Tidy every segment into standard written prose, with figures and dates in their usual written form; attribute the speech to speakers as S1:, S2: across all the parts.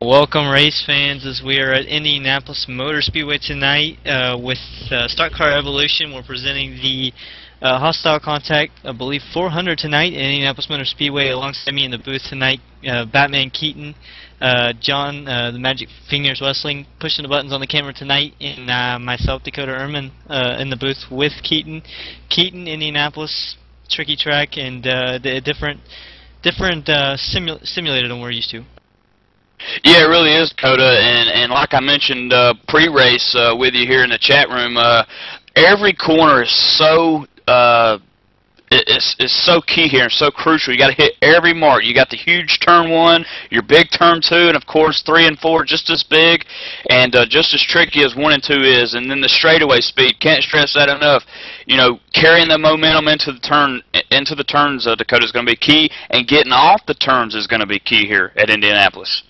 S1: Welcome, race fans, as we are at Indianapolis Motor Speedway tonight with Stock Car Evolution. We're presenting the Hostile Contact, I believe, 400 tonight at Indianapolis Motor Speedway. Alongside me in the booth tonight, Batman Keaton, John, the Magic Fingers Wrestling, pushing the buttons on the camera tonight, and myself, Dakota Ehrman, in the booth with Keaton. Keaton, Indianapolis, tricky track, and the different simulator than we're used to.
S2: Yeah, it really is, Dakota, and like I mentioned pre-race with you here in the chat room, every corner is so it's so key here and so crucial. You got to hit every mark. You got the huge turn 1, your big turn 2, and of course 3 and 4 just as big and just as tricky as 1 and 2 is. And then the straightaway speed, can't stress that enough. You know, carrying the momentum into the turns, Dakota, is going to be key, and getting off the turns is going to be key here at Indianapolis.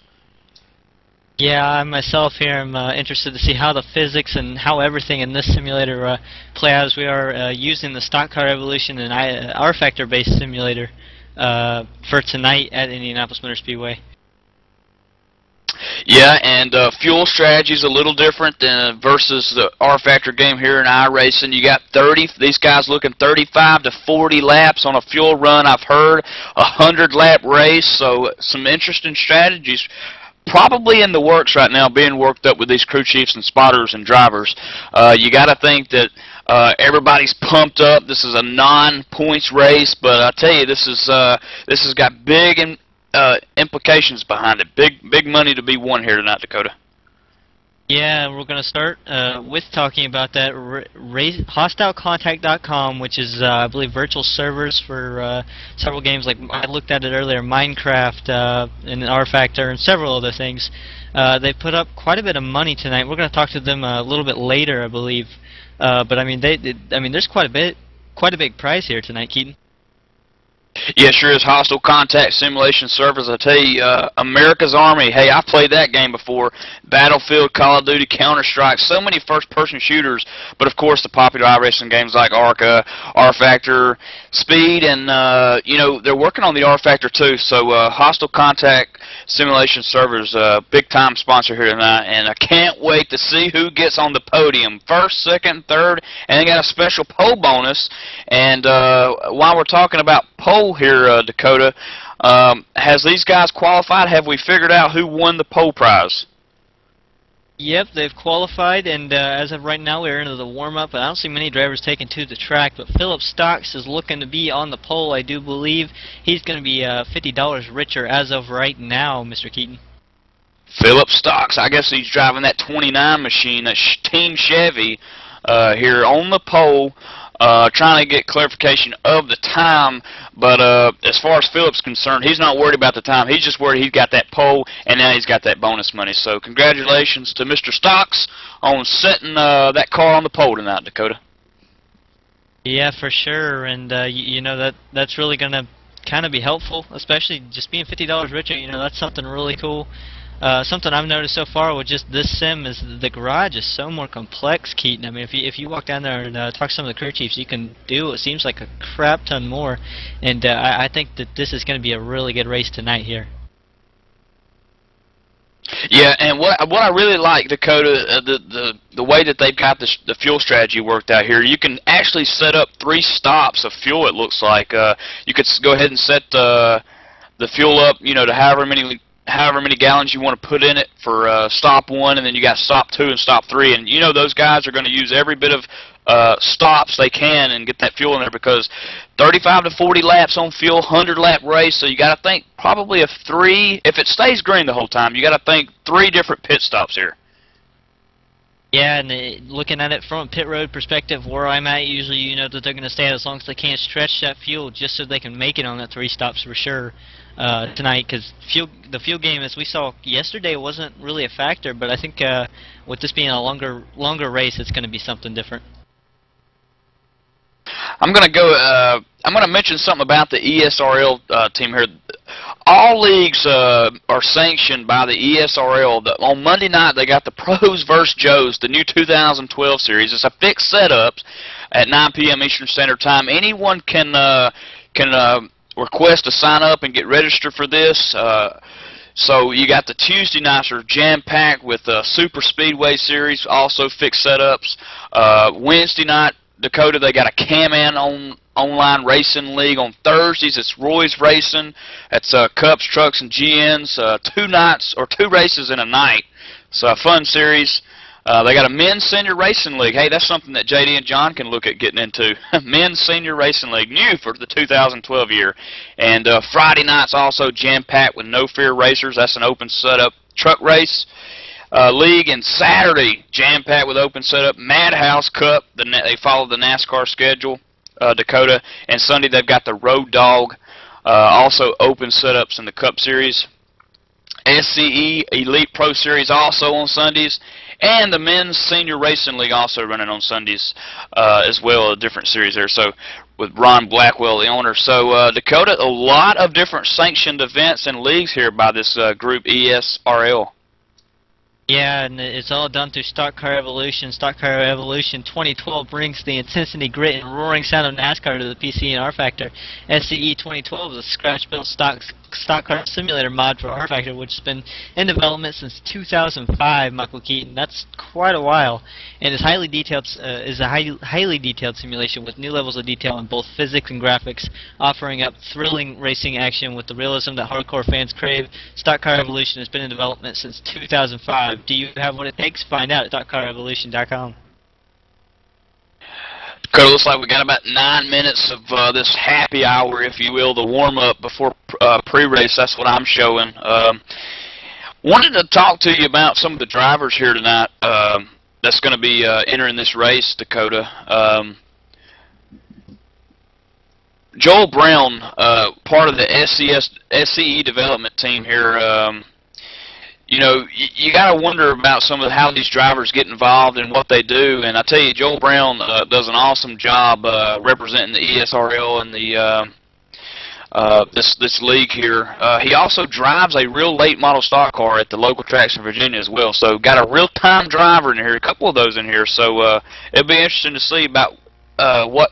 S1: Yeah, I myself here am interested to see how the physics and how everything in this simulator play out, as we are using the Stock Car Evolution and R-Factor-based simulator for tonight at Indianapolis Motor Speedway.
S2: Yeah, and fuel strategy is a little different than versus the R-Factor game here in iRacing. You got these guys looking 35 to 40 laps on a fuel run. I've heard a 100-lap race, so some interesting strategies probably in the works right now, being worked up with these crew chiefs and spotters and drivers. You got to think that everybody's pumped up. This is a non-points race, but I tell you, this has got big implications behind it. Big money to be won here tonight, Dakota.
S1: Yeah, we're going to start with talking about that. HostileContact.com, which is, I believe, virtual servers for several games. Like I looked at it earlier, Minecraft and R-Factor and several other things. They put up quite a bit of money tonight. We're going to talk to them a little bit later, I believe. But I mean, there's quite a big prize here tonight, Keaton.
S2: Yeah, sure is. Hostile Contact Simulation Servers. I tell you, America's Army. Hey, I've played that game before. Battlefield, Call of Duty, Counter-Strike. So many first-person shooters. But of course, the popular iRacing games like ARCA, R-Factor, Speed, and you know, they're working on the R-Factor too. So Hostile Contact Simulation Servers, big-time sponsor here tonight, and I can't wait to see who gets on the podium. First, second, third, and they got a special pole bonus. And while we're talking about pole here, Dakota, has these guys qualified? Have we figured out who won the pole prize?
S1: Yep, they've qualified, and as of right now, we're into the warm-up. I don't see many drivers taking to the track, but Philip Stocks is looking to be on the pole, I do believe. He's going to be $50 richer as of right now, Mr. Keaton.
S2: Philip Stocks, I guess he's driving that 29 machine, that Team Chevy, here on the pole. Trying to get clarification of the time, but as far as Philip's concerned, he's not worried about the time. He's just worried he's got that pole, and now he's got that bonus money. So congratulations to Mr. Stocks on setting that car on the pole tonight, Dakota.
S1: Yeah, for sure, and you know, that's really going to kind of be helpful, especially just being $50 richer. You know, that's something really cool. Something I've noticed so far with just this sim is the garage is so more complex, Keaton. I mean, if you walk down there and talk to some of the crew chiefs, you can do it seems like a crap ton more. And I think that this is going to be a really good race tonight here.
S2: Yeah, and what I really like, Dakota, the way that they've got the fuel strategy worked out here, you can actually set up 3 stops of fuel. It looks like you could go ahead and set the fuel up, you know, to however many gallons you want to put in it for stop 1, and then you got stop 2 and stop 3, and you know those guys are going to use every bit of stops they can and get that fuel in there, because 35 to 40 laps on fuel, 100-lap race, so you got to think probably if it stays green the whole time, you got to think 3 different pit stops here.
S1: Yeah, and looking at it from a pit road perspective, where I'm at, usually you know that they're going to stay as long as they can, stretch that fuel just so they can make it on that 3 stops for sure tonight. Because the fuel game, as we saw yesterday, wasn't really a factor, but I think with this being a longer race, it's going to be something different.
S2: I'm going to mention something about the ESRL team here. All leagues are sanctioned by the ESRL. On Monday night, they got the Pros vs. Joes, the new 2012 series. It's a fixed setup at 9 p.m. Eastern Standard Time. Anyone can request to sign up and get registered for this. So you got the Tuesday nights are jam-packed with Super Speedway series, also fixed setups. Wednesday night, Dakota, they got a Cam-An online racing league. On Thursdays, it's Roy's Racing. That's Cups, Trucks, and GNs. 2 nights or 2 races in a night. So a fun series. They got a men's senior racing league. Hey, that's something that JD and John can look at getting into. Men's senior racing league, new for the 2012 year. And Friday nights also jam-packed with No Fear Racers. That's an open setup truck race league. And Saturday, jam-packed with open setup Madhouse Cup. They follow the NASCAR schedule, Dakota. And Sunday they've got the Road Dog, also open setups in the Cup Series. SCE Elite Pro Series also on Sundays. And the Men's Senior Racing League also running on Sundays as well, a different series there. So with Ron Blackwell, the owner. So Dakota, a lot of different sanctioned events and leagues here by this group ESRL.
S1: Yeah, and it's all done through Stock Car Evolution. Stock Car Evolution 2012 brings the intensity, grit, and roaring sound of NASCAR to the PC and R-Factor. SCE 2012 is a scratch-built stock car simulator mod for R-Factor, which has been in development since 2005. Michael Keaton, that's quite a while, and is highly detailed. Is a highly detailed simulation with new levels of detail in both physics and graphics, offering up thrilling racing action with the realism that hardcore fans crave. Stock Car Evolution has been in development since 2005. Do you have what it takes? Find out at stockcarevolution.com.
S2: Dakota, looks like we got about 9 minutes of this happy hour, if you will, the warm-up before pre-race. That's what I'm showing. Wanted to talk to you about some of the drivers here tonight that's going to be entering this race, Dakota. Joel Brown, part of the SCE development team here. You know, you got to wonder about some of how these drivers get involved and what they do. And I tell you, Joel Brown does an awesome job representing the ESRL and the this league here. He also drives a real late model stock car at the local tracks in Virginia as well. So got a real-time driver in here, a couple of those in here. So it'll be interesting to see about what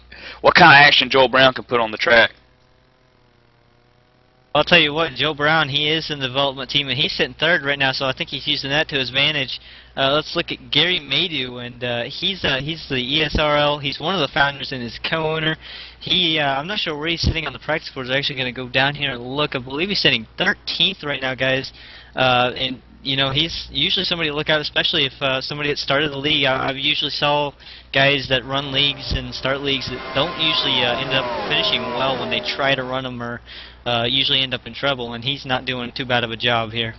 S2: kind of action Joel Brown can put on the track.
S1: I'll tell you what, Joe Brown, he is in the development team, and he's sitting third right now, so I think he's using that to his advantage. Let's look at Gary Maydew, and he's the ESRL. He's one of the founders and his co-owner. I'm not sure where he's sitting on the practice board. I'm actually going to go down here and look. I believe he's sitting 13th right now, guys. And you know, he's usually somebody to look at, especially if somebody that started the league. I've usually saw guys that run leagues and start leagues that don't usually end up finishing well when they try to run them, or usually end up in trouble, and he's not doing too bad of a job here.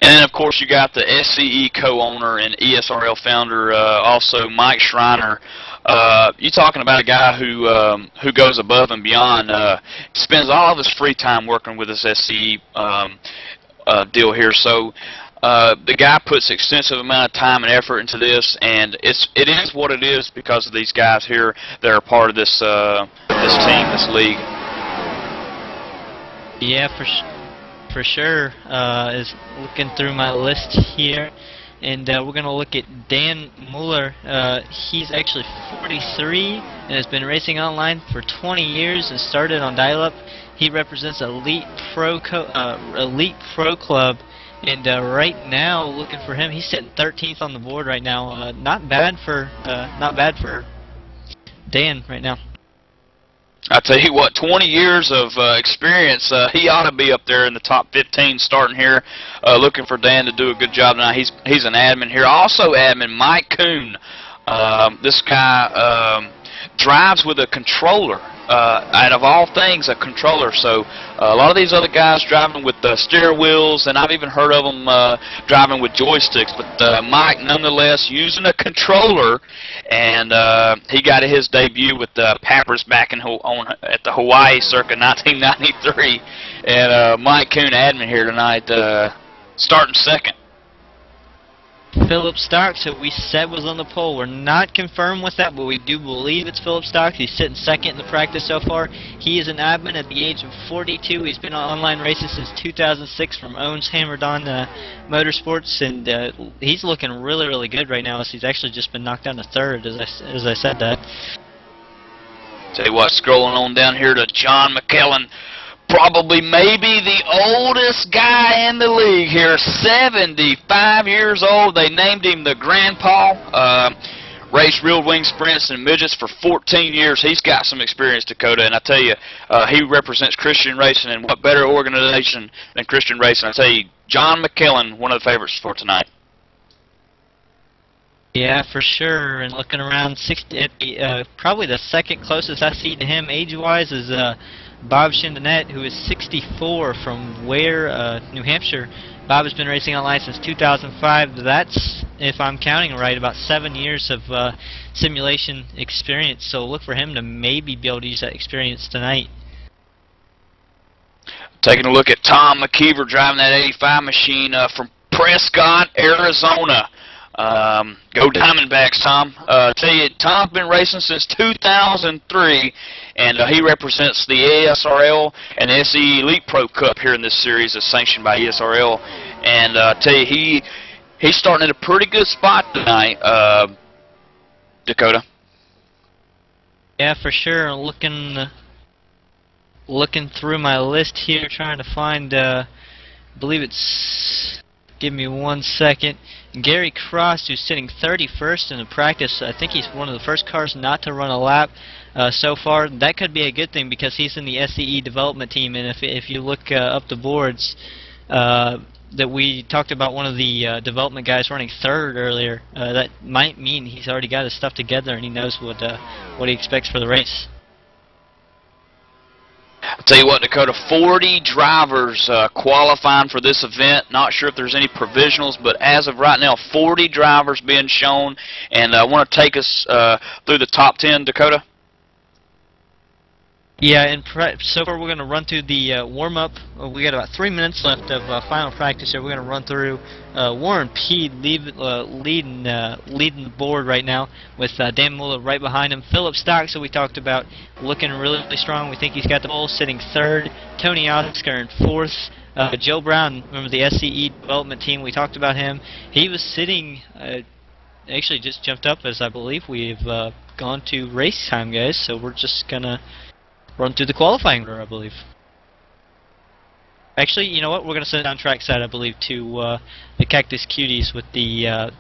S2: And then, of course, you got the SCE co-owner and ESRL founder, also Mike Schreiner. You're talking about a guy who goes above and beyond. Spends all of his free time working with this SCE deal here. So the guy puts extensive amount of time and effort into this, and it is what it is because of these guys here that are part of this this team, this league.
S1: Yeah, for sure. Is looking through my list here, and we're going to look at Dan Mueller. He's actually 43 and has been racing online for 20 years and started on dial-up. He represents Elite Pro Club, and right now, looking for him, he's sitting 13th on the board right now. Not bad for Dan right now.
S2: I tell you what, 20 years of experience, he ought to be up there in the top 15 starting here. Looking for Dan to do a good job now. He's an admin here. Also admin Mike Kuhn. This guy drives with a controller. And of all things, a controller. So a lot of these other guys driving with steering wheels, and I've even heard of them driving with joysticks. But Mike, nonetheless, using a controller, and he got his debut with Pappas back at the Hawaii Circuit 1993. And Mike Kuhn, admin here tonight, starting second.
S1: Philip Starks, who we said was on the pole. We're not confirmed with that, but we do believe it's Philip Starks. He's sitting second in the practice so far. He is an admin at the age of 42. He's been on online races since 2006 from Owens Hammered On Motorsports, and he's looking really, really good right now. He's actually just been knocked down to third, as I said that.
S2: Tell you what, scrolling on down here to John McKellen, Probably maybe the oldest guy in the league here, 75 years old. They named him the Grandpa. Raced real wing sprints and midgets for 14 years. He's got some experience, Dakota, and I tell you, he represents Christian Racing, and what better organization than Christian Racing. I tell you, John McKellen, one of the favorites for tonight.
S1: Yeah, for sure. And looking around, probably the second closest I see to him age-wise is Bob Chandonnet, who is 64 from Ware, New Hampshire. Bob has been racing online since 2005. That's, if I'm counting right, about 7 years of simulation experience. So look for him to maybe be able to use that experience tonight.
S2: Taking a look at Tom McKeever driving that 85 machine from Prescott, Arizona. Go Diamondbacks, Tom. Tell you, Tom's been racing since 2003, and he represents the ASRL and the SE Elite Pro Cup here in this series that's sanctioned by ESRL. And tell you, he's starting at a pretty good spot tonight, Dakota.
S1: Yeah, for sure. Looking through my list here, trying to find, I believe it's, give me 1 second, Gary Cross, who's sitting 31st in the practice. I think he's one of the first cars not to run a lap so far. That could be a good thing because he's in the SCE development team, and if you look up the boards, that we talked about one of the development guys running third earlier, that might mean he's already got his stuff together and he knows what he expects for the race.
S2: I'll tell you what, Dakota, 40 drivers qualifying for this event. Not sure if there's any provisionals, but as of right now, 40 drivers being shown. And I want to take us through the top 10, Dakota.
S1: Yeah, and so far we're going to run through the warm-up. We got about 3 minutes left of final practice here. We're going to run through Warren Peed leading the board right now with Dan Muller right behind him. Philip Stocks, who we talked about, looking really strong. We think he's got the pole, sitting third. Tony Oscar in fourth. Joe Brown, remember the SCE development team, we talked about him. He was sitting, actually just jumped up as I believe we've gone to race time, guys. So we're just going to run through the qualifying order, I believe. Actually, you know what? We're going to send it down trackside, I believe, to the Cactus Cuties with the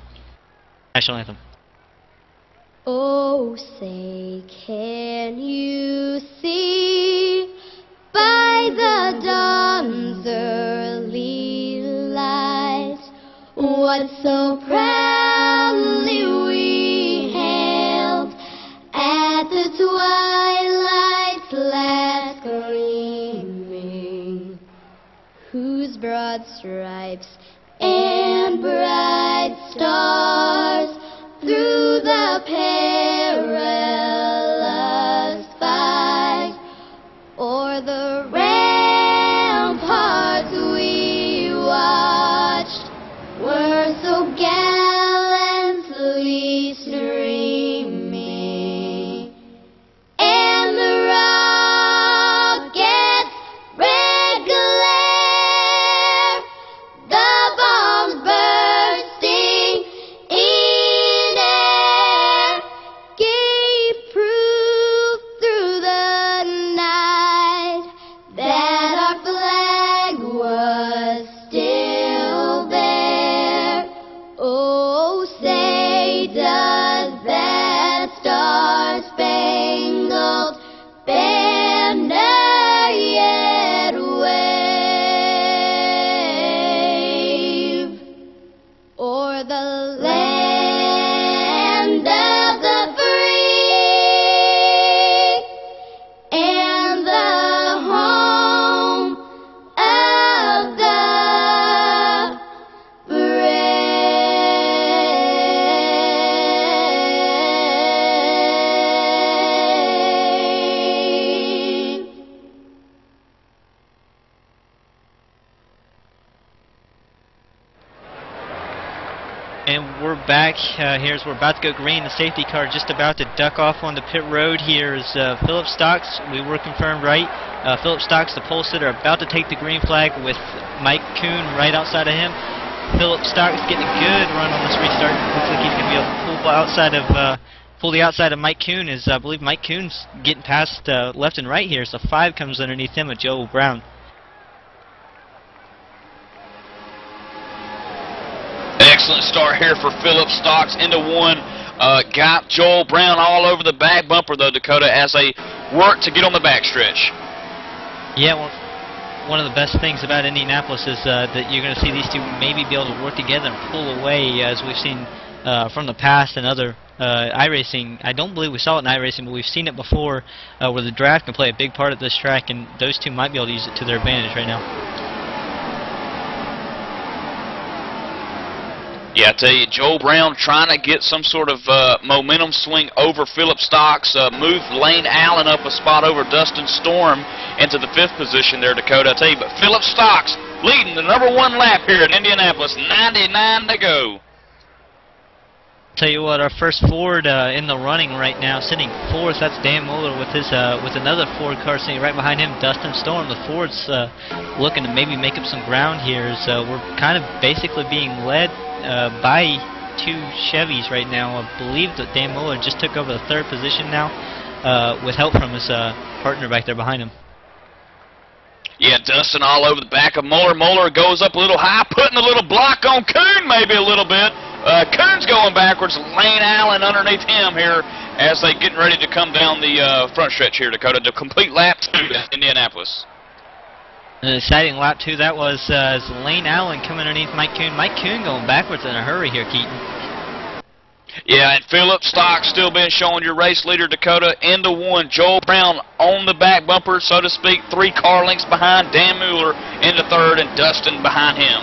S1: national anthem.
S3: Oh, say, can you see by the dawn's early light what so proudly we hailed at the twilight's last gleaming, whose broad stripes and bright stars through the perilous fight o'er the ramparts we watched were so gallantly streaming, and the rocket's red glare, the bombs bursting in air, gave proof through the night that our flag was still there. Oh, say does that star-spangled banner yet wave o'er the land of the free and the home of the brave.
S1: And we're back. Here's we're about to go green. The safety car just about to duck off on the pit road. Here is Philip Stocks. We were confirmed right. Philip Stocks, the pole sitter, about to take the green flag with Mike Kuhn right outside of him. Philip Stocks getting a good run on this restart. Looks like he's going to be able to pull pull the outside of Mike Kuhn is, I believe Mike Kuhn's getting past left and right here, so 5 comes underneath him with Joe Brown.
S2: Excellent start here for Philip Stocks into 1. Got Joel Brown all over the back bumper, though, Dakota, as they work to get on the backstretch.
S1: Yeah, well, one of the best things about Indianapolis is that you're going to see these two maybe be able to work together and pull away, as we've seen from the past and other iRacing. I don't believe we saw it in iRacing, but we've seen it before where the draft can play a big part at this track, and those two might be able to use it to their advantage right now.
S2: Yeah, I tell you, Joel Brown trying to get some sort of momentum swing over Philip Stocks, moved Lane Allen up a spot over Dustin Storm into the 5th position there, Dakota. I tell you, but Philip Stocks leading the number 1 lap here at Indianapolis, 99 to go.
S1: Tell you what, our first Ford in the running right now, sitting 4th. That's Dan Mueller with his with another Ford car sitting right behind him, Dustin Storm. The Ford's looking to maybe make up some ground here. So we're kind of basically being led by 2 Chevys right now. I believe that Dan Mueller just took over the 3rd position now, with help from his partner back there behind him.
S2: Yeah, Dustin all over the back of Mueller. Mueller goes up a little high, putting a little block on Kuhn maybe a little bit. Kuhn's going backwards. Lane Allen underneath him here as they getting ready to come down the front stretch here, Dakota, to complete lap 2 at Indianapolis.
S1: An exciting lap 2 that was, as Lane Allen coming underneath Mike Kuhn. Mike Kuhn going backwards in a hurry here, Keaton.
S2: Yeah, and Philip Stocks still being shown your race leader, Dakota, into 1. Joel Brown on the back bumper, so to speak, 3 car lengths behind. Dan Mueller into 3rd, and Dustin behind him.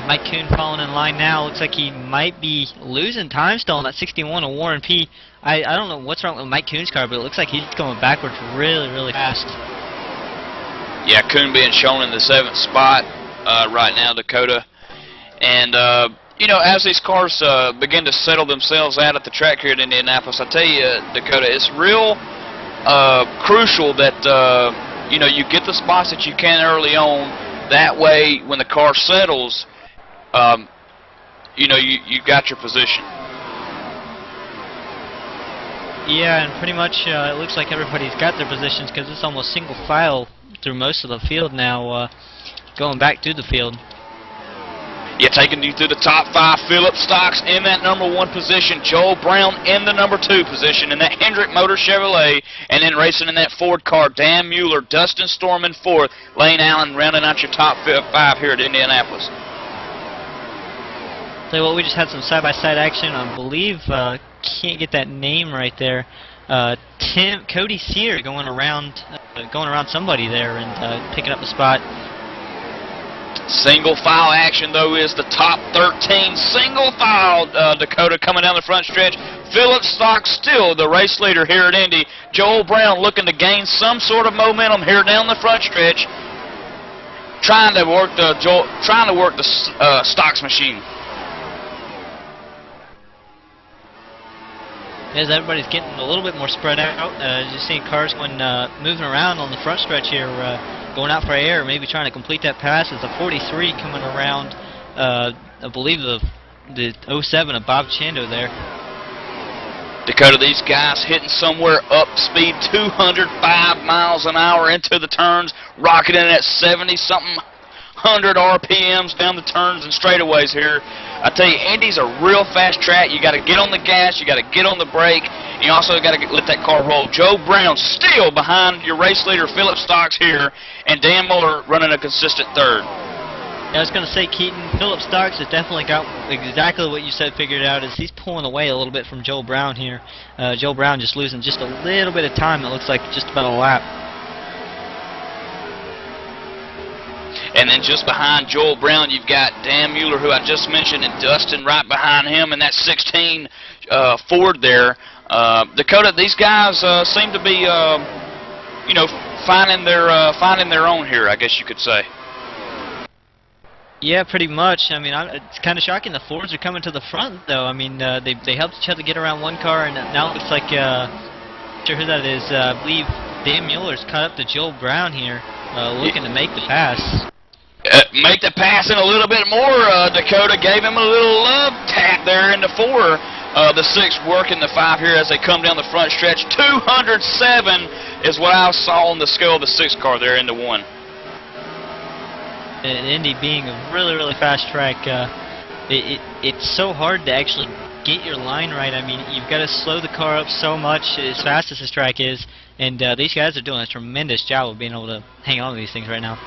S1: Mike Kuhn falling in line now. Looks like he might be losing time still on that 61 of Warren P. I don't know what's wrong with Mike Kuhn's car, but it looks like he's going backwards really, really fast.
S2: Yeah, Kuhn being shown in the 7th spot right now, Dakota. And, you know, as these cars begin to settle themselves out at the track here at Indianapolis, I tell you, Dakota, it's real crucial that, you know, you get the spots that you can early on. That way, when the car settles, you know, you got your position.
S1: Yeah, and pretty much it looks like everybody's got their positions because it's almost single file through most of the field now, going back through the field.
S2: Yeah, taking you through the top 5, Philip Stocks in that number 1 position, Joel Brown in the number 2 position in that Hendrick Motor Chevrolet, and then racing in that Ford car, Dan Mueller, Dustin Storm in 4th, Lane Allen rounding out your top 5 here at Indianapolis.
S1: Tell you what, we just had some side-by-side action. I believe, can't get that name right there. Cody Sear going around somebody there and picking up the spot.
S2: Single file action, though, is the top 13. Single file, Dakota, coming down the front stretch. Philip Stocks still the race leader here at Indy. Joel Brown looking to gain some sort of momentum here down the front stretch, trying to work the Stocks machine.
S1: As everybody's getting a little bit more spread out, just seeing cars going moving around on the front stretch here, going out for air, maybe trying to complete that pass. It's a 43 coming around, I believe the 07 of Bob Chando there.
S2: Dakota, these guys hitting somewhere up speed 205 miles an hour into the turns, rocketing at 70-something 100 RPMs down the turns and straightaways here. I tell you, Indy's a real fast track. You got to get on the gas, you got to get on the brake, and you also got to let that car roll. Joe Brown still behind your race leader, Philip Stocks here, and Dan Mueller running a consistent 3rd.
S1: I was going to say, Keaton, Philip Stocks has definitely got exactly what you said figured out, is he's pulling away a little bit from Joe Brown here. Joe Brown just losing just a little bit of time. It looks like just about a lap.
S2: And then just behind Joel Brown, you've got Dan Mueller, who I just mentioned, and Dustin right behind him, and that 16 Ford there. Dakota, these guys seem to be, you know, finding their own here, I guess you could say.
S1: Yeah, pretty much. I mean, it's kind of shocking. The Fords are coming to the front, though. I mean, they helped each other get around one car, and now it looks like, not sure who that is. I believe Dan Mueller's caught up to Joel Brown here, looking to make the pass.
S2: Make the pass in a little bit more. Dakota gave him a little love tap there into 4. The 6 working the 5 here as they come down the front stretch. 207 is what I saw on the scale of the 6 car there into 1.
S1: And Indy being a really, really fast track, it's so hard to actually get your line right. I mean, you've got to slow the car up so much as fast as this track is, and these guys are doing a tremendous job of being able to hang on to these things right now.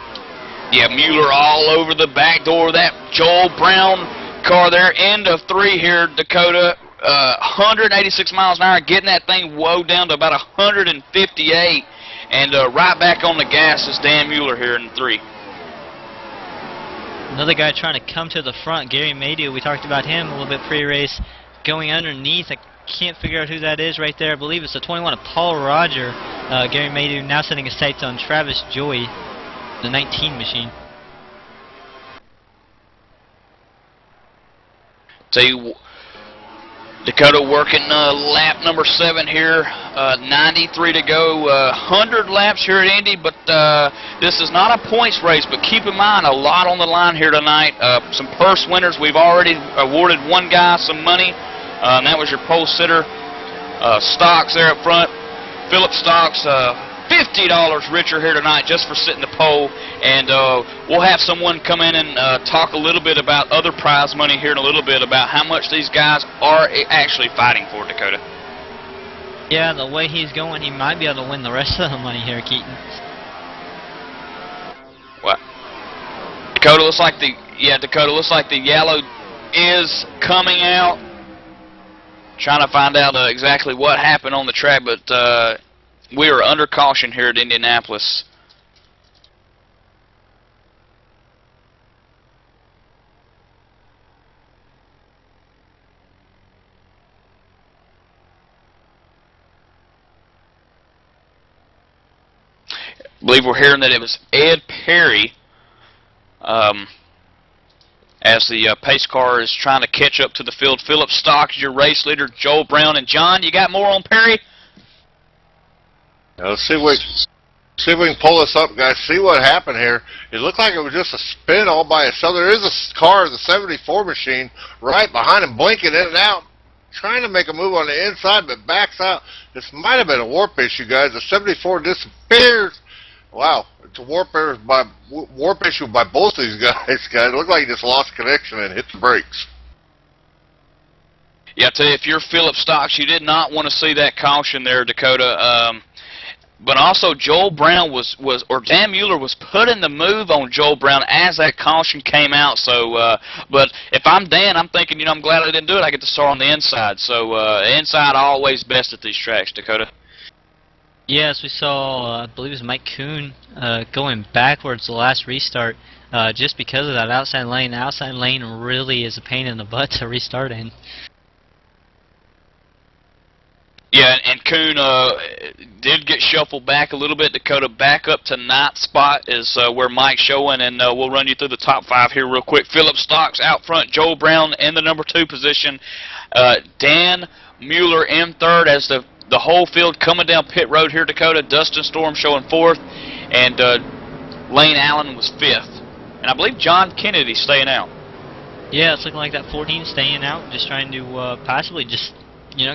S2: Yeah, Mueller all over the back door of that Joel Brown car there. End of 3 here, Dakota. 186 miles an hour, getting that thing woe down to about 158, and right back on the gas is Dan Mueller here in 3.
S1: Another guy trying to come to the front, Gary Maydew. We talked about him a little bit pre-race, going underneath. I can't figure out who that is right there. I believe it's the 21 of Paul Roger. Gary Maydew now setting his sights on Travis Joy, the 19 machine.
S2: Tell you, Dakota working lap number 7 here, 93 to go, 100 laps here at Indy, but this is not a points race, but keep in mind a lot on the line here tonight. Some purse winners. We've already awarded one guy some money, and that was your pole sitter, Stocks there up front. Philip Stocks, $50 richer here tonight just for sitting the pole, and we'll have someone come in and talk a little bit about other prize money here in a little bit about how much these guys are actually fighting for, Dakota.
S1: Yeah, the way he's going, he might be able to win the rest of the money here, Keaton.
S2: What? Dakota looks like the yellow is coming out. Trying to find out exactly what happened on the track, but we are under caution here at Indianapolis. I believe we're hearing that it was Ed Perry as the pace car is trying to catch up to the field. Philip Stock is your race leader, Joel Brown. And John, you got more on Perry?
S4: Now, let's see if we can pull this up, guys. See what happened here. It looked like it was just a spin all by itself. There is a car, the 74 machine, right behind him, blinking in and out, trying to make a move on the inside, but backs out. This might have been a warp issue, guys. The 74 disappears. Wow, it's a warp issue by both these guys. It looked like he just lost connection and hit the brakes.
S2: Yeah, I tell you, if you're Philip Stocks, you did not want to see that caution there, Dakota. But also Joel Brown or Dan Mueller was putting the move on Joel Brown as that caution came out. So, but if I'm Dan, I'm thinking, I'm glad I didn't do it. I get to start on the inside. So, inside always best at these tracks, Dakota.
S1: Yes, we saw, I believe it was Mike Kuhn going backwards the last restart just because of that outside lane. The outside lane really is a pain in the butt to restart in.
S2: Yeah, and Kuhn did get shuffled back a little bit. Dakota back up to 9th spot is where Mike's showing, and we'll run you through the top 5 here real quick. Philip Stocks out front, Joel Brown in the number 2 position, Dan Mueller in 3rd as the whole field coming down pit road here, Dakota. Dustin Storm showing 4th, and Lane Allen was 5th. And I believe John Kennedy staying out.
S1: Yeah, it's looking like that 14 staying out, just trying to possibly just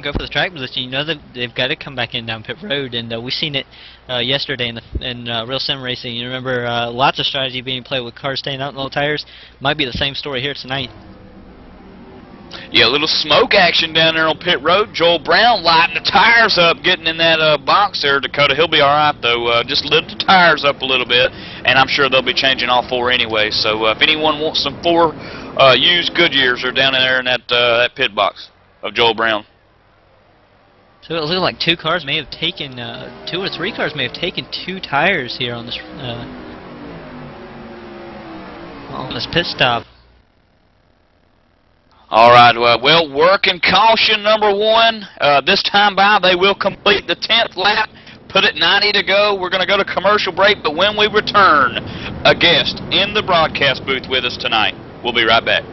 S1: go for the track position. That they've got to come back in down pit road, and we've seen it yesterday in real sim racing. You remember lots of strategy being played with cars staying out in low tires. Might be the same story here tonight.
S2: Yeah, a little smoke action down there on pit road. Joel Brown lighting the tires up, getting in that box there, Dakota. He'll be all right, though. Just lift the tires up a little bit, and I'm sure they'll be changing all 4 anyway. So if anyone wants some 4 used Goodyears, they're down in there in that pit box of Joel Brown.
S1: So it looks like 2 cars may have taken, 2 or 3 cars may have taken 2 tires here on this pit stop.
S2: All right, well, working caution number 1. This time by, they will complete the 10th lap. Put it 90 to go. We're going to go to commercial break, but when we return, a guest in the broadcast booth with us tonight. We'll be right back.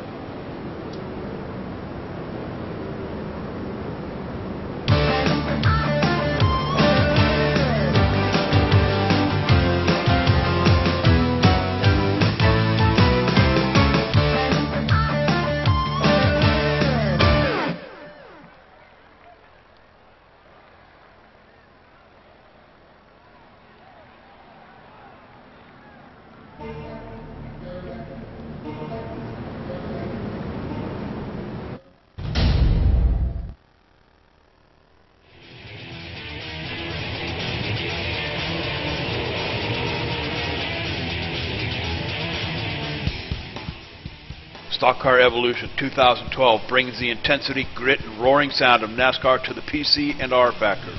S5: Stock Car Evolution 2012 brings the intensity, grit, and roaring sound of NASCAR to the PC and R Factor.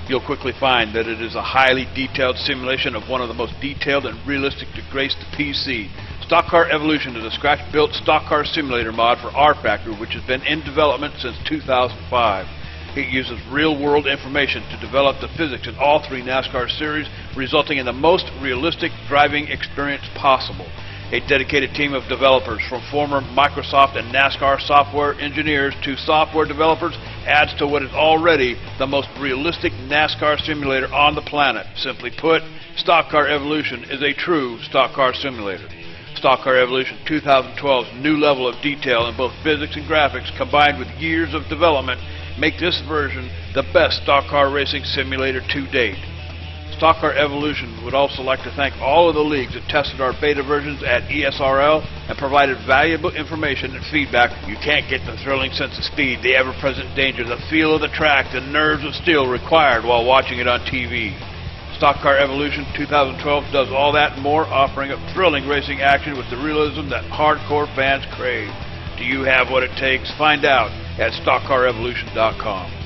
S5: You'll quickly find that it is a highly detailed simulation of one of the most detailed and realistic to grace the PC. Stock Car Evolution is a scratch-built stock car simulator mod for R Factor, which has been in development since 2005. It uses real-world information to develop the physics in all three NASCAR series, resulting in the most realistic driving experience possible. A dedicated team of developers, from former Microsoft and NASCAR software engineers to software developers, adds to what is already the most realistic NASCAR simulator on the planet. Simply put, Stock Car Evolution is a true stock car simulator. Stock Car Evolution 2012's new level of detail in both physics and graphics, combined with years of development, make this version the best stock car racing simulator to date. Stock Car Evolution would also like to thank all of the leagues that tested our beta versions at ESRL and provided valuable information and feedback. You can't get the thrilling sense of speed, the ever-present danger, the feel of the track, the nerves of steel required while watching it on TV. Stock Car Evolution 2012 does all that and more, offering up thrilling racing action with the realism that hardcore fans crave. Do you have what it takes? Find out at StockCarEvolution.com.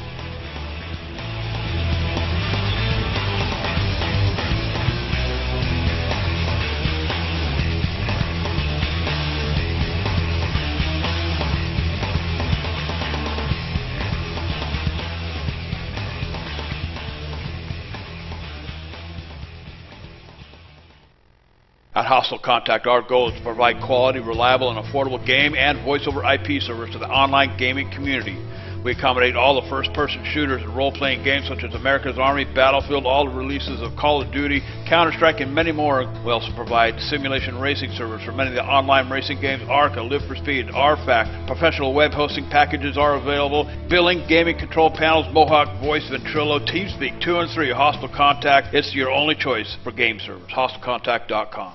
S5: At Hostile Contact, our goal is to provide quality, reliable, and affordable game and voice-over IP service to the online gaming community. We accommodate all the first-person shooters and role-playing games such as America's Army, Battlefield, all the releases of Call of Duty, Counter-Strike, and many more. We also provide simulation racing servers for many of the online racing games. ARCA, Live for Speed, RFAC. Professional web hosting packages are available. Billing, gaming control panels, Mohawk, Voice, Ventrilo, TeamSpeak, 2 and 3, Hostile Contact. It's your only choice for game servers. HostileContact.com.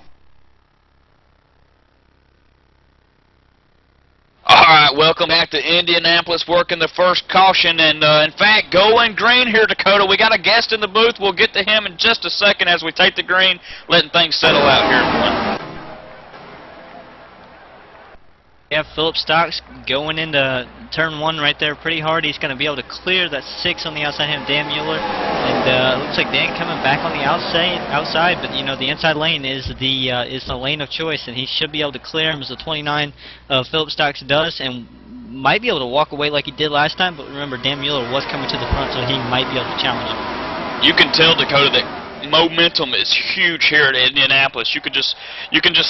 S2: Alright, welcome back to Indianapolis, working the first caution, and in fact, going green here, Dakota. We got a guest in the booth. We'll get to him in just a second as we take the green, letting things settle out here.
S1: Yeah, Philip Stocks going into turn one right there pretty hard. He's going to be able to clear that 6 on the outside of him, Dan Mueller. And it looks like Dan coming back on the outside, but you know the inside lane is the lane of choice, and he should be able to clear him as the 29 Philip Stocks does, and might be able to walk away like he did last time. But remember, Dan Mueller was coming to the front, so he might be able to challenge him.
S2: You can tell, Dakota, that momentum is huge here at Indianapolis. You can just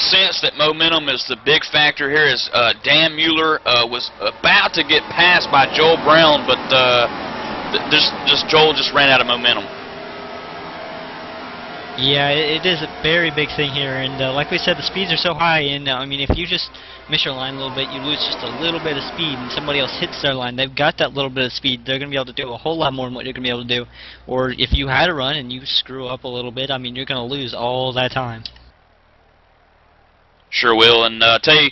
S2: sense that momentum is the big factor here. As Dan Mueller was about to get passed by Joel Brown, but Joel just ran out of momentum.
S1: Yeah, it is a very big thing here, and like we said, the speeds are so high, and I mean, if you just miss your line a little bit, you lose just a little bit of speed, and somebody else hits their line. They've got that little bit of speed. They're going to be able to do a whole lot more than what you're going to be able to do. Or if you had a run and you screw up a little bit, I mean, you're going to lose all that time.
S2: Sure will, and tell you,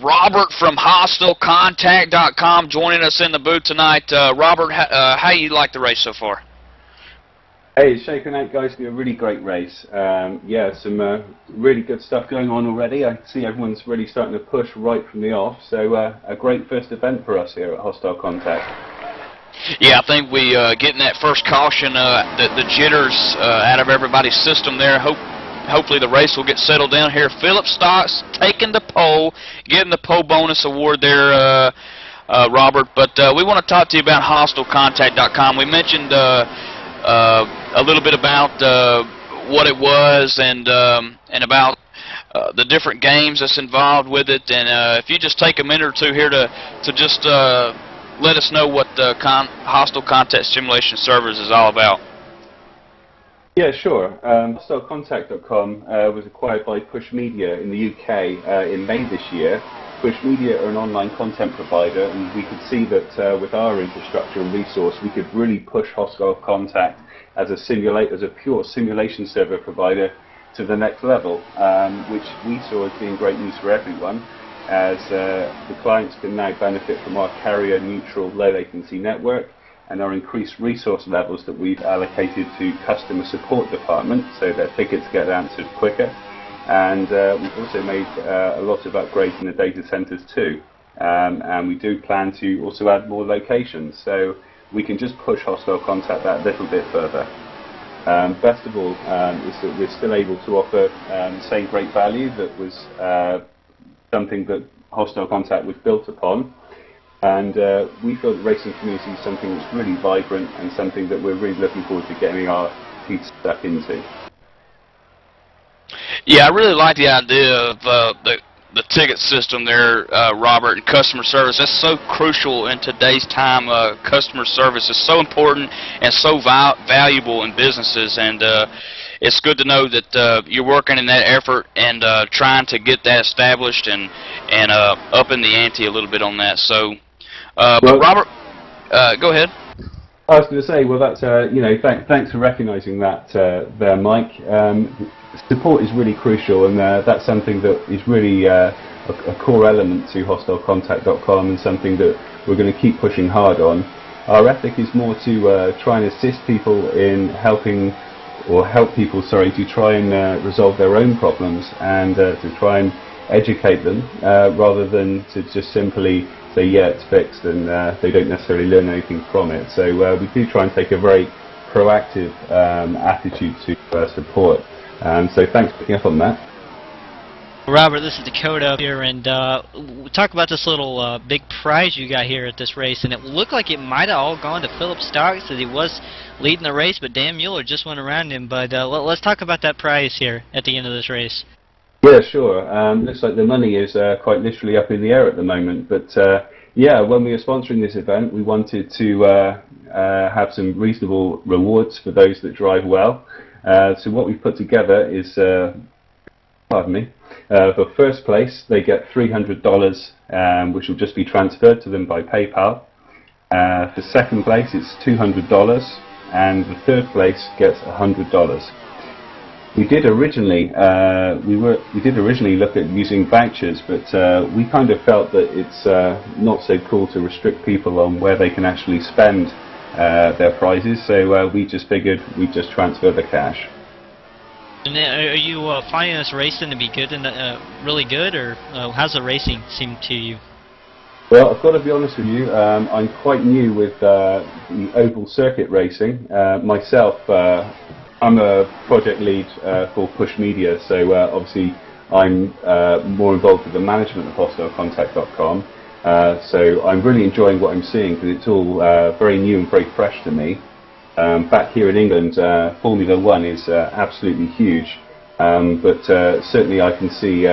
S2: Robert from HostileContact.com joining us in the booth tonight. Robert, how you like the race so far?
S6: Hey, it's shaping out, guys, to be a really great race. Yeah, some really good stuff going on already. I see everyone's really starting to push right from the off, so a great first event for us here at Hostile Contact.
S2: Yeah, I think we getting that first caution, the jitters out of everybody's system there. Hopefully the race will get settled down here. Philip Stocks taking the pole, getting the pole bonus award there, Robert. But we want to talk to you about HostileContact.com. We mentioned a little bit about what it was and about the different games that's involved with it. And if you just take a minute or two here to just let us know what the Hostile Contact Simulation Servers is all about.
S6: Yeah, sure. HostileContact.com was acquired by Push Media in the UK in May this year. Push Media are an online content provider, and we could see that with our infrastructure and resource, we could really push Hostile Contact as a pure simulation server provider to the next level, which we saw as being great news for everyone, as the clients can now benefit from our carrier-neutral low-latency network and our increased resource levels that we've allocated to customer support department, so that tickets get answered quicker. And we've also made a lot of upgrades in the data centers too. And we do plan to also add more locations, so we can just push hostile contact that little bit further. Best of all is that we're still able to offer the same great value that was something that hostile contact was built upon. And we feel the racing community is something that's really vibrant and something that we're really looking forward to getting our teeth stuck into.
S2: Yeah, I really like the idea of the ticket system there, Robert, and customer service. That's so crucial in today's time. Customer service is so important and so valuable in businesses, and it's good to know that you're working in that effort and trying to get that established and upping the ante a little bit on that. So, but Robert, go ahead.
S6: I was going to say, well, that's you know, thanks for recognising that there, Mike. Support is really crucial, and that's something that is really a core element to HosteleContact.com, and something that we're going to keep pushing hard on. Our ethic is more to try and assist people in help people, to try and resolve their own problems, and to try and educate them, rather than to just simply say, yeah, it's fixed, and they don't necessarily learn anything from it. So we do try and take a very proactive attitude to support. So thanks for picking up on that.
S1: Robert, this is Dakota here, and we talk about this little big prize you got here at this race, and it looked like it might have all gone to Philip Stocks, as he was leading the race, but Dan Mueller just went around him. But let's talk about that prize here at the end of this race.
S6: Yeah, sure. Looks like the money is quite literally up in the air at the moment, but yeah, when we were sponsoring this event, we wanted to have some reasonable rewards for those that drive well. So what we've put together is, for first place, they get $300, which will just be transferred to them by PayPal. For second place, it's $200, and the third place gets $100. We did originally look at using vouchers, but we kind of felt that it's not so cool to restrict people on where they can actually spend their prizes, so we just figured we'd just transfer the cash.
S1: And are you finding this racing to be good and really good, or how's the racing seem to you?
S6: Well, I've got to be honest with you, I'm quite new with the oval circuit racing. Myself, I'm a project lead for Push Media, so obviously I'm more involved with the management of HosteleContact.com. So I'm really enjoying what I'm seeing, because it's all very new and very fresh to me. Back here in England, Formula One is absolutely huge, but certainly I can see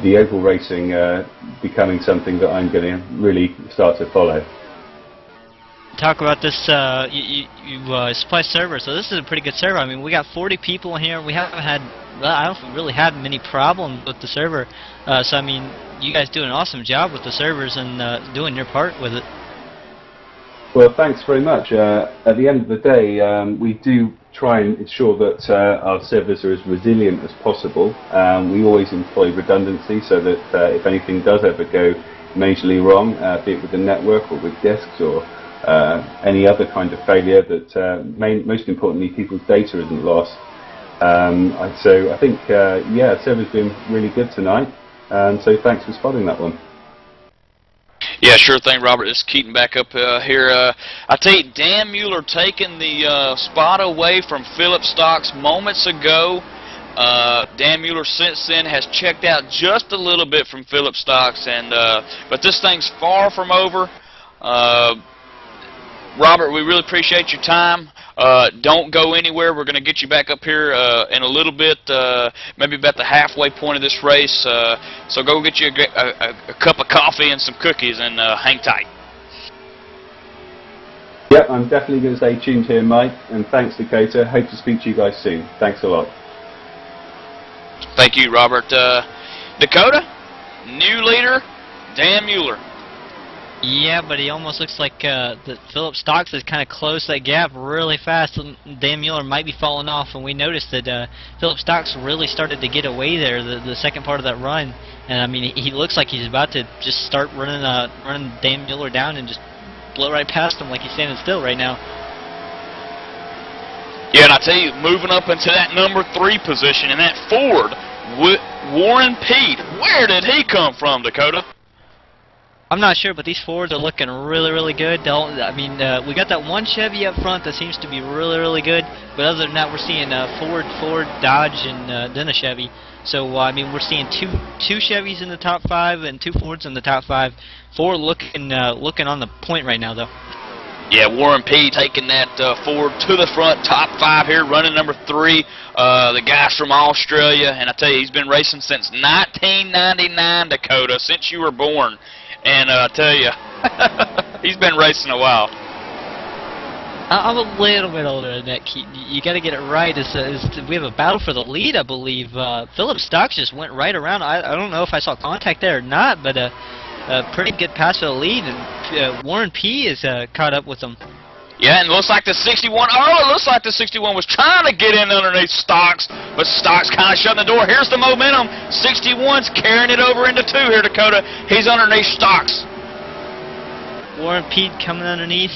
S6: the oval racing becoming something that I'm going to really start to follow.
S1: Talk about this, you supply server, so this is a pretty good server. I mean, we got 40 people in here. We haven't had, I don't really had many problems with the server. So I mean, you guys do an awesome job with the servers and doing your part with it.
S6: Well, thanks very much. At the end of the day, we do try and ensure that our servers are as resilient as possible. We always employ redundancy, so that if anything does ever go majorly wrong, be it with the network or with disks or any other kind of failure, that most importantly, people's data isn't lost. So I think, yeah, server's been really good tonight, so thanks for spotting that one.
S2: Yeah, sure thing, Robert. It's Keaton back up here. I tell you, Dan Mueller taking the spot away from Philip Stocks moments ago. Dan Mueller since then has checked out just a little bit from Philip Stocks, and but this thing's far from over. Robert, we really appreciate your time. Don't go anywhere. We're going to get you back up here in a little bit, maybe about the halfway point of this race. So go get you a cup of coffee and some cookies, and hang tight.
S6: Yep, I'm definitely going to stay tuned here, Mike. And thanks, Dakota. Hope to speak to you guys soon. Thanks a lot.
S2: Thank you, Robert. Dakota, new leader, Dan Mueller.
S1: Yeah, but he almost looks like that Philip Stocks has kind of closed that gap really fast. Dan Mueller might be falling off, and we noticed that Philip Stocks really started to get away there the second part of that run. And I mean, he looks like he's about to just start running Dan Mueller down and just blow right past him like he's standing still right now.
S2: Yeah, and I tell you, moving up into that number 3 position in that Ford Warren Pete. Where did he come from, Dakota?
S1: I'm not sure, but these Fords are looking really, really good. I mean, we got that one Chevy up front that seems to be really, really good. But other than that, we're seeing Ford, Dodge, and then a Chevy. So I mean, we're seeing two Chevys in the top 5 and 2 Fords in the top 5. Ford looking on the point right now, though.
S2: Yeah, Warren P. taking that Ford to the front, top 5 here, running number 3. The guy's from Australia, and I tell you, he's been racing since 1999, Dakota, since you were born. And I tell you, he's been racing a while.
S1: I'm a little bit older than that, Keaton. You got to get it right. We have a battle for the lead, I believe. Philip Stocks just went right around. I don't know if I saw contact there or not, but a pretty good pass for the lead, and Warren P. is caught up with him.
S2: Yeah, and it looks like the 61. Oh, it looks like the 61 was trying to get in underneath Stocks, but Stocks kind of shutting the door. Here's the momentum. 61's carrying it over into 2 here, Dakota. He's underneath Stocks.
S1: Warren Pete coming underneath.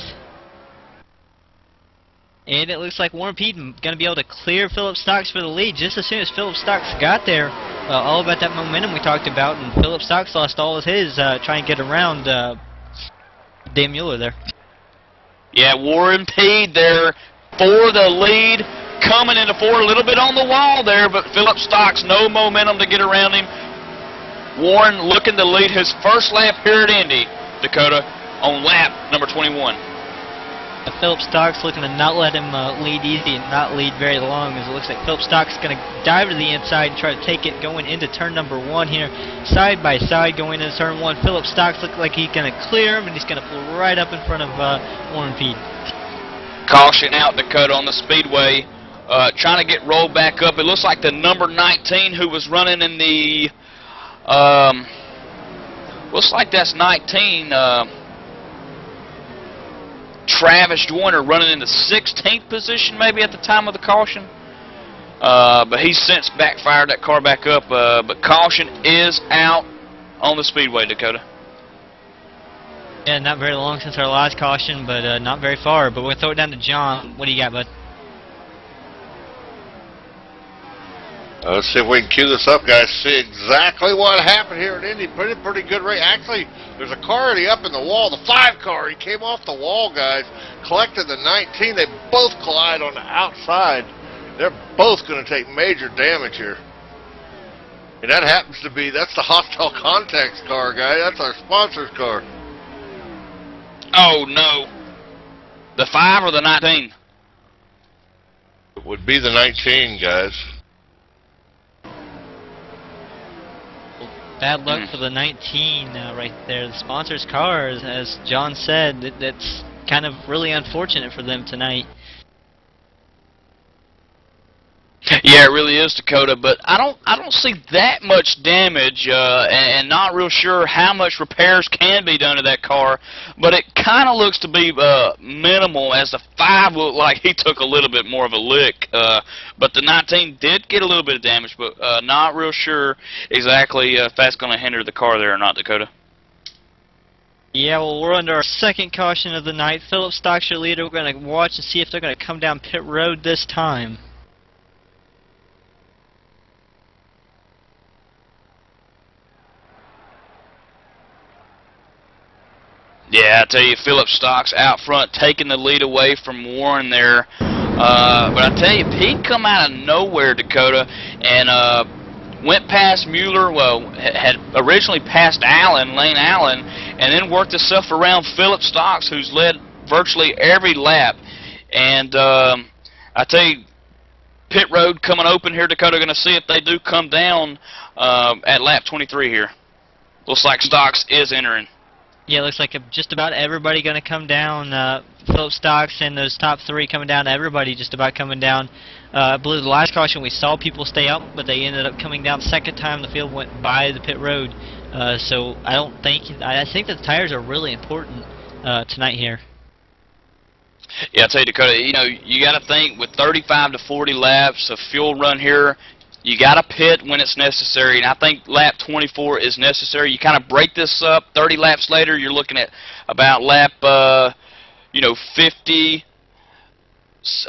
S1: And it looks like Warren Pete going to be able to clear Philip Stocks for the lead just as soon as Philip Stocks got there. All about that momentum we talked about, and Philip Stocks lost all of his trying to get around Dan Mueller there.
S2: Yeah, Warren P. there for the lead, coming into 4, a little bit on the wall there, but Philip Stocks, no momentum to get around him. Warren looking to lead his first lap here at Indy, Dakota, on lap number 21.
S1: Philip Stocks looking to not let him lead easy and not lead very long, as it looks like Philip Stocks is going to dive to the inside and try to take it going into turn number 1 here, side by side going into turn 1. Philip Stocks looks like he's going to clear him, and he's going to pull right up in front of Warren Pete.
S2: Caution out, Dakota, on the Speedway, trying to get rolled back up. It looks like the number 19 who was running in the, looks like that's 19, Travis Joyner running in the 16th position maybe at the time of the caution. But he's since backfired that car back up. But caution is out on the Speedway, Dakota.
S1: Yeah, not very long since our last caution, but not very far. But we'll throw it down to John. What do you got, bud?
S4: Let's see if we can cue this up, guys. See exactly what happened here at Indy. Pretty good race. Actually, there's a car already up in the wall. The 5 car, he came off the wall, guys. Collected the 19. They both collide on the outside. They're both going to take major damage here. And that happens to be, that's the Hostile Contacts car, guys. That's our sponsor's car.
S2: Oh, no. The 5 or the 19?
S4: It would be the 19, guys.
S1: Bad luck for the 19 right there. The sponsor's car, as John said, that's kind of really unfortunate for them tonight.
S2: Yeah, it really is, Dakota, but I don't see that much damage, and not real sure how much repairs can be done to that car, but it kind of looks to be minimal, as the 5 looked like he took a little bit more of a lick, but the 19 did get a little bit of damage, but not real sure exactly if that's going to hinder the car there or not, Dakota.
S1: Yeah, well, we're under our second caution of the night. Philip Stocks, your leader. We're going to watch and see if they're going to come down pit road this time.
S2: Yeah, I tell you, Philip Stocks out front taking the lead away from Warren there. But I tell you, Pete come out of nowhere, Dakota, and went past Mueller, well, had originally passed Lane Allen, and then worked himself around Philip Stocks, who's led virtually every lap. And I tell you, pit road coming open here, Dakota, going to see if they do come down at lap 23 here. Looks like Stocks is entering.
S1: Yeah, it looks like just about everybody going to come down. Philip Stocks and those top 3 coming down. Everybody just about coming down. I believe the last caution we saw people stay up, but they ended up coming down. Second time the field went by the pit road. So I think that the tires are really important tonight here.
S2: Yeah, I tell you, Dakota, you know, you got to think with 35 to 40 laps of fuel run here, you got to pit when it's necessary, and I think lap 24 is necessary. You kind of break this up. 30 laps later, you're looking at about lap, 50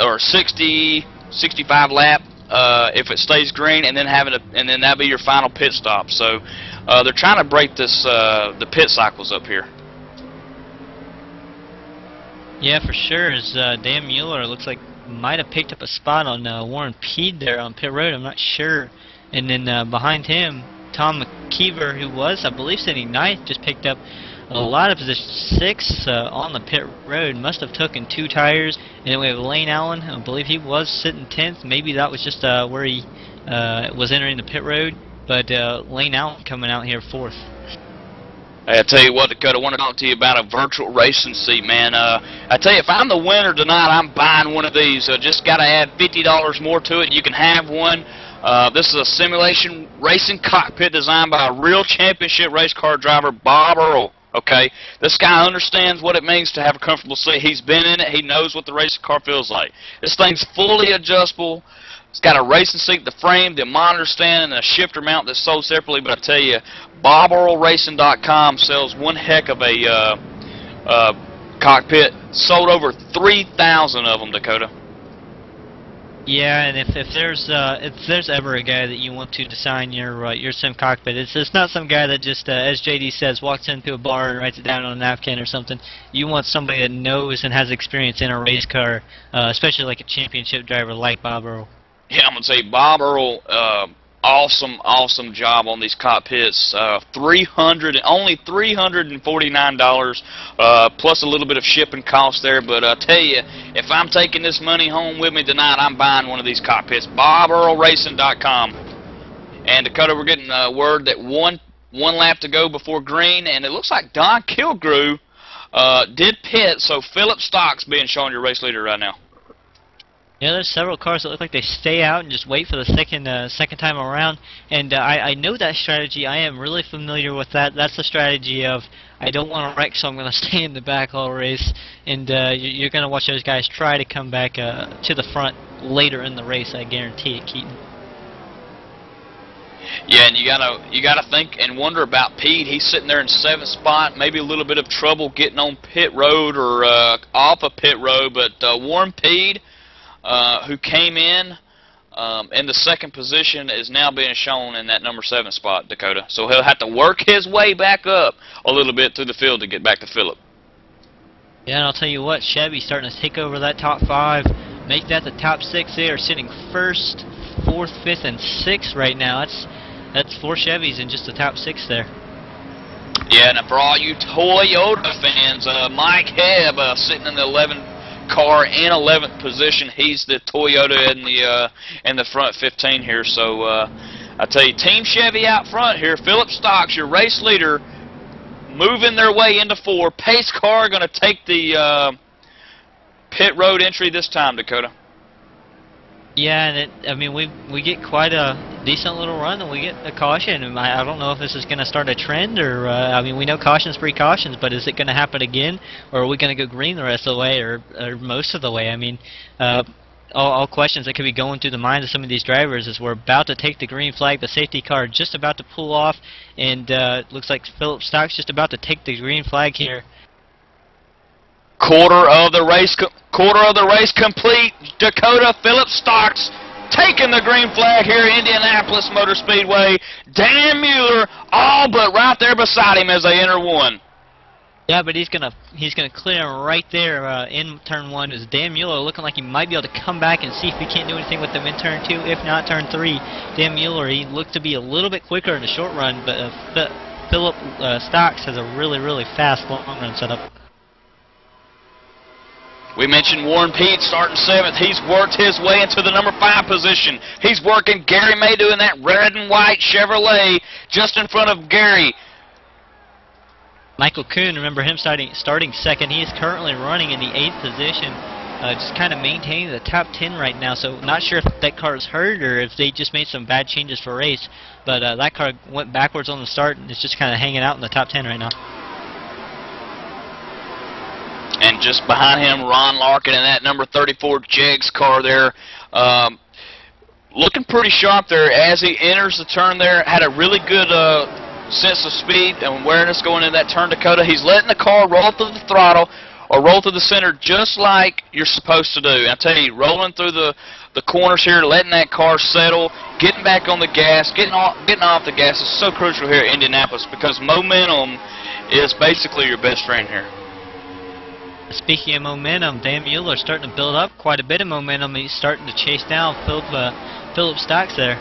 S2: or 60, 65 lap if it stays green, and then and then that'll be your final pit stop. So they're trying to break this the pit cycles up here.
S1: Yeah, for sure. As Dan Mueller looks like might have picked up a spot on Warren Peed there on pit road. I'm not sure. And then behind him, Tom McKeever, who was, I believe, sitting ninth, just picked up a lot of position 6 on the pit road. Must have taken 2 tires. And then we have Lane Allen. I believe he was sitting 10th. Maybe that was just where he was entering the pit road. But Lane Allen coming out here 4th.
S2: Hey, I tell you what, Dakota, I want to talk to you about a virtual racing seat, man. I tell you, if I'm the winner tonight, I'm buying one of these. Just got to add $50 more to it. You can have one. This is a simulation racing cockpit designed by a real championship race car driver, Bob Earl. Okay, this guy understands what it means to have a comfortable seat. He's been in it. He knows what the racing car feels like. This thing's fully adjustable. It's got a racing seat, the frame, the monitor stand, and a shifter mount that's sold separately. But I tell you, BobEarlRacing.com sells one heck of a cockpit. Sold over 3,000 of them, Dakota.
S1: Yeah, and if there's ever a guy that you want to design your sim cockpit, it's not some guy that just, as JD says, walks into a bar and writes it down on a napkin or something. You want somebody that knows and has experience in a race car, especially like a championship driver like Bob Earl.
S2: Yeah, I'm gonna say Bob Earl, awesome job on these cockpits. Only $349, plus a little bit of shipping cost there. But I tell you, if I'm taking this money home with me tonight, I'm buying one of these cockpits. BobEarlRacing.com. And Dakota, we're getting word that one lap to go before green, and it looks like Don Kilgrew did pit, so Philip Stock's being shown your race leader right now.
S1: Yeah, there's several cars that look like they stay out and just wait for the second time around. And I know that strategy. I am really familiar with that. That's the strategy of I don't want to wreck, so I'm going to stay in the back all race. And you're going to watch those guys try to come back to the front later in the race. I guarantee it, Keaton.
S2: Yeah, and you gotta think and wonder about Pete. He's sitting there in 7th spot, maybe a little bit of trouble getting on pit road or off of pit road. But Warren Pete, who came in the 2nd position, is now being shown in that number 7 spot, Dakota. So he'll have to work his way back up a little bit through the field to get back to Phillip.
S1: Yeah, and I'll tell you what, Chevy's starting to take over that top 5, make that the top 6 there, sitting 1st, 4th, 5th, and 6th right now. That's 4 Chevys in just the top 6 there.
S2: Yeah, and for all you Toyota fans, Mike Hebb sitting in the 11th car in 11th position. He's the Toyota in the front 15 here. So I tell you, Team Chevy out front here. Philip Stocks, your race leader, moving their way into 4. Pace car going to take the pit road entry this time, Dakota.
S1: Yeah, and I mean, we get quite a decent little run, and we get a caution. And I don't know if this is going to start a trend, or I mean, we know cautions precautions, but is it going to happen again, or are we going to go green the rest of the way, or most of the way? I mean, all questions that could be going through the minds of some of these drivers is we're about to take the green flag, the safety car just about to pull off, and looks like Philip Stock's just about to take the green flag here.
S2: Quarter of the race complete. Dakota, Philip Stocks taking the green flag here at Indianapolis Motor Speedway. Dan Mueller all but right there beside him as they enter 1.
S1: Yeah, but he's gonna clear him right there in turn 1. Is Dan Mueller looking like he might be able to come back and see if he can't do anything with them in turn 2. If not, turn 3. Dan Mueller, he looked to be a little bit quicker in the short run, but Philip Stocks has a really fast long run setup.
S2: We mentioned Warren Pete starting 7th. He's worked his way into the number 5 position. He's working Gary Maydew in that red and white Chevrolet just in front of Gary.
S1: Michael Kuhn, remember him starting 2nd. He is currently running in the 8th position, just kind of maintaining the top 10 right now. So not sure if that car is hurt or if they just made some bad changes for race. But that car went backwards on the start and is just kind of hanging out in the top 10 right now.
S2: And just behind him, Ron Larkin in that number 34 Jegs car there. Looking pretty sharp there as he enters the turn there. Had a really good sense of speed and awareness going into that turn, Dakota. He's letting the car roll through the throttle, or roll through the center just like you're supposed to do. And I tell you, rolling through the corners here, letting that car settle, getting back on the gas, getting off the gas is so crucial here at Indianapolis because momentum is basically your best friend here.
S1: Speaking of momentum, Dan Mueller starting to build up quite a bit of momentum. He's starting to chase down Philip Stocks there.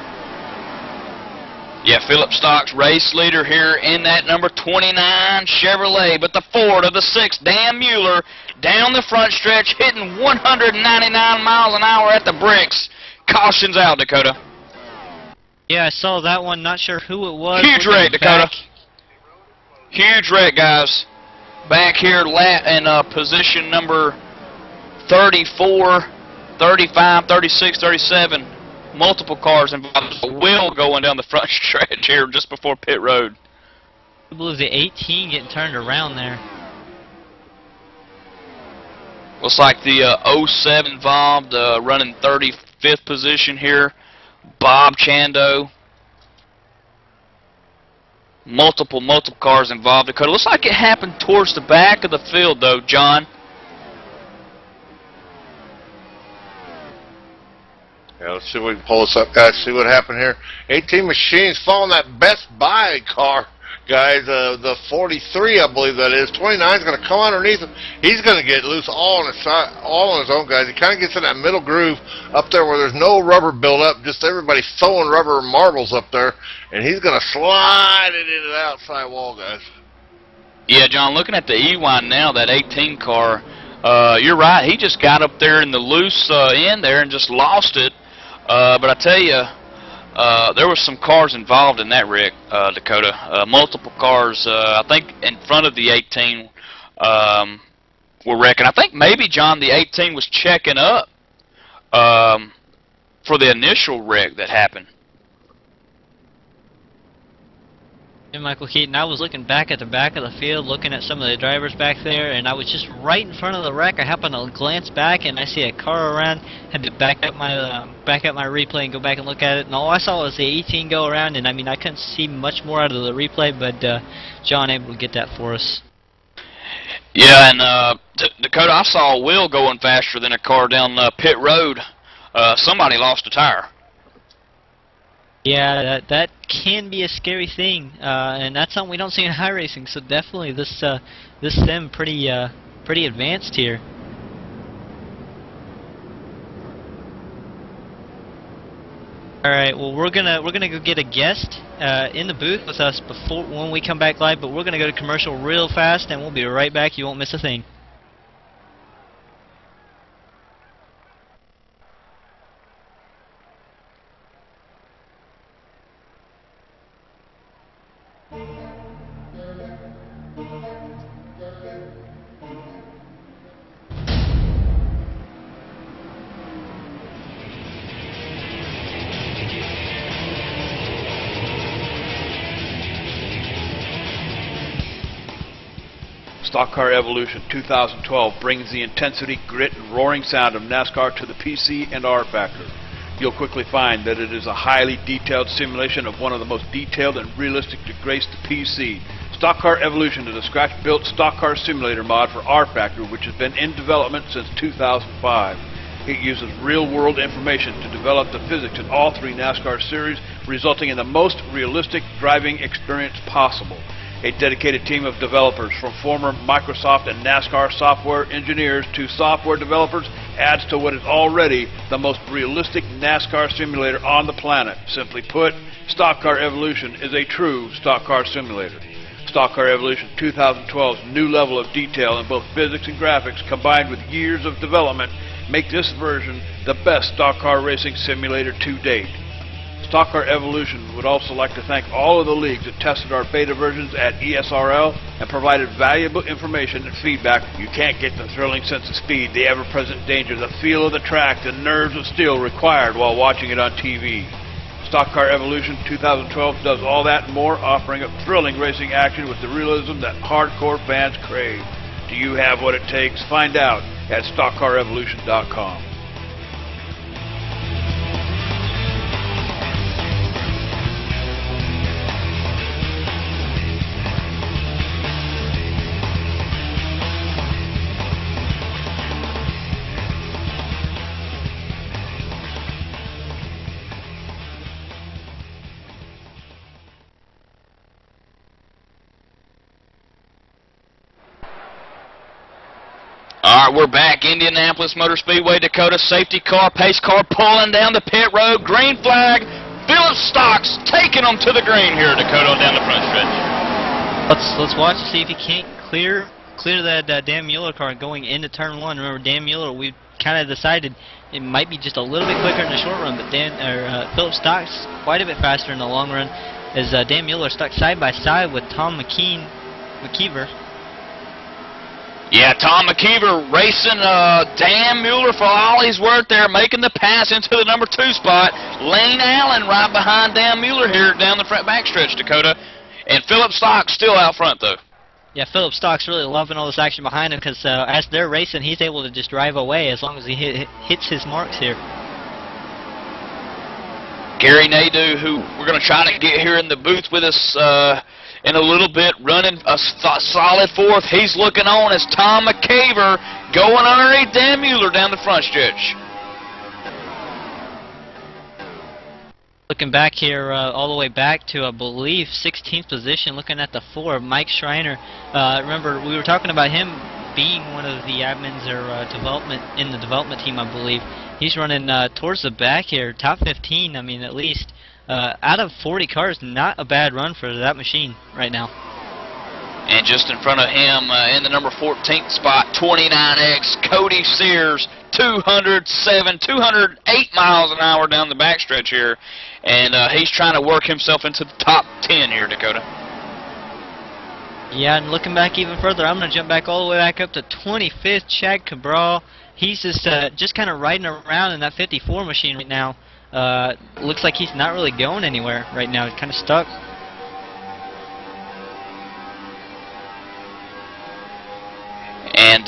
S2: Yeah, Philip Stocks, race leader here in that number 29 Chevrolet, but the Ford of the 6th, Dan Mueller, down the front stretch, hitting 199 miles an hour at the bricks. Caution's out, Dakota.
S1: Yeah, I saw that one. Not sure who it was.
S2: Huge wreck, Dakota. Huge wreck, guys. Back here in position number 34, 35, 36, 37. Multiple cars involved. A wheel going down the front stretch here just before pit road.
S1: I believe the 18 getting turned around there.
S2: Looks like the 07 involved, running 35th position here. Bob Chando. Multiple cars involved. Dakota. Looks like it happened towards the back of the field, though, John.
S4: Yeah, let's see if we can pull this up, guys. See what happened here. 18 Machines following that Best Buy car, guys. The 43, I believe that is. 29 is going to come underneath him. He's going to get loose all on his side, all on his own, guys. He kind of gets in that middle groove up there where there's no rubber buildup, just everybody throwing rubber marbles up there, and he's going to slide it into the outside wall, guys.
S2: Yeah, John, looking at the E-Wine now, that 18 car, you're right. He just got up there in the loose end there and just lost it. But I tell you, there were some cars involved in that wreck, Dakota. Multiple cars, I think, in front of the 18 were wrecking. I think maybe, John, the 18 was checking up for the initial wreck that happened.
S1: And Michael Keaton, I was looking back at the back of the field, looking at some of the drivers back there, and I was just right in front of the wreck. I happened to glance back, and I see a car around. Had to back up my replay and go back and look at it. And all I saw was the 18 go around, and I mean I couldn't see much more out of the replay, but John able to get that for us.
S2: Yeah, and Dakota, I saw a wheel going faster than a car down pit road. Somebody lost a tire.
S1: Yeah, that can be a scary thing, and that's something we don't see in high racing. So definitely, this sim pretty advanced here. All right, well we're gonna go get a guest in the booth with us when we come back live, but we're gonna go to commercial real fast, and we'll be right back. You won't miss a thing.
S5: Stock Car Evolution 2012 brings the intensity, grit, and roaring sound of NASCAR to the PC and R Factor. You'll quickly find that it is a highly detailed simulation of one of the most detailed and realistic to grace the PC. Stock Car Evolution is a scratch-built stock car simulator mod for R Factor, which has been in development since 2005. It uses real-world information to develop the physics in all three NASCAR series, resulting in the most realistic driving experience possible. A dedicated team of developers from former Microsoft and NASCAR software engineers to software developers adds to what is already the most realistic NASCAR simulator on the planet. Simply put, Stock Car Evolution is a true stock car simulator. Stock Car Evolution 2012's new level of detail in both physics and graphics, combined with years of development, make this version the best stock car racing simulator to date. Stock Car Evolution would also like to thank all of the leagues that tested our beta versions at ESRL and provided valuable information and feedback. You can't get the thrilling sense of speed, the ever-present danger, the feel of the track, the nerves of steel required while watching it on TV. Stock Car Evolution 2012 does all that and more, offering up thrilling racing action with the realism that hardcore fans crave. Do you have what it takes? Find out at StockCarEvolution.com.
S2: All right, we're back. Indianapolis Motor Speedway, Dakota. Safety car, pace car pulling down the pit road. Green flag. Philip Stocks taking them to the green here, Dakota, down the front stretch.
S1: Let's watch and see if he can't clear that Dan Mueller car going into turn 1. Remember, Dan Mueller, we kind of decided it might be just a little bit quicker in the short run, but Philip Stocks quite a bit faster in the long run, as Dan Mueller stuck side by side with Tom McKeever.
S2: Yeah, Tom McKeever racing Dan Mueller for all he's worth there, making the pass into the number 2 spot. Lane Allen right behind Dan Mueller here down the front backstretch, Dakota. And Philip Stocks still out front, though.
S1: Yeah, Philip Stocks really loving all this action behind him, because as they're racing, he's able to just drive away as long as he hits his marks here.
S2: Gary Nadeau, who we're going to try to get here in the booth with us in a little bit, running a solid 4th. He's looking on as Tom McKeever going underneath Dan Mueller down the front stretch.
S1: Looking back here, all the way back to, I believe, 16th position, looking at the 4, Mike Schreiner. Remember, we were talking about him being one of the admins or in the development team, I believe. He's running towards the back here, top 15, I mean, at least. Out of 40 cars, not a bad run for that machine right now.
S2: And just in front of him, in the number 14th spot, 29X, Cody Sears, 208 miles an hour down the backstretch here. And he's trying to work himself into the top 10 here, Dakota.
S1: Yeah, and looking back even further, I'm going to jump back all the way back up to 25th, Chad Cabral. He's just kind of riding around in that 54 machine right now. Looks like he's not really going anywhere right now. He's kind of stuck.
S2: And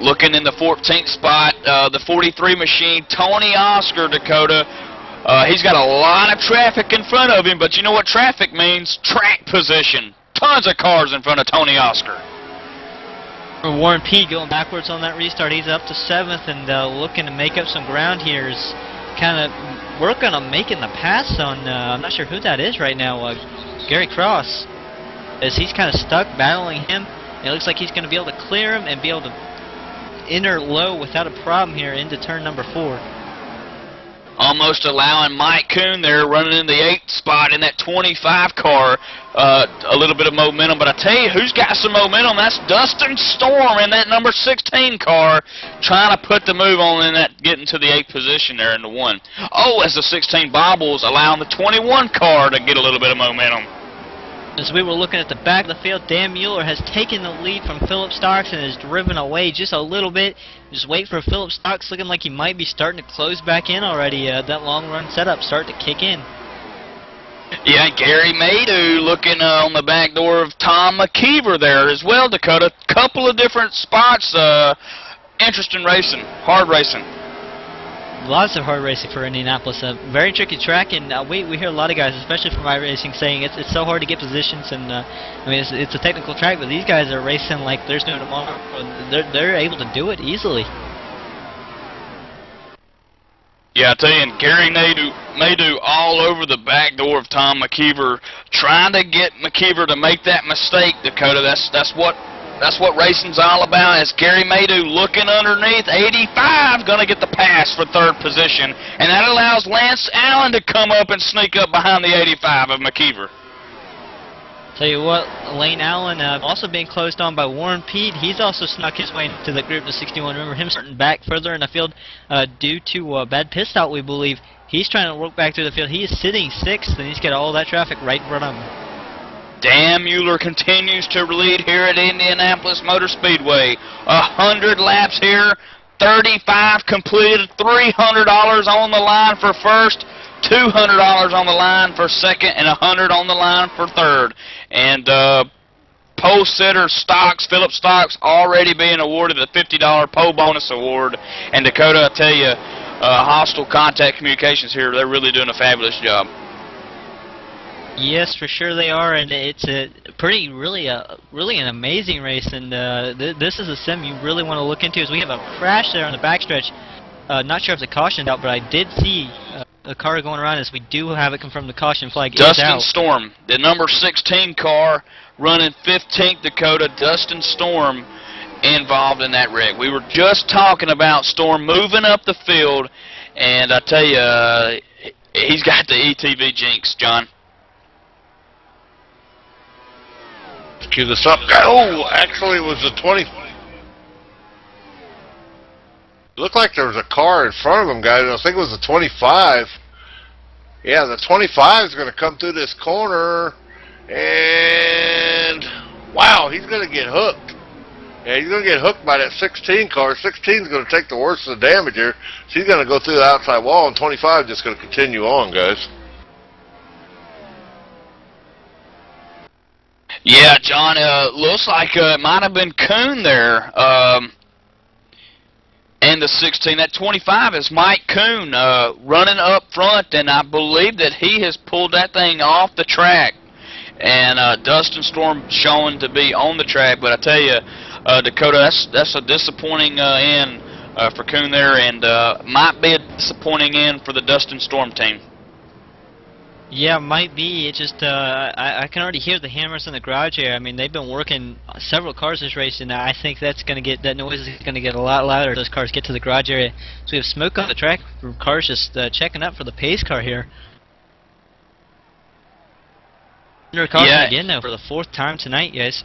S2: looking in the 14th spot, the 43 machine, Tony Oscar, Dakota. He's got a lot of traffic in front of him, but you know what traffic means? Track position. Tons of cars in front of Tony Oscar.
S1: Warren P going backwards on that restart. He's up to 7th and looking to make up some ground here. Is kind of working on making the pass on, I'm not sure who that is right now, Gary Cross. As he's kind of stuck battling him. It looks like he's going to be able to clear him and be able to enter low without a problem here into turn number 4.
S2: Almost allowing Mike Kuhn there running in the 8th spot in that 25 car. A little bit of momentum, but I tell you who's got some momentum. That's Dustin Storm in that number 16 car, trying to put the move on in that, getting to the 8th position there in the 1. Oh, as the 16 bobbles, allowing the 21 car to get a little bit of momentum.
S1: As we were looking at the back of the field, Dan Mueller has taken the lead from Philip Stocks and has driven away just a little bit. Just wait for Philip Stocks, looking like he might be starting to close back in already. That long run setup starting to kick in.
S2: Yeah, Gary Maydew looking on the back door of Tom McKeever there as well, Dakota. Couple of different spots. Interesting racing, hard racing.
S1: Lots of hard racing for Indianapolis. A very tricky track, and we hear a lot of guys, especially from iRacing, saying it's so hard to get positions. And I mean, it's a technical track, but these guys are racing like there's no tomorrow. They're able to do it easily.
S2: Yeah, I tell you, and Gary Maydew all over the back door of Tom McKeever, trying to get McKeever to make that mistake, Dakota. That's what racing's all about. As Gary Maydew looking underneath, 85 going to get the pass for 3rd position, and that allows Lance Allen to come up and sneak up behind the 85 of McKeever.
S1: Tell you what, Lane Allen also being closed on by Warren Pete. He's also snuck his way into the group of 61. Remember him starting back further in the field due to bad pit stop, we believe. He's trying to work back through the field. He is sitting 6th, and he's got all that traffic right in front of him.
S2: Dan Mueller continues to lead here at Indianapolis Motor Speedway. 100 laps here, 35 completed, $300 on the line for 1st, $200 on the line for 2nd, and $100 on the line for 3rd. And pole sitter Philip Stocks, already being awarded the $50 pole bonus award. And Dakota, I tell you, Hostile Contact Communications here, they're really doing a fabulous job.
S1: Yes, for sure they are, and it's a really an amazing race. And this is a sim you really want to look into. As we have a crash there on the backstretch. Not sure if the caution's out, but I did see a car going around. As we do have it confirmed, the caution flag is out.
S2: Dustin Storm, the number 16 car, running 15th, Dakota. Dustin Storm involved in that wreck. We were just talking about Storm moving up the field, and I tell you, he's got the ETV jinx, John.
S4: Let's cue this up. Oh, actually, it was the 20. It looked like there was a car in front of him, guys. I think it was the 25. Yeah, the 25 is going to come through this corner, and wow, he's going to get hooked. Yeah, he's going to get hooked by that 16 car. 16 is going to take the worst of the damage here. She's going to go through the outside wall, and 25 is just going to continue on, guys.
S2: Yeah, John, looks like it might have been Kuhn there. And the 16, that 25 is Mike Kuhn running up front, and I believe that he has pulled that thing off the track. And Dustin Storm showing to be on the track, but I tell you, Dakota, that's a disappointing end for Kuhn there, and might be a disappointing end for the Dustin Storm team.
S1: Yeah, might be. It just I can already hear the hammers in the garage here. I mean, they've been working several cars this race, and I think that noise is going to get a lot louder as those cars get to the garage area. So we have smoke on the track from cars just checking up for the pace car here. Under caution again, though, for the 4th time tonight, guys.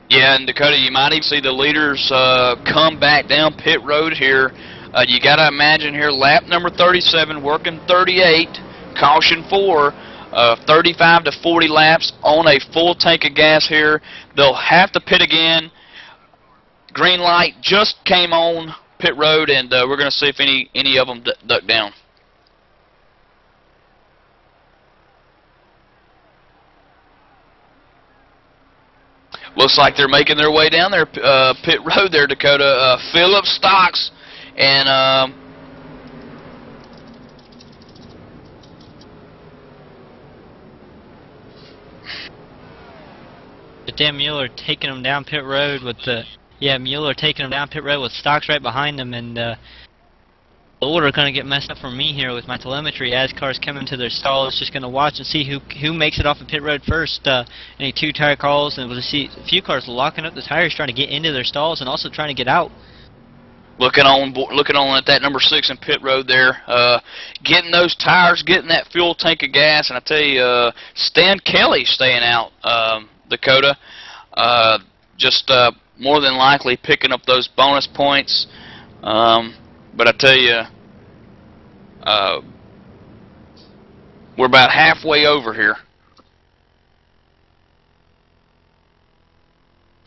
S2: Yeah, and Dakota, you might even see the leaders come back down pit road here. You got to imagine here, lap number 37, working 38. Caution 4, 35 to 40 laps on a full tank of gas here. They'll have to pit again. Green light just came on pit road, and we're going to see if any of them duck down. Looks like they're making their way down there pit road there, Dakota. Philip Stocks and
S1: Dan Mueller taking them down pit road with Mueller taking them down pit road with Stocks right behind them, and the order kind of get messed up for me here with my telemetry as cars come into their stalls. Just going to watch and see who makes it off the pit road first. Any 2 tire calls, and we'll see a few cars locking up the tires, trying to get into their stalls and also trying to get out.
S2: Looking on at that number 6 in pit road there, getting those tires, getting that fuel tank of gas, and I tell you, Stan Kelly staying out. Dakota, just more than likely picking up those bonus points. But I tell you, we're about halfway over here.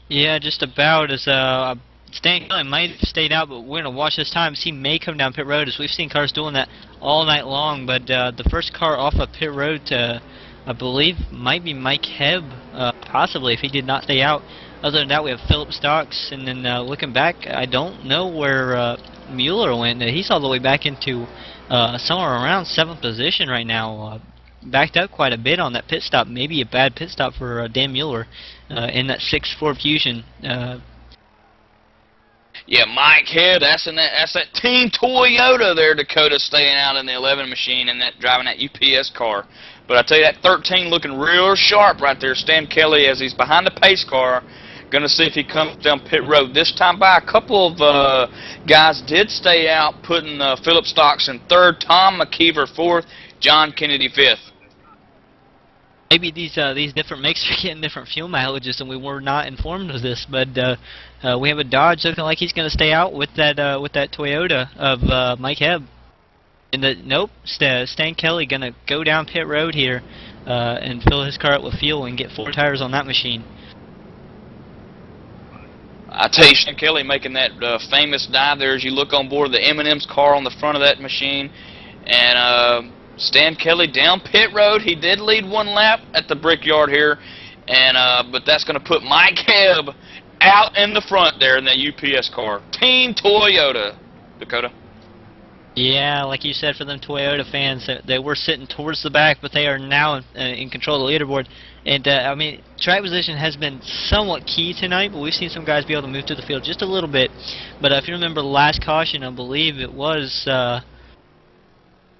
S1: Yeah, just about. As Stan Kelly might have stayed out, but we're going to watch this time. He may come down pit road, as we've seen cars doing that all night long. But the first car off of pit road to, I believe, might be Mike Hebb, possibly, if he did not stay out. Other than that, we have Philip Stocks, and then looking back, I don't know where Mueller went. He's all the way back into somewhere around 7th position right now. Backed up quite a bit on that pit stop. Maybe a bad pit stop for Dan Mueller in that 6 Ford Fusion.
S2: Yeah, Mike Head, that's that Team Toyota there, Dakota, staying out in the 11 machine and driving that UPS car. But I tell you, that 13 looking real sharp right there. Stan Kelly, as he's behind the pace car, going to see if he comes down pit road. This time by a couple of guys did stay out, putting Philip Stocks in 3rd, Tom McKeever 4th, John Kennedy 5th.
S1: Maybe these different makes are getting different fuel mileages, and we were not informed of this. But we have a Dodge looking like he's going to stay out with that Toyota of Mike Hebb. And nope, Stan Kelly going to go down pit road here and fill his car up with fuel and get 4 tires on that machine.
S2: I tell you, Stan Kelly making that famous dive there as you look on board the M&M's car on the front of that machine, and Stan Kelly down pit road. He did lead 1 lap at the Brickyard here, and but that's going to put Mike Hebb out in the front there in that UPS car. Team Toyota, Dakota.
S1: Yeah, like you said, for them Toyota fans, they were sitting towards the back, but they are now in control of the leaderboard. And, I mean, track position has been somewhat key tonight, but we've seen some guys be able to move to the field just a little bit. But if you remember the last caution, I believe it was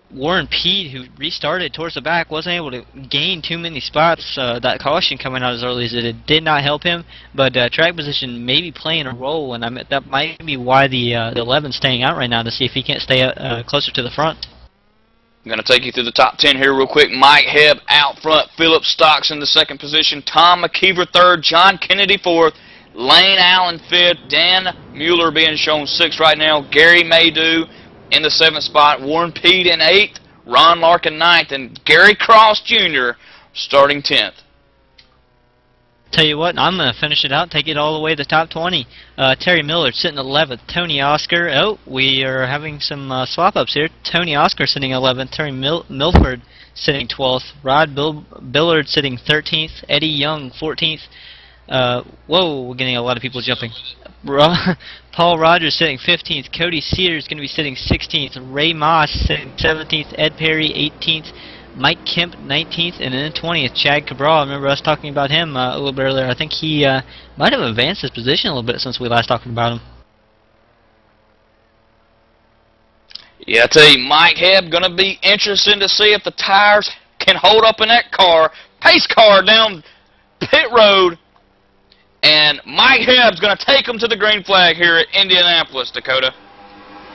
S1: Warren Pete, who restarted towards the back, wasn't able to gain too many spots. That caution coming out as early as it did not help him, but track position may be playing a role, and that might be why the 11's staying out right now, to see if he can't stay closer to the front.
S2: I'm going to take you through the top 10 here real quick. Mike Hebb out front, Philip Stocks in the second position, Tom McKeever third, John Kennedy fourth, Lane Allen fifth, Dan Mueller being shown sixth right now, Gary Maydew in the 7th spot, Warren Pete in 8th, Ron Larkin 9th, and Gary Cross Jr. starting 10th.
S1: Tell you what, I'm going to finish it out, take it all the way to the top 20. Terry Miller sitting 11th, Tony Oscar. Oh, we are having some swap-ups here. Tony Oscar sitting 11th, Terry Milford sitting 12th, Rod Billard sitting 13th, Eddie Young 14th. Whoa, we're getting a lot of people jumping. Paul Rogers sitting 15th, Cody Sears going to be sitting 16th, Ray Moss sitting 17th, Ed Perry 18th, Mike Kemp 19th, and then 20th, Chad Cabral. I remember us talking about him a little bit earlier. I think he might have advanced his position a little bit since we last talked about him.
S2: Yeah, I tell you, Mike Hebb going to be interesting to see if the tires can hold up in that car. Pace car down pit road. And Mike Hebb's going to take him to the green flag here at Indianapolis, Dakota.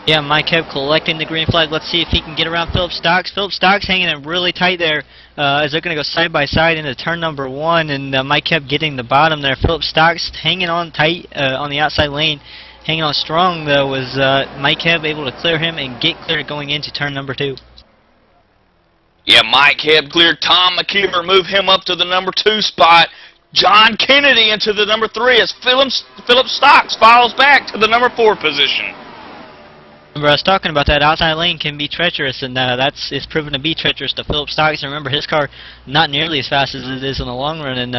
S1: Yeah, Mike Hebb collecting the green flag. Let's see if he can get around Philip Stocks. Philip Stocks hanging in really tight there as they're going to go side by side into turn number 1, and Mike Hebb getting the bottom there. Philip Stocks hanging on tight on the outside lane. Hanging on strong, though, was Mike Hebb able to clear him and get clear going into turn number 2.
S2: Yeah, Mike Hebb cleared Tom McKeever, move him up to the number 2 spot. John Kennedy into the number 3 as Philip Stocks follows back to the number 4 position.
S1: Remember, I was talking about that outside lane can be treacherous, and it's proven to be treacherous to Philip Stocks. And remember, his car not nearly as fast as it is in the long run, and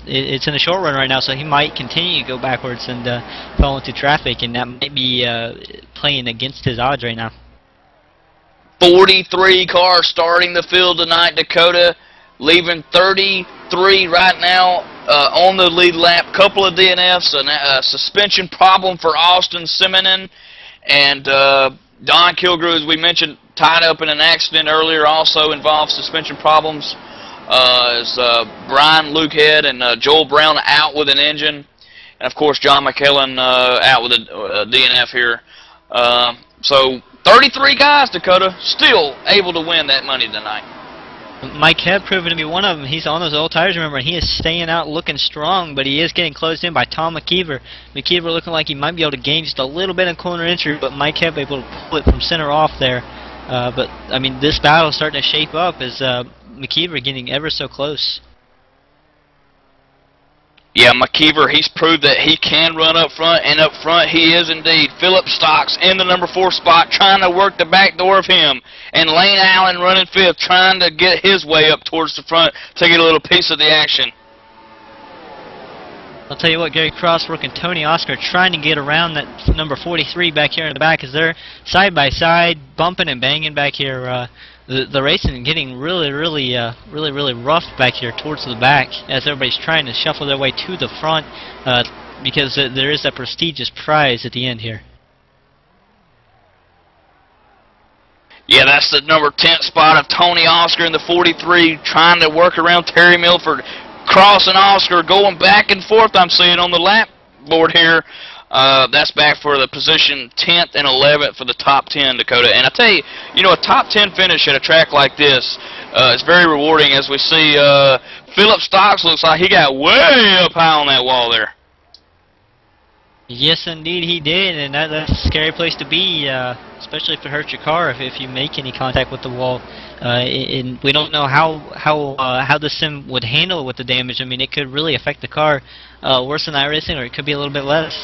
S1: it's in the short run right now, so he might continue to go backwards and fall into traffic, and that might be playing against his odds right now.
S2: 43 cars starting the field tonight, Dakota, leaving 33 right now on the lead lap. Couple of DNFs, a suspension problem for Austin Simonin, and Don Kilgrew, as we mentioned, tied up in an accident earlier, also involved suspension problems. As Brian Lukehead and Joel Brown out with an engine, and of course John McKellen out with a DNF here. So 33 guys, Dakota, still able to win that money tonight.
S1: Mike Hebb proven to be one of them. He's on those old tires, remember, and he is staying out looking strong, but he is getting closed in by Tom McKeever. McKeever looking like he might be able to gain just a little bit in corner entry, but Mike Hebb able to pull it from center off there. But, I mean, this battle is starting to shape up as McKeever getting ever so close.
S2: Yeah, McKeever, he's proved that he can run up front, and up front he is indeed. Philip Stocks in the number 4 spot, trying to work the back door of him. And Lane Allen running 5th, trying to get his way up towards the front to get a little piece of the action.
S1: I'll tell you what, Gary Crossbrook and Tony Oscar trying to get around that number 43 back here in the back as they're side by side, bumping and banging back here. The racing getting really rough back here towards the back as everybody's trying to shuffle their way to the front because there is that prestigious prize at the end here.
S2: Yeah, that's the number 10 spot of Tony Oscar in the 43, trying to work around Terry Milford. Crossing Oscar, going back and forth, I'm seeing on the lap board here. That's back for the position 10th and 11th for the top 10, Dakota. And I tell you, a top 10 finish at a track like this is very rewarding, as we see Philip Stocks looks like he got way up high on that wall there.
S1: Yes, indeed he did, and that's a scary place to be, especially if it hurts your car, if you make any contact with the wall. And we don't know how the sim would handle with the damage. I mean, it could really affect the car worse than iRacing, or it could be a little bit less.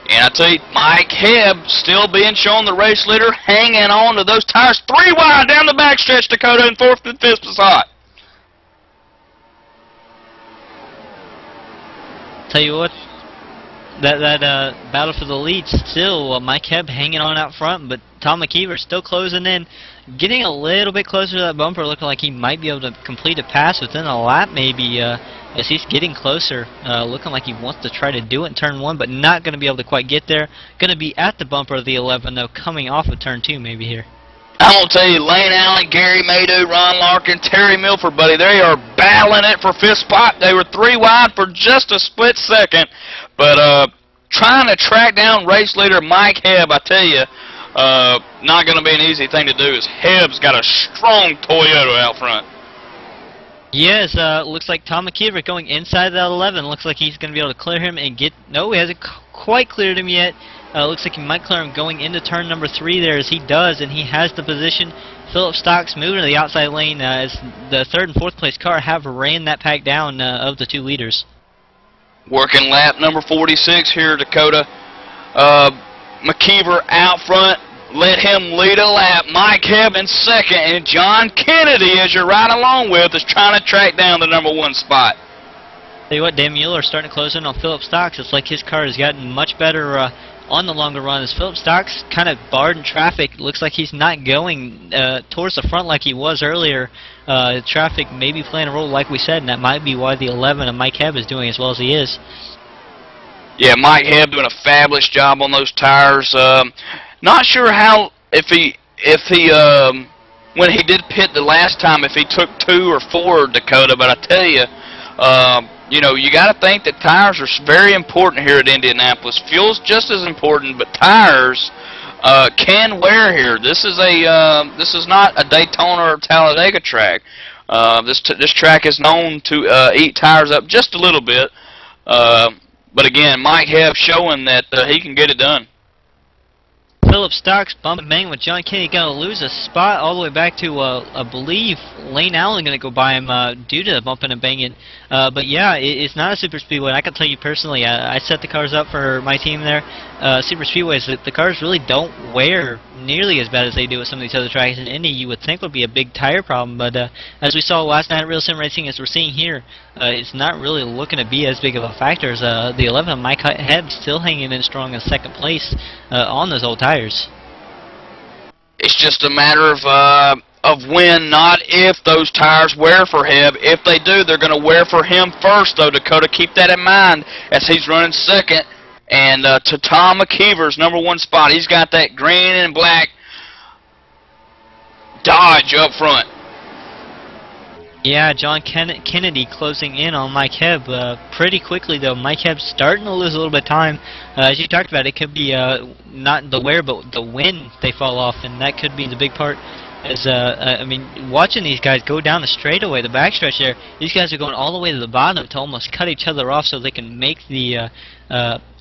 S2: And I tell you, Mike Hebb still being shown the race leader, hanging on to those tires 3 wide down the backstretch, Dakota, in 4th and 5th spot.
S1: Tell you what, that battle for the lead still, Mike Hebb hanging on out front, but Tom McKeever still closing in, getting a little bit closer to that bumper, looking like he might be able to complete a pass within a lap maybe, as he's getting closer, looking like he wants to try to do it in turn 1, but not going to be able to quite get there. Going to be at the bumper of the 11, though, coming off of turn 2 maybe here.
S2: I'm going to tell you, Lane Allen, Gary Maydew, Ron Larkin, Terry Milford, buddy, they are battling it for fifth spot. They were 3 wide for just a split second. But trying to track down race leader Mike Hebb, I tell you, not going to be an easy thing to do. As Hebb's got a strong Toyota out front.
S1: Yes, looks like Tom McKeever going inside that 11. Looks like he's going to be able to clear him and get... No, he hasn't quite cleared him yet. Looks like he might clear him going into turn number 3 there, as he does, and he has the position. Philip Stocks moving to the outside lane as the 3rd and 4th place car have ran that pack down of the 2 leaders.
S2: Working lap number 46 here, Dakota. McKeever out front. Let him lead a lap. Mike Hebb in second, and John Kennedy, as you're right along with, is trying to track down the number 1 spot.
S1: Tell you what, Dan Mueller starting to close in on Philip Stocks. It's like his car has gotten much better on the longer run. As Philip Stocks kind of barred in traffic, looks like he's not going towards the front like he was earlier. Traffic may be playing a role, like we said, and that might be why the 11 of Mike Hebb is doing as well as he is.
S2: Yeah, Mike Hebb doing a fabulous job on those tires. Not sure how, if he when he did pit the last time, if he took 2 or 4, Dakota, but I tell you, you know, you got to think that tires are very important here at Indianapolis. Fuel's just as important, but tires can wear here. This is not a Daytona or Talladega track. This track is known to eat tires up just a little bit. But again, Mike Hebb showing that he can get it done.
S1: Philip Stocks bumping bang with John Kennedy, going to lose a spot all the way back to, I believe, Lane Allen going to go by him due to the bumping and banging. But yeah, it's not a super speedway. I can tell you personally, I set the cars up for my team there. Super speedways, the cars really don't wear nearly as bad as they do at some of these other tracks. In Indy, you would think would be a big tire problem, but as we saw last night at Real Sim Racing, as we're seeing here, it's not really looking to be as big of a factor as the 11 of Mike Hebb still hanging in strong in 2nd place on those old tires.
S2: It's just a matter of when, not if, those tires wear for Hebb. If they do, they're going to wear for him first, though, Dakota. Keep that in mind as he's running 2nd. And to Tom McKeever's number 1 spot, he's got that green and black Dodge up front.
S1: Yeah, John Kennedy closing in on Mike Hebb pretty quickly, though. Mike Hebb's starting to lose a little bit of time. As you talked about, it could be not the wear, but the when they fall off, and that could be the big part. As I mean, watching these guys go down the straightaway, the backstretch there, these guys are going all the way to the bottom to almost cut each other off so they can make the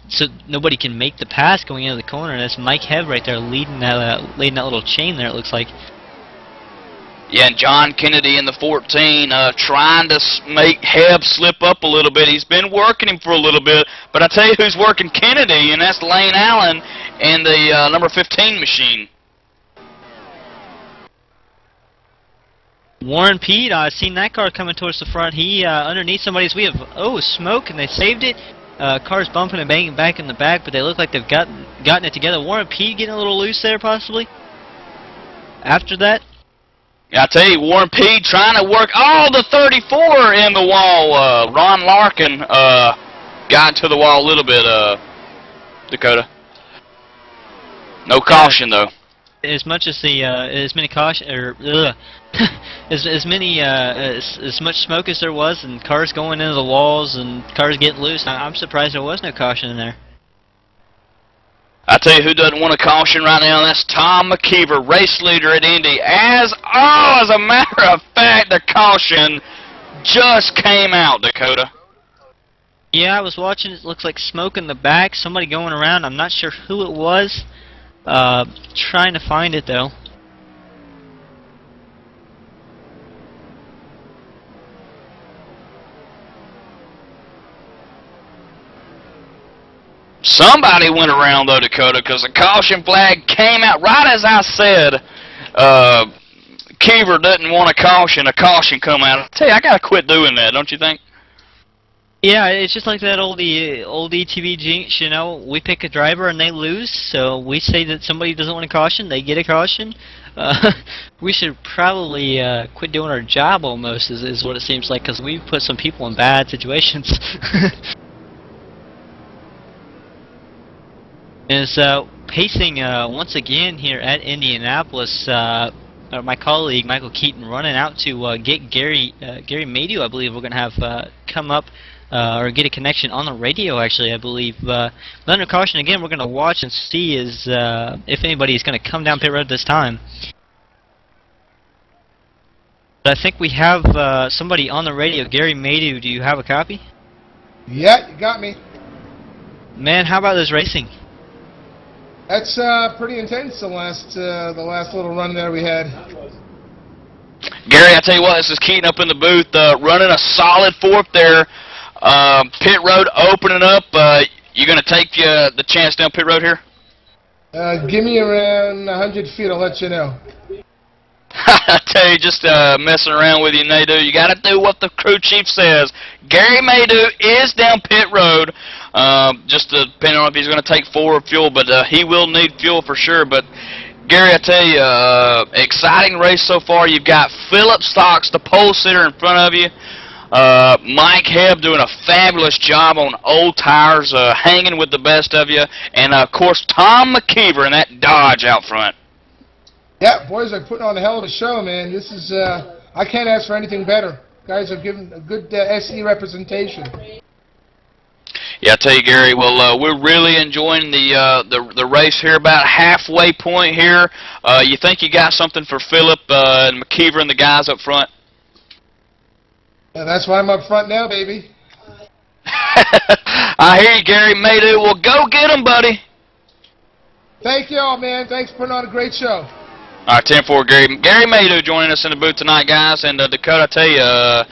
S1: so nobody can make the pass going into the corner. And that's Mike Hebb right there leading that little chain there, it looks like.
S2: Yeah, and John Kennedy in the 14 trying to make Hebb slip up a little bit. He's been working him for a little bit, but I tell you who's working Kennedy, and that's Lane Allen and the number 15 machine.
S1: Warren Pete, I've seen that car coming towards the front. He underneath somebody's. We have smoke, and they saved it. Cars bumping and banging back in the back, but they look like they've gotten it together. Warren Pete getting a little loose there, possibly. After that.
S2: I tell you, Warren Pete trying to work all the 34 in the wall. Ron Larkin got to the wall a little bit, Dakota. No caution, though.
S1: As much as the as many caution or as much smoke as there was, and cars going into the walls and cars getting loose, I'm surprised there was no caution in there.
S2: I tell you who doesn't want a caution right now, that's Tom McKeever, race leader at Indy. As a matter of fact, the caution just came out, Dakota.
S1: Yeah, I was watching. It looks like smoke in the back. Somebody going around. I'm not sure who it was. Trying to find it, though.
S2: Somebody went around, though, Dakota, because the caution flag came out right as I said. Keever doesn't want a caution come out. I tell you, I got to quit doing that, don't you think?
S1: Yeah, it's just like that old ETV jinx, you know. We pick a driver and they lose, so we say that somebody doesn't want a caution, they get a caution. We should probably quit doing our job almost, is what it seems like, because we put some people in bad situations. is pacing once again here at Indianapolis. My colleague Michael Keaton running out to get Gary Maydew, I believe we're going to have come up or get a connection on the radio. Actually, I believe. But under caution again, we're going to watch and see if anybody is going to come down pit road this time. But I think we have somebody on the radio. Gary Maydew, do you have a copy?
S7: Yeah, you got me.
S1: Man, how about this racing?
S7: That's pretty intense. The last little run there we had.
S2: Gary, I tell you what, this is Keaton up in the booth, running a solid fourth there. Pit road opening up. You going to take the chance down pit road here?
S7: Give me around 100 feet. I'll let you know.
S2: I tell you, just messing around with you, Maydew. You got to do what the crew chief says. Gary Maydew is down pit road. Just depending on if he's going to take forward fuel, but he will need fuel for sure. But Gary, I tell you, exciting race so far. You've got Philip Stocks, the pole sitter, in front of you. Mike Hebb doing a fabulous job on old tires, hanging with the best of you, and of course Tom McKeever in that Dodge out front.
S7: Yeah, boys are putting on a hell of a show, man. This is I can't ask for anything better. Guys are giving a good SE representation.
S2: Yeah, I tell you, Gary. Well, we're really enjoying the race here. About halfway point here. You think you got something for Philip and McKeever and the guys up front?
S7: Yeah, that's why I'm up front now, baby.
S2: I hear you, Gary Maydew. Well, go get him, buddy.
S7: Thank you all, man. Thanks for putting on a great show.
S2: All right, 10-4, Gary Maydew joining us in the booth tonight, guys. And Dakota, I tell you,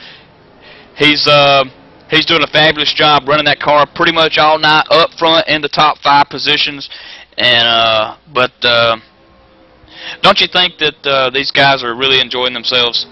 S2: he's doing a fabulous job running that car pretty much all night up front in the top 5 positions. And but don't you think that these guys are really enjoying themselves?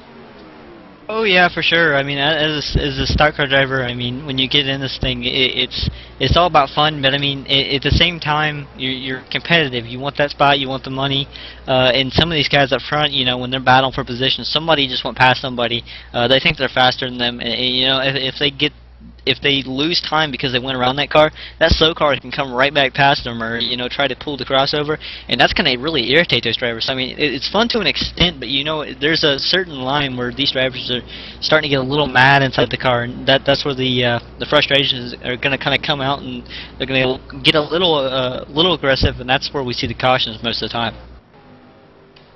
S1: Oh yeah, for sure. I mean, as a stock car driver, I mean, when you get in this thing, it's all about fun. But I mean, at the same time, you're competitive. You want that spot, you want the money. And some of these guys up front, you know, when they're battling for position, somebody just went past somebody. They think they're faster than them, and you know, if they lose time because they went around that car, that slow car can come right back past them, or you know, try to pull the crossover, and that's going to really irritate those drivers. I mean, it's fun to an extent, but you know, there's a certain line where these drivers are starting to get a little mad inside the car, and that's where the frustrations are going to kind of come out, and they're going to get a little aggressive, and that's where we see the cautions most of the time.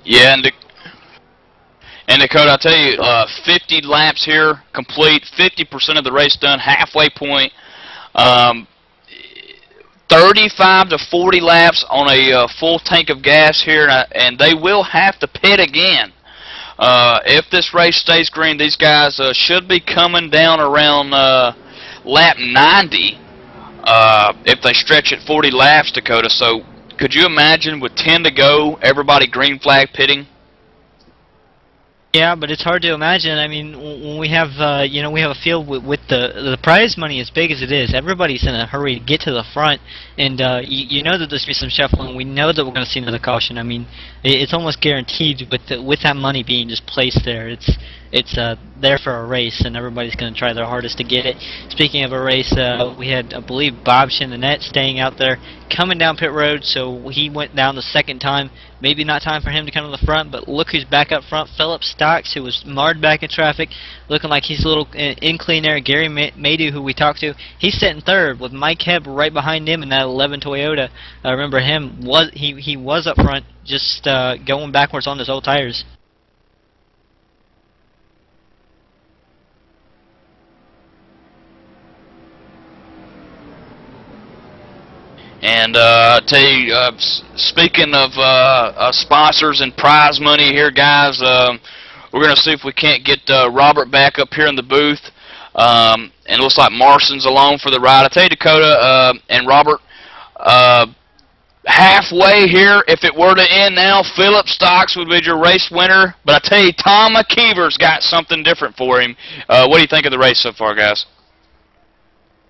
S2: Yeah, and Dakota, I tell you, 50 laps here, complete, 50% of the race done, halfway point. 35 to 40 laps on a full tank of gas here, and they will have to pit again. If this race stays green, these guys should be coming down around lap 90 if they stretch it 40 laps, Dakota. So could you imagine with 10 to go, everybody green flag pitting?
S1: Yeah, but it's hard to imagine. I mean, when we have, you know, we have a field with the prize money as big as it is, everybody's in a hurry to get to the front, and you know that there's going to be some shuffling. We know that we're going to see another caution. I mean, it's almost guaranteed with that money being just placed there. It's there for a race, and everybody's going to try their hardest to get it. Speaking of a race, we had, I believe, Bob Chinanette staying out there, coming down pit road, so he went down the second time. Maybe not time for him to come to the front, but look who's back up front. Philip Stocks, who was marred back in traffic, looking like he's a little in clean air. Gary Maydew, who we talked to, he's sitting third with Mike Hebb right behind him in that 11 Toyota. I remember him, he was up front, just going backwards on his old tires.
S2: And I tell you, speaking of sponsors and prize money here, guys, we're going to see if we can't get Robert back up here in the booth. And it looks like Marston's along for the ride. I tell you, Dakota and Robert, halfway here, if it were to end now, Philip Stocks would be your race winner. But I tell you, Tom McKeever's got something different for him. What do you think of the race so far, guys?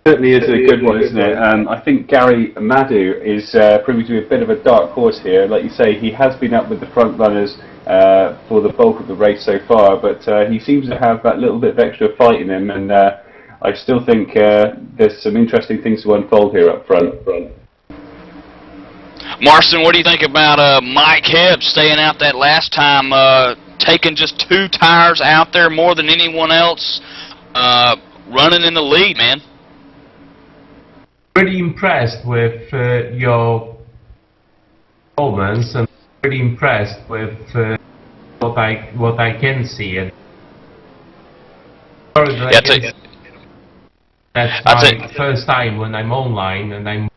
S6: Certainly is a good one, isn't it? I think Gary Maydew is proving to be a bit of a dark horse here. Like you say, he has been up with the front runners for the bulk of the race so far, but he seems to have that little bit of extra fight in him, and I still think there's some interesting things to unfold here up front.
S2: Marston, what do you think about Mike Hebb staying out that last time, taking just 2 tires out there more than anyone else, running in the lead, man?
S8: Pretty impressed with your performance, and pretty impressed with what I can see. And that's my first time when I'm online, and I'm.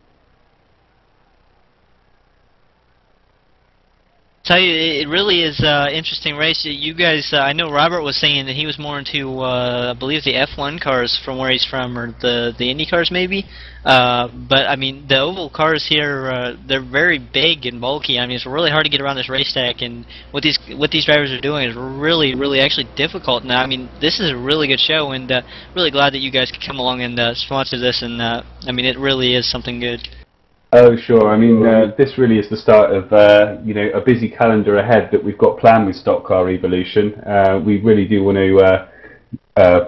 S1: Tell you, it really is interesting race. You guys, I know Robert was saying that he was more into, I believe, the F1 cars from where he's from, or the Indy cars maybe. But I mean, the oval cars here, they're very big and bulky. I mean, it's really hard to get around this racetrack, and what these drivers are doing is really actually difficult. Now, I mean, this is a really good show, and really glad that you guys could come along and sponsor this. And I mean, it really is something good.
S6: Oh, sure. I mean, this really is the start of, you know, a busy calendar ahead that we've got planned with Stock Car Evolution. We really do want to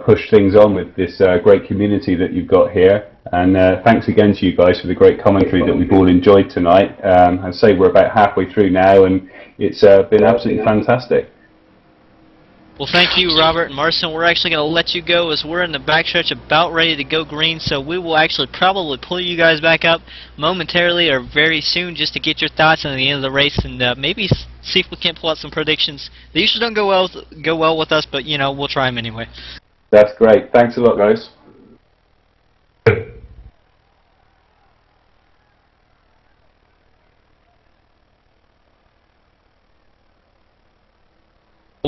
S6: push things on with this great community that you've got here. And thanks again to you guys for the great commentary that we've all enjoyed tonight. I'd say we're about halfway through now, and it's been absolutely fantastic.
S1: Well, thank you, Robert and Marston. We're actually going to let you go as we're in the backstretch about ready to go green, so we will actually probably pull you guys back up momentarily or very soon just to get your thoughts on the end of the race and maybe see if we can't pull out some predictions. They usually don't go well with us, but, you know, we'll try them anyway.
S6: That's great. Thanks a lot, guys.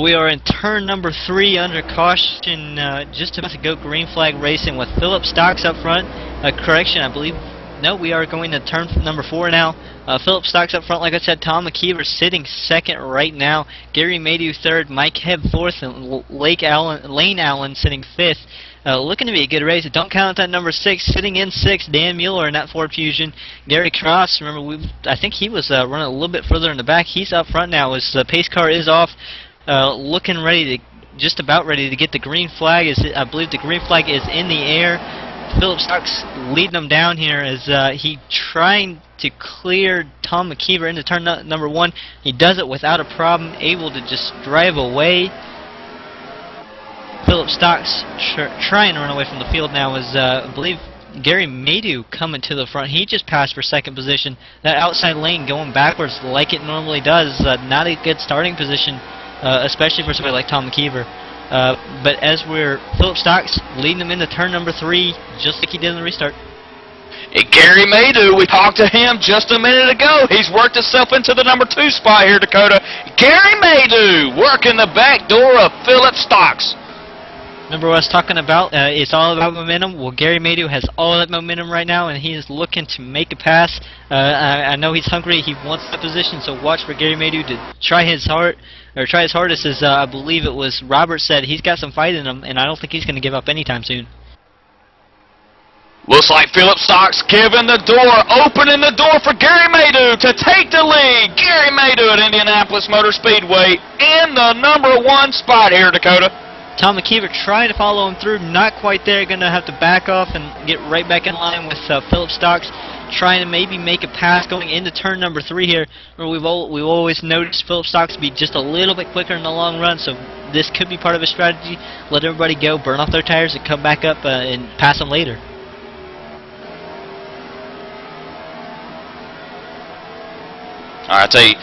S1: We are in turn number 3 under caution, just about to go green flag racing with Philip Stocks up front. Correction, I believe. No, we are going to turn number 4 now. Philip Stocks up front, like I said. Tom McKeever sitting second right now. Gary Maydew third. Mike Hebb fourth, and Lane Allen sitting fifth. Looking to be a good race. Don't count that number 6. Sitting in 6th, Dan Mueller in that Ford Fusion. Gary Cross, remember, I think he was running a little bit further in the back. He's up front now as the pace car is off. Looking ready to, just about ready to get the green flag. I believe the green flag is in the air. Philip Stocks leading them down here as he trying to clear Tom McKeever into turn number 1. He does it without a problem, able to just drive away. Philip Stocks trying to run away from the field now as I believe Gary Maydew coming to the front. He just passed for second position. That outside lane going backwards like it normally does. Not a good starting position. Especially for somebody like Tom McKeever. But as Philip Stocks leading them into turn number 3, just like he did in the restart.
S2: Hey, Gary Maydew, we talked to him just a minute ago. He's worked himself into the number 2 spot here, Dakota. Gary Maydew working the back door of Philip Stocks.
S1: Remember what I was talking about? It's all about momentum. Well, Gary Maydew has all that momentum right now, and he is looking to make a pass. I know he's hungry. He wants that position, so watch for Gary Maydew to try his hardest. As I believe it was Robert said, he's got some fight in him, and I don't think he's going to give up anytime soon.
S2: Looks like Philip Stocks giving the door, opening the door for Gary Maydew to take the lead. Gary Maydew at Indianapolis Motor Speedway in the number 1 spot here, Dakota.
S1: Tom McKeever trying to follow him through, not quite there, going to have to back off and get right back in line with Philip Stocks, trying to maybe make a pass going into turn number 3 here, where we've always noticed Philip Stocks to be just a little bit quicker in the long run, so this could be part of his strategy. Let everybody go, burn off their tires, and come back up and pass them later.
S2: All right, I tell you,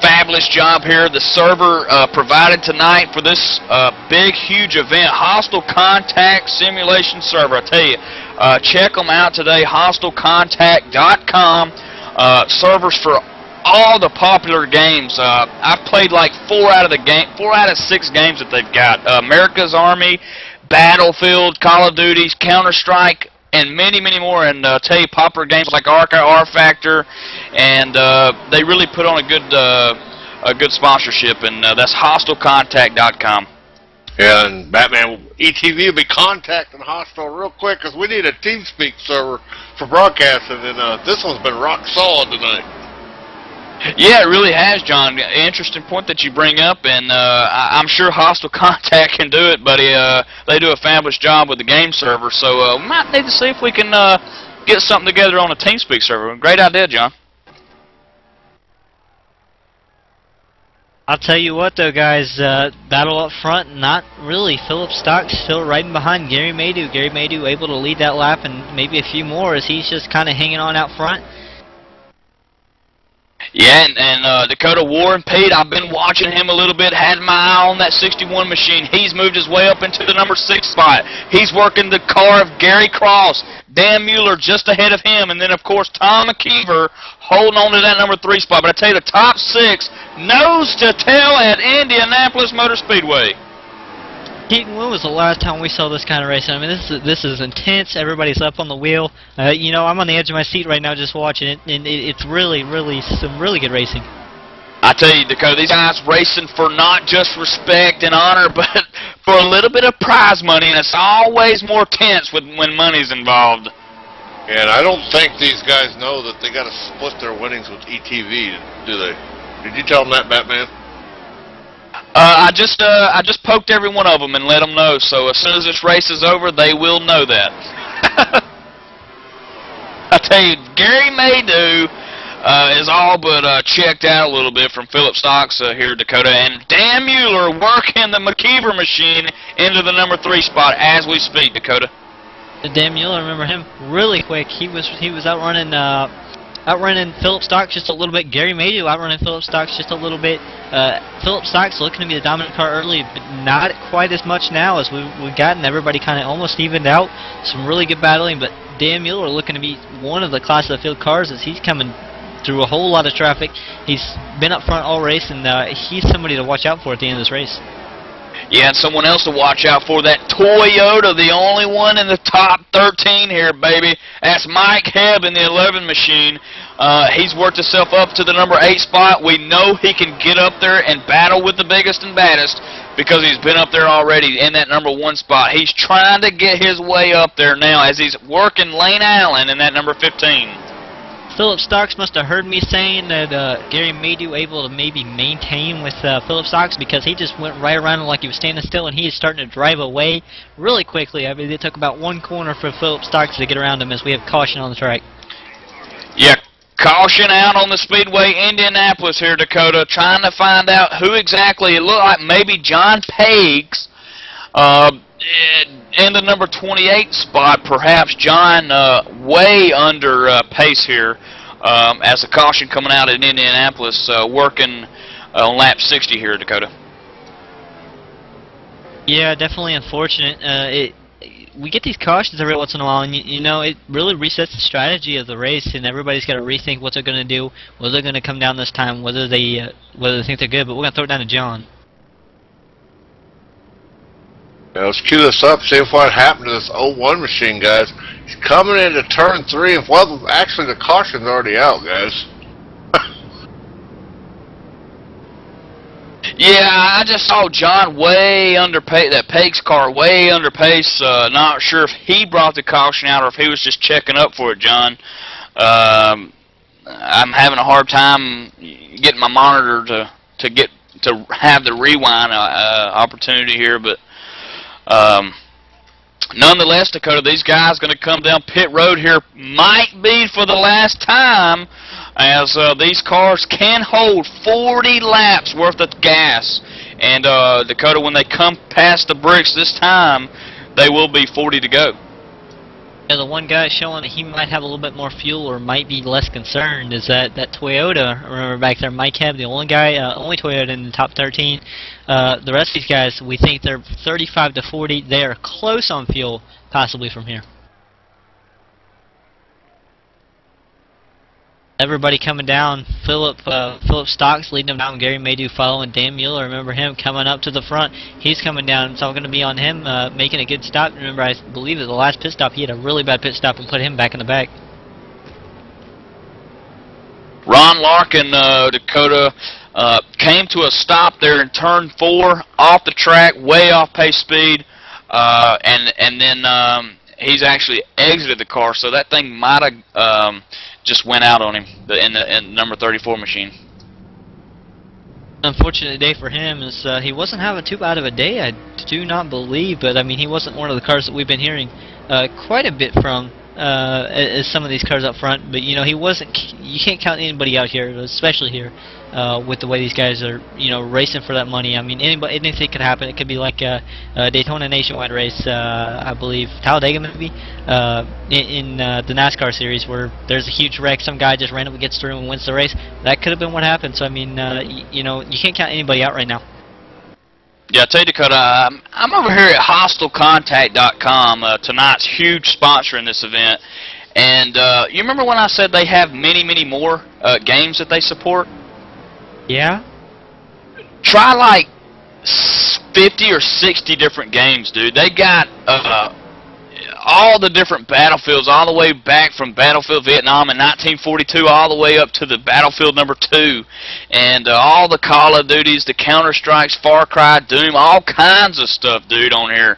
S2: fabulous job here. The server provided tonight for this big, huge event, Hostile Contact Simulation Server. I tell you, check them out today, HostileContact.com. Servers for all the popular games. I've played like 4 out of 6 games that they've got. America's Army, Battlefield, Call of Duty, Counter-Strike, and many, many more. And tell you, popular games like Arca, R-Factor, and they really put on a good sponsorship, and that's HostileContact.com.
S4: Yeah, and Batman ETV will be contacting Hostile real quick because we need a TeamSpeak server for broadcasting, and this one's been rock solid tonight.
S2: Yeah, it really has, John. Interesting point that you bring up, and I'm sure Hostile Contact can do it, buddy. They do a fabulous job with the game server, so we might need to see if we can get something together on a TeamSpeak server. Great idea, John.
S1: I'll tell you what, though, guys, battle up front, not really. Philip Stock's still riding behind Gary Maydew. Gary Maydew able to lead that lap and maybe a few more as he's just kind of hanging on out front.
S2: Yeah, and Dakota Warren, Pete, I've been watching him a little bit, had my eye on that 61 machine. He's moved his way up into the number 6 spot. He's working the car of Gary Cross. Dan Mueller just ahead of him, and then, of course, Tom McKeever holding on to that number 3 spot. But I tell you, the top 6 nose to tail at Indianapolis Motor Speedway.
S1: Keaton, when was the last time we saw this kind of racing? I mean, this is intense. Everybody's up on the wheel. You know, I'm on the edge of my seat right now just watching it, and it's really, really some really good racing.
S2: I tell you, Dakota, these guys racing for not just respect and honor, but for a little bit of prize money, and it's always more tense when money's involved.
S4: And I don't think these guys know that they got to split their winnings with ETV, do they? Did you tell them that, Batman?
S2: I just poked every one of them and let them know. So as soon as this race is over, they will know that. I tell you, Gary Maydew is all but checked out a little bit from Philip Stocks here, Dakota, and Dan Mueller working the McKeever machine into the number 3 spot as we speak, Dakota.
S1: Dan Mueller, remember him? Really quick. He was outrunning Philip Stocks just a little bit. Gary Maydew outrunning Philip Stocks just a little bit. Philip Stocks looking to be the dominant car early, but not quite as much now as we've gotten. Everybody kind of almost evened out. Some really good battling, but Dan Mueller looking to be one of the class of the field cars as he's coming through a whole lot of traffic. He's been up front all race, and he's somebody to watch out for at the end of this race.
S2: Yeah, and someone else to watch out for, that Toyota, the only one in the top 13 here, baby. That's Mike Hebb in the 11 machine. He's worked himself up to the number 8 spot. We know he can get up there and battle with the biggest and baddest because he's been up there already in that number 1 spot. He's trying to get his way up there now as he's working Lane Allen in that number 15.
S1: Philip Stocks must have heard me saying that Gary Maydew able to maybe maintain with Philip Stocks because he just went right around him like he was standing still, and he's starting to drive away really quickly. I mean, it took about 1 corner for Philip Stocks to get around him as we have caution on the track.
S2: Yeah, caution out on the Speedway Indianapolis here, Dakota, trying to find out who exactly. It looked like maybe John Peggs in the number 28 spot, perhaps John way under pace here as a caution coming out in Indianapolis, working on lap 60 here, Dakota.
S1: Yeah, definitely unfortunate. We get these cautions every once in a while, and you know, it really resets the strategy of the race, and everybody's got to rethink what they're going to do, whether they're going to come down this time, whether they think they're good. But we're going to throw it down to John.
S4: Now let's cue this up, see what happened to this 01 machine, guys. He's coming into turn 3, and well, actually the caution's already out, guys.
S2: Yeah, I just saw John way under pace, that Peggs car way under pace. Not sure if he brought the caution out or if he was just checking up for it, John. I'm having a hard time getting my monitor to have the rewind opportunity here, but nonetheless, Dakota, these guys going to come down pit road here, might be for the last time, as these cars can hold 40 laps worth of gas. And Dakota, when they come past the bricks this time, they will be 40 to go.
S1: Yeah, the one guy showing that he might have a little bit more fuel or might be less concerned is that Toyota. Remember back there, Mike Hebb, the only guy, only Toyota in the top 13. The rest of these guys, we think they're 35 to 40. They are close on fuel, possibly from here. Everybody coming down. Philip Stocks leading them down. Gary Maydew following. Dan Mueller, remember him, coming up to the front. He's coming down. It's all going to be on him making a good stop. Remember, I believe at the last pit stop he had a really bad pit stop and put him back in the back.
S2: Ron Larkin, Dakota, came to a stop there in turn 4, off the track, way off pace speed, and then he's actually exited the car, so that thing might have just went out on him in the number 34 machine.
S1: Unfortunate day for him is he wasn't having too bad of a day, I do not believe, but I mean he wasn't one of the cars that we've been hearing quite a bit from as some of these cars up front, but he wasn't. You can't count anybody out here, especially here, with the way these guys are, racing for that money. I mean, anything could happen. It could be like a Daytona Nationwide race, I believe, Talladega maybe, in the NASCAR series where there's a huge wreck. Some guy just randomly gets through and wins the race. That could have been what happened. So I mean, you can't count anybody out right now.
S2: Yeah, I tell you, Dakota, I'm over here at HostaleContact.com, tonight's huge sponsor in this event. And you remember when I said they have many, many more games that they support?
S1: Yeah?
S2: Try like 50 or 60 different games, dude. They got all the different battlefields, all the way back from Battlefield Vietnam in 1942 all the way up to the Battlefield number 2, and all the Call of Duties, the Counter-Strikes, Far Cry, Doom, all kinds of stuff, dude, on here.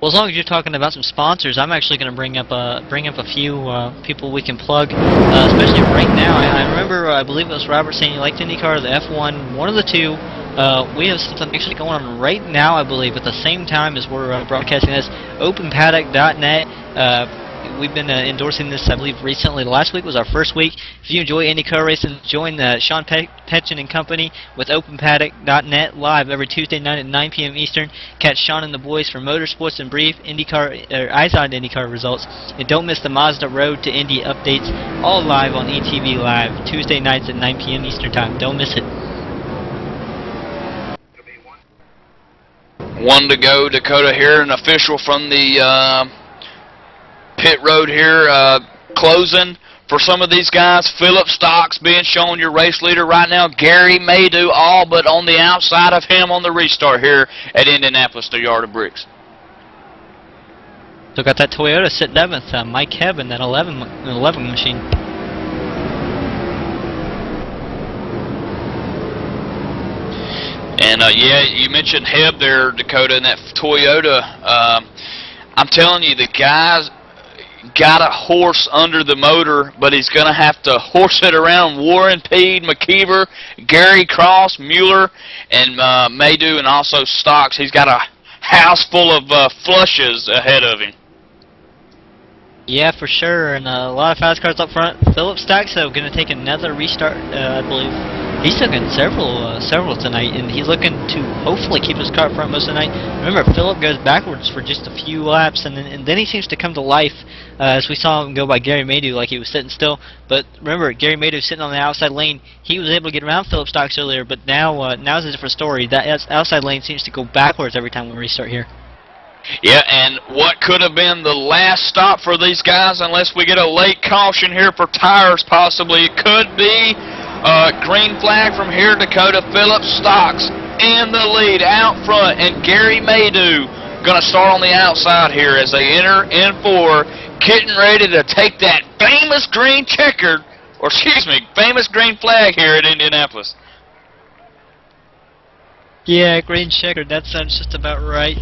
S1: Well, as long as you're talking about some sponsors, I'm actually going to bring up a few people we can plug, especially right now. I remember, I believe it was Robert saying he liked IndyCar, the F1, one of the two. We have something actually going on right now, I believe, at the same time as we're broadcasting this. OpenPaddock.net. We've been endorsing this, I believe, recently. Last week was our first week. If you enjoy IndyCar racing, join Sean Petchen and Company with OpenPaddock.net live every Tuesday night at 9 p.m. Eastern. Catch Sean and the boys for motorsports and brief eyes on IndyCar results. And don't miss the Mazda Road to Indy updates, all live on ETV Live, Tuesday nights at 9 p.m. Eastern Time. Don't miss it.
S2: One to go, Dakota here, an official from the pit road here, closing for some of these guys. Philip Stocks being shown your race leader right now. Gary Maydew all but on the outside of him on the restart here at Indianapolis, the Yard of Bricks.
S1: So got that Toyota sit 7th, Mike Hebb in that 11 machine.
S2: And yeah, you mentioned Hebb there, Dakota, in that Toyota. I'm telling you, the guy's got a horse under the motor, but he's going to have to horse it around Warren Peed, McKeever, Gary Cross, Mueller, and Maydew, and also Stocks. He's got a house full of flushes ahead of him.
S1: Yeah, for sure, and a lot of fast cars up front. Philip Stocks, though, going to take another restart, I believe. He's taken several tonight, and he's looking to hopefully keep his car up front most of the night. Remember, Philip goes backwards for just a few laps, and then he seems to come to life, as we saw him go by Gary Maydew like he was sitting still. But remember, Gary Maydew sitting on the outside lane. He was able to get around Philip Stocks earlier, but now it's a different story. That outside lane seems to go backwards every time we restart here.
S2: Yeah, and what could have been the last stop for these guys, unless we get a late caution here for tires possibly, it could be green flag from here, Dakota. Philip Stocks in the lead out front, and Gary Maydew going to start on the outside here as they enter N4, getting ready to take that famous green checkered, or excuse me, famous green flag here at Indianapolis.
S1: Yeah, green checkered, that sounds just about right.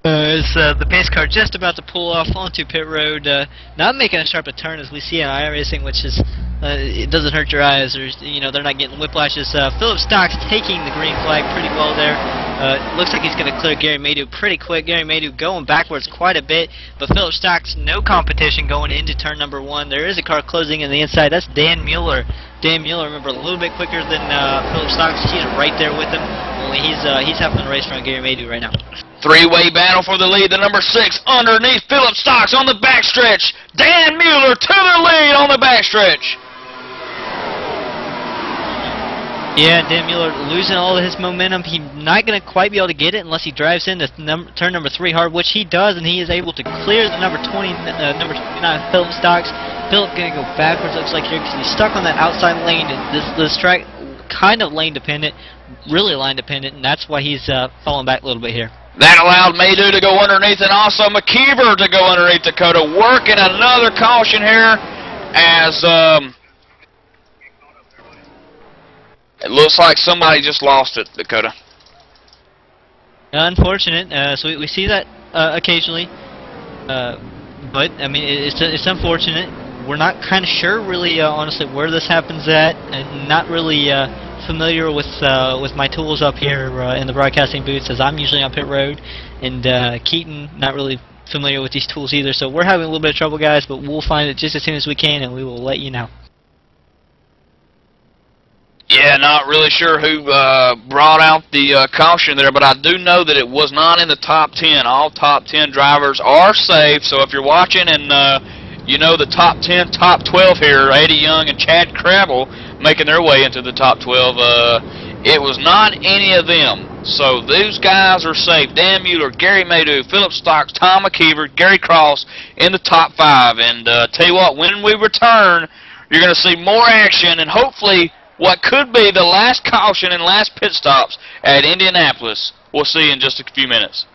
S1: It's the pace car just about to pull off onto pit road, not making a sharp a turn as we see in iRacing, which is it doesn't hurt your eyes, or they're not getting whiplashes. Philip Stocks taking the green flag pretty well there. Looks like he's going to clear Gary Maydew pretty quick. Gary Maydew going backwards quite a bit, but Philip Stocks no competition going into turn number 1. There is a car closing in the inside. That's Dan Mueller. Dan Mueller, remember, a little bit quicker than Philip Stocks. He's right there with him. Only he's having a race around Gary Maydew right now.
S2: Three-way battle for the lead. The number 6 underneath Philip Stocks on the backstretch. Dan Mueller to the lead on the backstretch.
S1: Yeah, Dan Mueller losing all of his momentum. He's not going to quite be able to get it unless he drives into turn number 3 hard, which he does, and he is able to clear the number 29 Philip Stocks. Philip going to go backwards, looks like here, because he's stuck on that outside lane. This track kind of lane dependent, really line dependent, and that's why he's falling back a little bit here.
S2: That allowed Maydew to go underneath, and also McKeever to go underneath, Dakota. Working another caution here as it looks like somebody just lost it, Dakota.
S1: Unfortunate. So we see that occasionally, but I mean it's unfortunate. We're not kind of sure really, honestly, where this happens at, and not really familiar with my tools up here in the broadcasting booth, as I'm usually on pit road, and Keaton not really familiar with these tools either. So we're having a little bit of trouble, guys, but we'll find it just as soon as we can, and we will let you know.
S2: Yeah, not really sure who brought out the caution there, but I do know that it was not in the top 10. All top 10 drivers are safe, so if you're watching and you know the top 10, top 12 here, Eddie Young and Chad Crabble making their way into the top 12, it was not any of them. So those guys are safe. Dan Mueller, Gary Maydew, Philip Stocks, Tom McKeever, Gary Cross in the top 5. And tell you what, when we return, you're going to see more action and hopefully what could be the last caution and last pit stops at Indianapolis. We'll see in just a few minutes.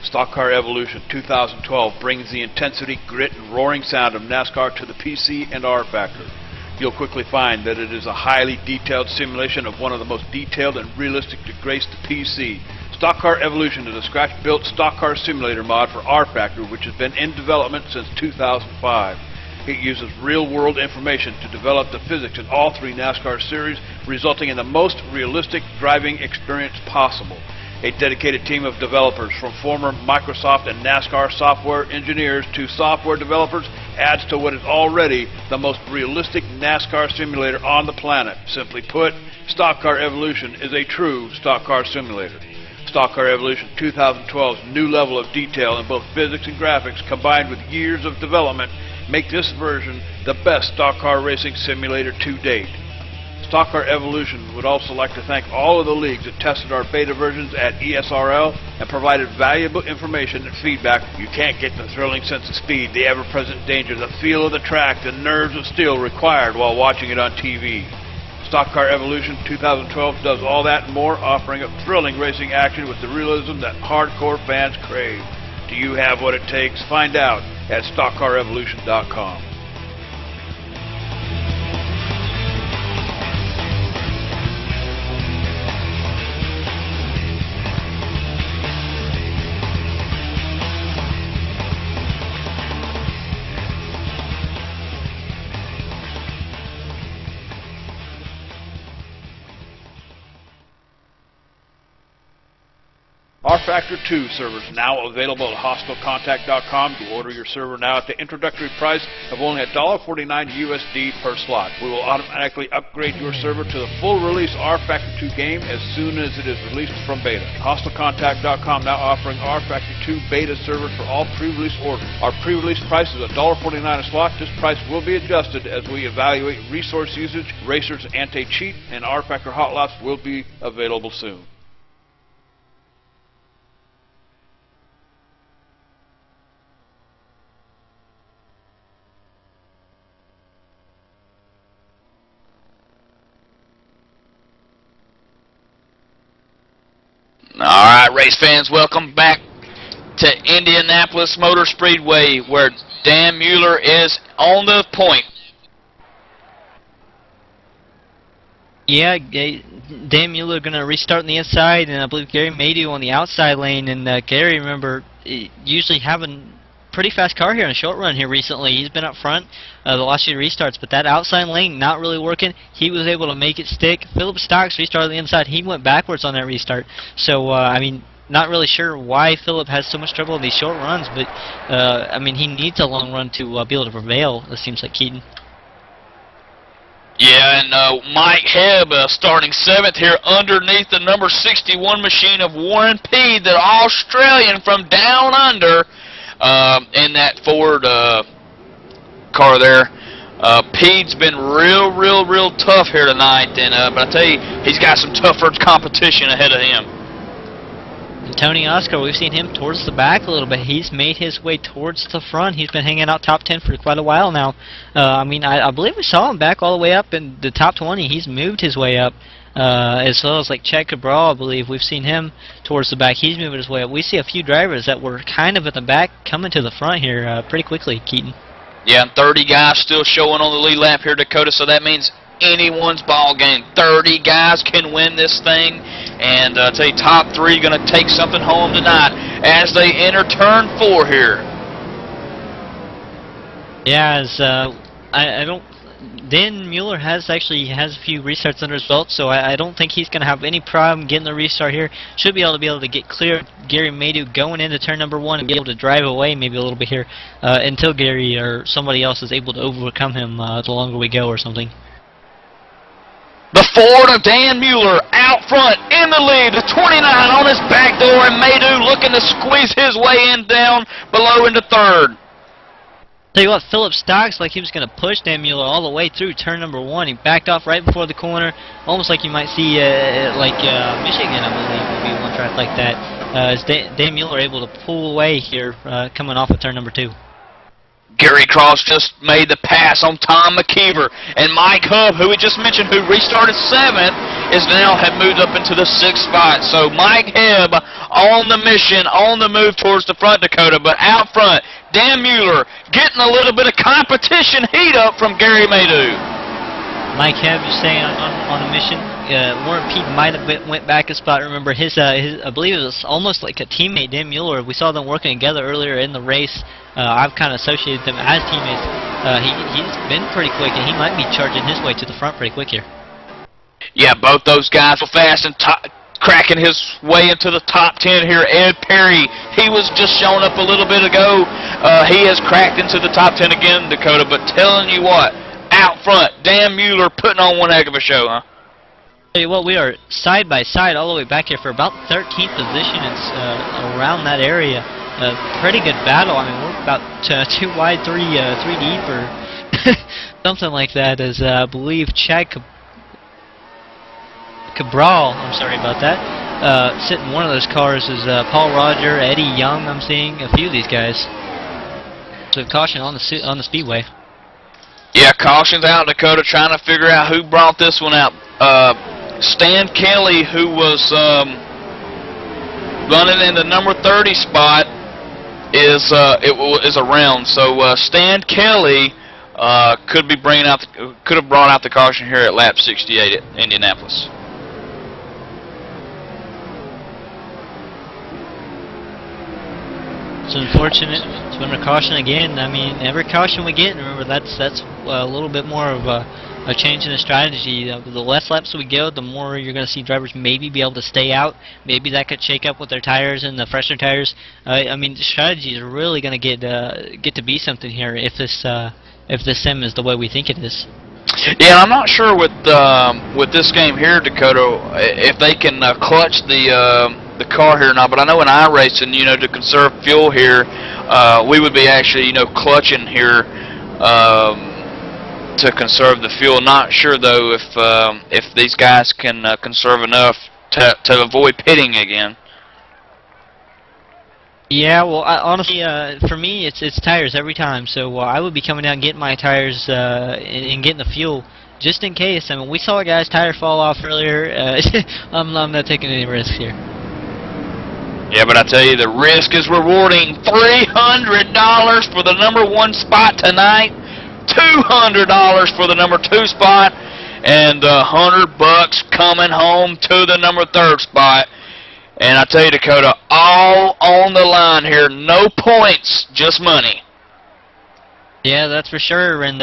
S5: Stock Car Evolution 2012 brings the intensity, grit, and roaring sound of NASCAR to the PC and R Factor. You'll quickly find that it is a highly detailed simulation of one of the most detailed and realistic to grace the PC. Stock Car Evolution is a scratch-built stock car simulator mod for R Factor, which has been in development since 2005. It uses real-world information to develop the physics in all 3 NASCAR series, resulting in the most realistic driving experience possible. A dedicated team of developers from former Microsoft and NASCAR software engineers to software developers adds to what is already the most realistic NASCAR simulator on the planet. Simply put, Stock Car Evolution is a true stock car simulator. Stock Car Evolution 2012's new level of detail in both physics and graphics, combined with years of development, make this version the best stock car racing simulator to date. Stock Car Evolution would also like to thank all of the leagues that tested our beta versions at ESRL and provided valuable information and feedback. You can't get the thrilling sense of speed, the ever-present danger, the feel of the track, the nerves of steel required while watching it on TV. Stock Car Evolution 2012 does all that and more, offering up thrilling racing action with the realism that hardcore fans crave. Do you have what it takes? Find out at StockCarEvolution.com. R Factor 2 servers now available at HostaleContact.com. You order your server now at the introductory price of only $1.49 USD per slot. We will automatically upgrade your server to the full release R Factor 2 game as soon as it is released from beta. HostaleContact.com now offering R Factor 2 beta servers for all pre-release orders. Our pre-release price is $1.49 a slot. This price will be adjusted as we evaluate resource usage, racers anti-cheat, and R Factor hot lots will be available soon.
S2: Alright, race fans, welcome back to Indianapolis Motor Speedway, where Dan Mueller is on the point.
S1: Yeah, Dan Mueller going to restart on the inside, and I believe Gary Maydew on the outside lane. And Gary, remember, usually having pretty fast car here in a short run here recently. He's been up front the last few restarts, but that outside lane not really working. He was able to make it stick. Philip Stocks restarted on the inside. He went backwards on that restart. So, I mean, not really sure why Philip has so much trouble in these short runs, but, I mean, he needs a long run to be able to prevail, it seems like, Keaton.
S2: Yeah, and Mike Hebb starting 7th here underneath the number 61 machine of Warren Peed, the Australian from down under. In that Ford car there. Pete's been real tough here tonight, and but I tell you, he's got some tougher competition ahead of him.
S1: Tony Oscar, we've seen him towards the back a little bit. He's made his way towards the front. He's been hanging out top 10 for quite a while now. I mean, I believe we saw him back all the way up in the top 20. He's moved his way up. As well as like Chad Cabral, I believe we've seen him towards the back. He's moving his way up. We see a few drivers that were kind of at the back coming to the front here pretty quickly, Keaton.
S2: Yeah, and 30 guys still showing on the lead lap here, Dakota, so that means anyone's ball game. 30 guys can win this thing, and I tell you, top 3 going to take something home tonight as they enter turn 4 here.
S1: Yeah, as I don't. Dan Mueller has a few restarts under his belt, so I don't think he's going to have any problem getting the restart here. Should be able to get clear of Gary Maydew going into turn number 1 and be able to drive away maybe a little bit here until Gary or somebody else is able to overcome him the longer we go or something.
S2: The Ford of Dan Mueller out front in the lead. The 29 on his back door, and Maydew looking to squeeze his way in down below into third.
S1: Tell you what, Philip Stocks like he was going to push Dan Mueller all the way through turn number 1. He backed off right before the corner, almost like you might see Michigan, I believe, would be one track like that. Is Dan Mueller able to pull away here coming off of turn number 2?
S2: Gary Cross just made the pass on Tom McKeever, and Mike Hubb, who we just mentioned, who restarted 7th, is now have moved up into the 6th spot. So Mike Hubb on the mission, on the move towards the front, Dakota, but out front, Dan Mueller getting a little bit of competition heat up from Gary Maydew.
S1: Mike Hubb is staying on a mission. Warren Pete might have went back a spot. Remember, his I believe it was almost like a teammate, Dan Mueller. We saw them working together earlier in the race. I've kind of associated them as teammates. He's been pretty quick, and he might be charging his way to the front pretty quick here.
S2: Yeah, both those guys were fast and cracking his way into the top 10 here. Ed Perry, he was just showing up a little bit ago. He has cracked into the top 10 again, Dakota, but telling you what, out front, Dan Mueller putting on one heck of a show, huh?
S1: Tell you what, we are side by side all the way back here for about 13th position. It's around that area. Pretty good battle. I mean, we're about 2 wide, 3 deep, or something like that. As I believe Chad Cabral, I'm sorry about that, sitting in one of those cars is Paul Roger, Eddie Young. I'm seeing a few of these guys. So caution on the speedway.
S2: Yeah, caution's out, Dakota, trying to figure out who brought this one out. Stan Kelly, who was running in the number 30 spot, is around. So Stan Kelly could have brought out the caution here at lap 68 at Indianapolis.
S1: It's unfortunate. It's been a caution again. I mean, every caution we get, remember, that's a little bit more of a change in the strategy. The less laps we go, the more you're going to see drivers maybe be able to stay out. Maybe that could shake up with their tires and the fresher tires. I mean, the strategy is really going to get to be something here if this sim is the way we think it is.
S2: Yeah, I'm not sure with this game here, Dakota, if they can clutch the car here or not. But I know in iRacing, you know, to conserve fuel here, we would be actually, you know, clutching here to conserve the fuel. Not sure though if these guys can conserve enough to avoid pitting again.
S1: Yeah, well, honestly, for me, it's tires every time. So I would be coming down and getting my tires and getting the fuel just in case. I mean, we saw a guy's tire fall off earlier. I'm not taking any risks here.
S2: Yeah, but I tell you, the risk is rewarding. $300 for the number 1 spot tonight, $200 for the number 2 spot, and $100 coming home to the number 3rd spot. And I tell you, Dakota, all on the line here. No points, just money.
S1: Yeah, that's for sure. And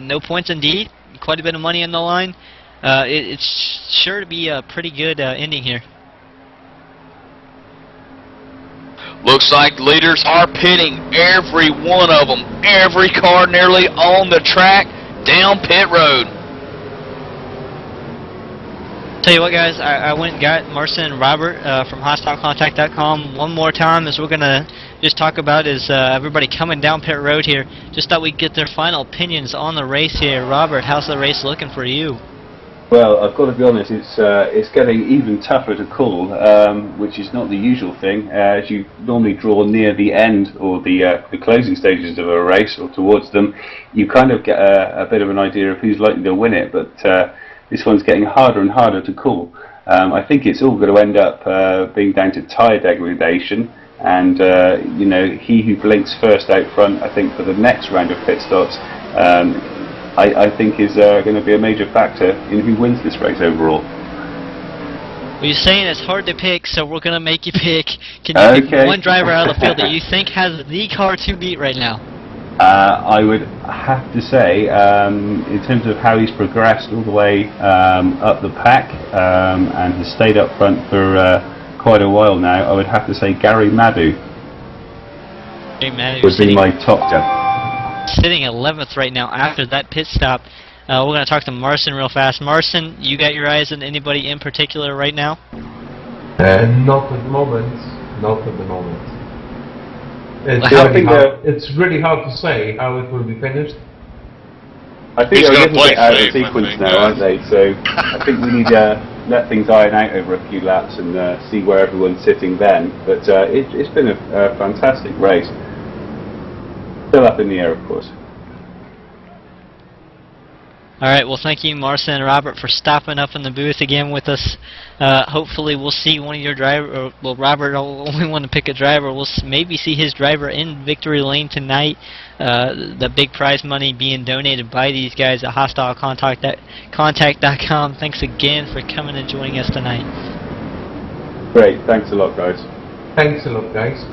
S1: no points indeed. Quite a bit of money on the line. It's sure to be a pretty good ending here.
S2: Looks like leaders are pitting, every one of them. Every car nearly on the track down pit road.
S1: Tell you what, guys, I went and got Marcin and Robert from HostileContact.com one more time, as we're going to just talk about is everybody coming down pit road here. Just thought we'd get their final opinions on the race here. Robert, how's the race looking for you?
S6: Well, I've got to be honest, it's getting even tougher to call, which is not the usual thing. As you normally draw near the end or the closing stages of a race or towards them, you kind of get a bit of an idea of who's likely to win it, but this one's getting harder and harder to call. I think it's all going to end up being down to tyre degradation, and you know, he who blinks first out front, I think for the next round of pit stops, I think is going to be a major factor in who wins this race overall.
S1: Well, you're saying it's hard to pick, so we're going to make you pick. Can you pick one driver out of the field that you think has the car to beat right now?
S6: I would have to say, in terms of how he's progressed all the way up the pack and has stayed up front for quite a while now, I would have to say Gary Madou would be my top gun.
S1: Sitting 11th right now after that pit stop. We're going to talk to Marcin real fast. Marcin, you got your eyes on anybody in particular right now?
S8: Not at the moment. Not at the moment. It's really hard to say how it will be finished.
S6: I think they're a little bit out of sequence now, aren't they? So I think we need to let things iron out over a few laps and see where everyone's sitting then. But it's been a fantastic race. Still up in the air, of course.
S1: Alright, well thank you Marcin and Robert for stopping up in the booth again with us. Hopefully we'll see one of your drivers, well Robert only want to pick a driver, we'll maybe see his driver in victory lane tonight. The big prize money being donated by these guys at HostileContact.com. Thanks again for coming and joining us tonight.
S6: Great, thanks a lot guys.
S8: Thanks a lot guys.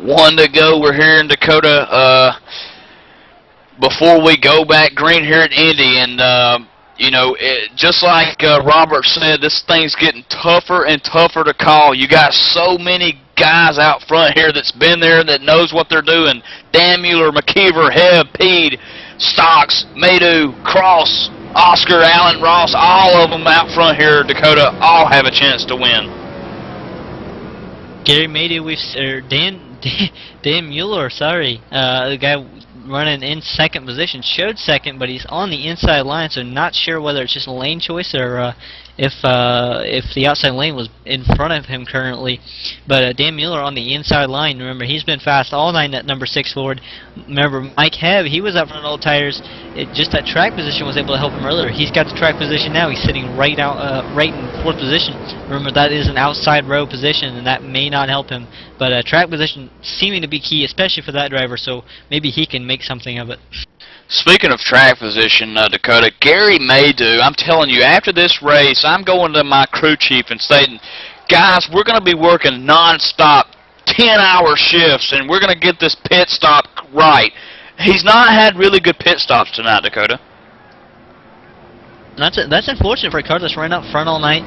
S2: One to go. We're here in Dakota. Before we go back green here at Indy, and you know, just like Robert said, this thing's getting tougher and tougher to call. You got so many guys out front here that's been there, that knows what they're doing. Dan Mueller, McKeever, Hebb, Peed, Stocks, Madou, Cross, Oscar, Allen, Ross, all of them out front here at Dakota, all have a chance to win.
S1: Gary Madou, Dan Mueller, sorry, the guy running in second position, showed second, but he's on the inside line, so not sure whether it's just a lane choice or if the outside lane was in front of him currently. But Dan Mueller on the inside line, remember, he's been fast all night, that number 6 Ford. Remember, Mike Hebb, he was up front old tires. Just that track position was able to help him earlier. He's got the track position now. He's sitting right in 4th position. Remember, that is an outside row position, and that may not help him. But track position seeming to be key, especially for that driver, so maybe he can make something of it.
S2: Speaking of track position, Dakota, Gary Madou, I'm telling you, after this race, I'm going to my crew chief and stating, guys, we're going to be working non-stop, 10-hour shifts, and we're going to get this pit stop right. He's not had really good pit stops tonight, Dakota.
S1: That's unfortunate for a car that's run up front all night,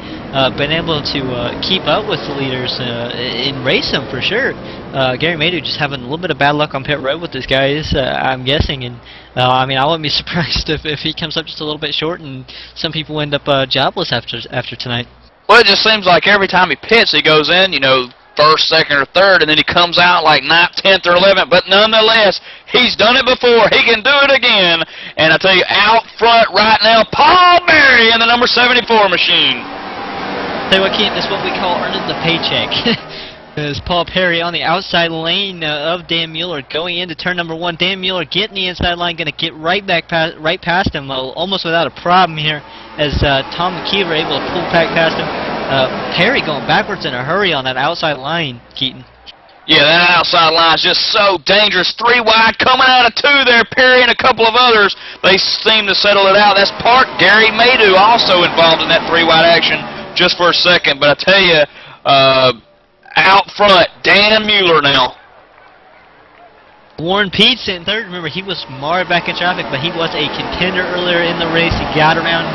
S1: been able to keep up with the leaders and race them for sure. Gary Madou just having a little bit of bad luck on pit road with his guys, I'm guessing, and I mean, I wouldn't be surprised if he comes up just a little bit short and some people end up jobless after tonight.
S2: Well, it just seems like every time he pits, he goes in, you know, 1st, 2nd, or 3rd, and then he comes out like 9th, 10th, or 11th. But nonetheless, he's done it before. He can do it again. And I tell you, out front right now, Paul Berry in the number 74 machine.
S1: Tell you what, Keith, this is what we call earning the paycheck. There's Paul Perry on the outside lane of Dan Mueller going into turn number 1. Dan Mueller getting the inside line, going to get right past him, almost without a problem here, as Tom McKeever able to pull back past him. Perry going backwards in a hurry on that outside line, Keaton.
S2: Yeah, that outside line is just so dangerous. 3 wide, coming out of 2 there, Perry and a couple of others. They seem to settle it out. That's Park. Gary Madou also involved in that 3 wide action just for a second. But I tell you, out front, Dan Mueller now.
S1: Warren Peed sitting 3rd. Remember, he was marred back in traffic, but he was a contender earlier in the race. He got around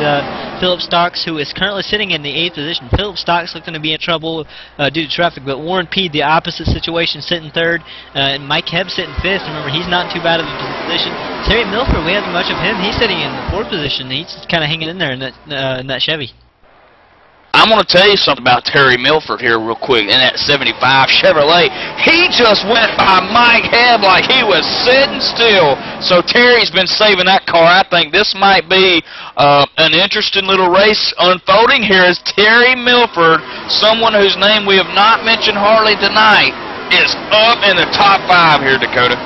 S1: Philip Stocks, who is currently sitting in the 8th position. Philip Stocks looking to be in trouble due to traffic, but Warren Peed, the opposite situation, sitting 3rd. And Mike Hebb sitting 5th. Remember, he's not too bad of a position. Terry Milford, we haven't much of him. He's sitting in the 4th position. He's just kind of hanging in there in that Chevy.
S2: I'm going to tell you something about Terry Milford here real quick in that 75 Chevrolet. He just went by Mike Hebb like he was sitting still. So Terry's been saving that car. I think this might be an interesting little race unfolding here as Terry Milford, someone whose name we have not mentioned hardly tonight, is up in the top 5 here, Dakota.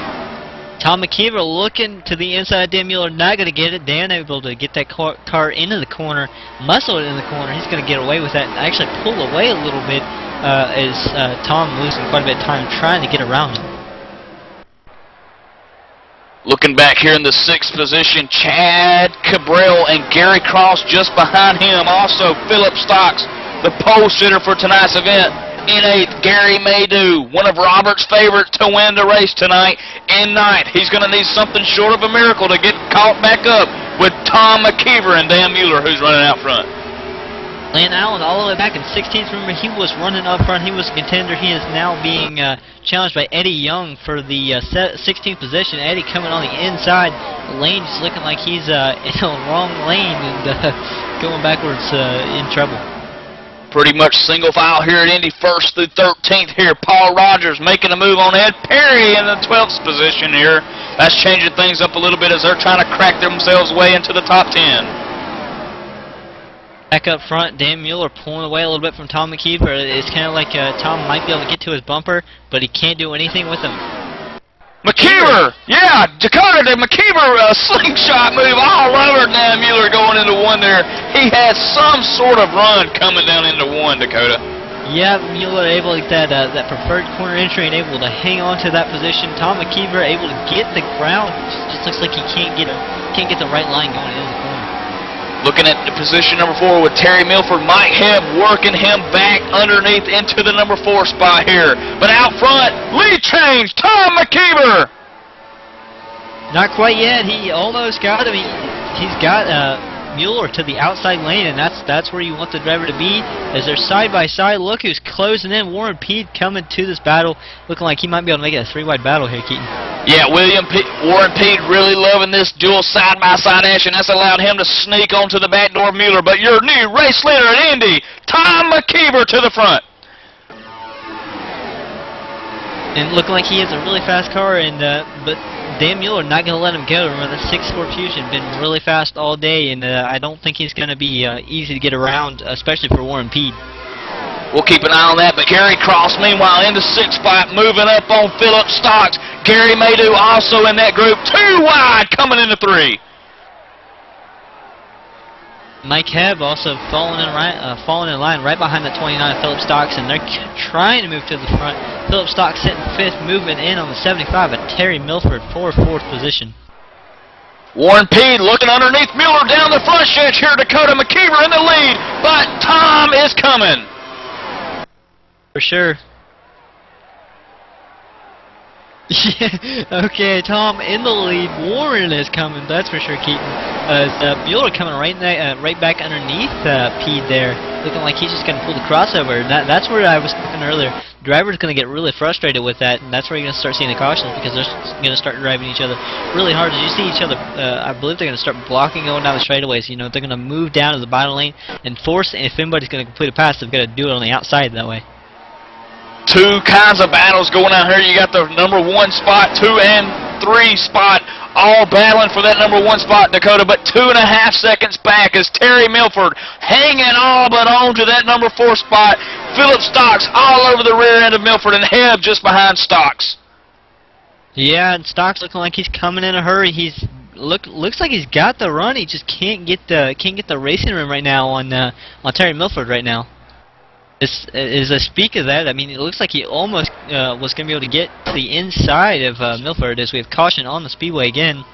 S1: Tom McKeever looking to the inside. Dan Mueller not going to get it. Dan able to get that car into the corner, muscle it in the corner. He's going to get away with that and actually pull away a little bit as Tom losing quite a bit of time trying to get around him.
S2: Looking back here in the 6th position, Chad Cabral and Gary Cross just behind him. Also, Philip Stocks, the pole sitter for tonight's event. In 8th, Gary Maydew, one of Robert's favorites to win the race tonight. In 9th, he's going to need something short of a miracle to get caught back up with Tom McKeever and Dan Mueller, who's running out front.
S1: Lane Allen all the way back in 16th. Remember, he was running up front. He was a contender. He is now being challenged by Eddie Young for the 16th position. Eddie coming on the inside. Lane just looking like he's in the wrong lane and going backwards in trouble.
S2: Pretty much single file here at Indy, 1st through 13th here. Paul Rogers making a move on Ed Perry in the 12th position here. That's changing things up a little bit as they're trying to crack themselves way into the top 10.
S1: Back up front, Dan Mueller pulling away a little bit from Tom McKeever. It's kind of like Tom might be able to get to his bumper, but he can't do anything with him.
S2: McKeever! Yeah, Dakota, the McKeever slingshot move all over Dan Mueller going into 1 there. He had some sort of run coming down into 1, Dakota.
S1: Yeah, Mueller able to get that preferred corner entry and able to hang on to that position. Tom McKeever able to get the ground. Just looks like he can't get the right line going into the corner.
S2: Looking at the position number 4 with Terry Milford, Mike Hebb working him back underneath into the number 4 spot here. But out front, lead change, Tom McKeever.
S1: Not quite yet. He almost got him. He's got Mueller to the outside lane, and that's where you want the driver to be. As they're side by side, look who's closing in. Warren Pede coming to this battle, looking like he might be able to make it a 3-wide battle here, Keaton.
S2: Yeah, Warren Pede really loving this dual side-by-side action. That's allowed him to sneak onto the back door of Mueller. But your new race leader at Indy, Tom McKeever to the front.
S1: And looking like he has a really fast car, and but Dan Mueller not going to let him go. Remember, the 6'4" Fusion been really fast all day, and I don't think he's going to be easy to get around, especially for Warren Pede.
S2: We'll keep an eye on that, but Gary Cross, meanwhile, in the 6th spot, moving up on Philip Stocks. Gary Maydew also in that group, 2 wide, coming into 3.
S1: Mike Hebb also falling in line right behind the 29 Philip Stocks, and they're trying to move to the front. Philip Stocks sitting 5th, moving in on the 75, but Terry Milford for 4th position.
S2: Warren Pede looking underneath Mueller down the front stretch here. Dakota McKeever in the lead, but Tom is coming.
S1: For sure. Yeah, okay, Tom in the lead. Warren is coming, that's for sure, Keaton. Mueller coming right back underneath Pede there, looking like he's just going to pull the crossover. That's where I was talking earlier. The driver's going to get really frustrated with that, and that's where you're going to start seeing the cautions because they're going to start driving each other really hard. As you see each other, I believe they're going to start blocking going down the straightaways. You know, they're going to move down to the bottom lane and force, if anybody's going to complete a pass, they've got to do it on the outside that way.
S2: 2 kinds of battles going on here. You got the number 1 spot, 2 and 3 spot, all battling for that number 1 spot, Dakota, but 2.5 seconds back is Terry Milford hanging all but on to that number 4 spot. Philip Stocks all over the rear end of Milford, and Hebb just behind Stocks.
S1: Yeah, and Stocks looking like he's coming in a hurry. Looks like he's got the run. He just can't get the racing room right now on Terry Milford right now. As I speak of that, I mean, it looks like he almost was going to be able to get to the inside of Milford as we have caution on the Speedway again.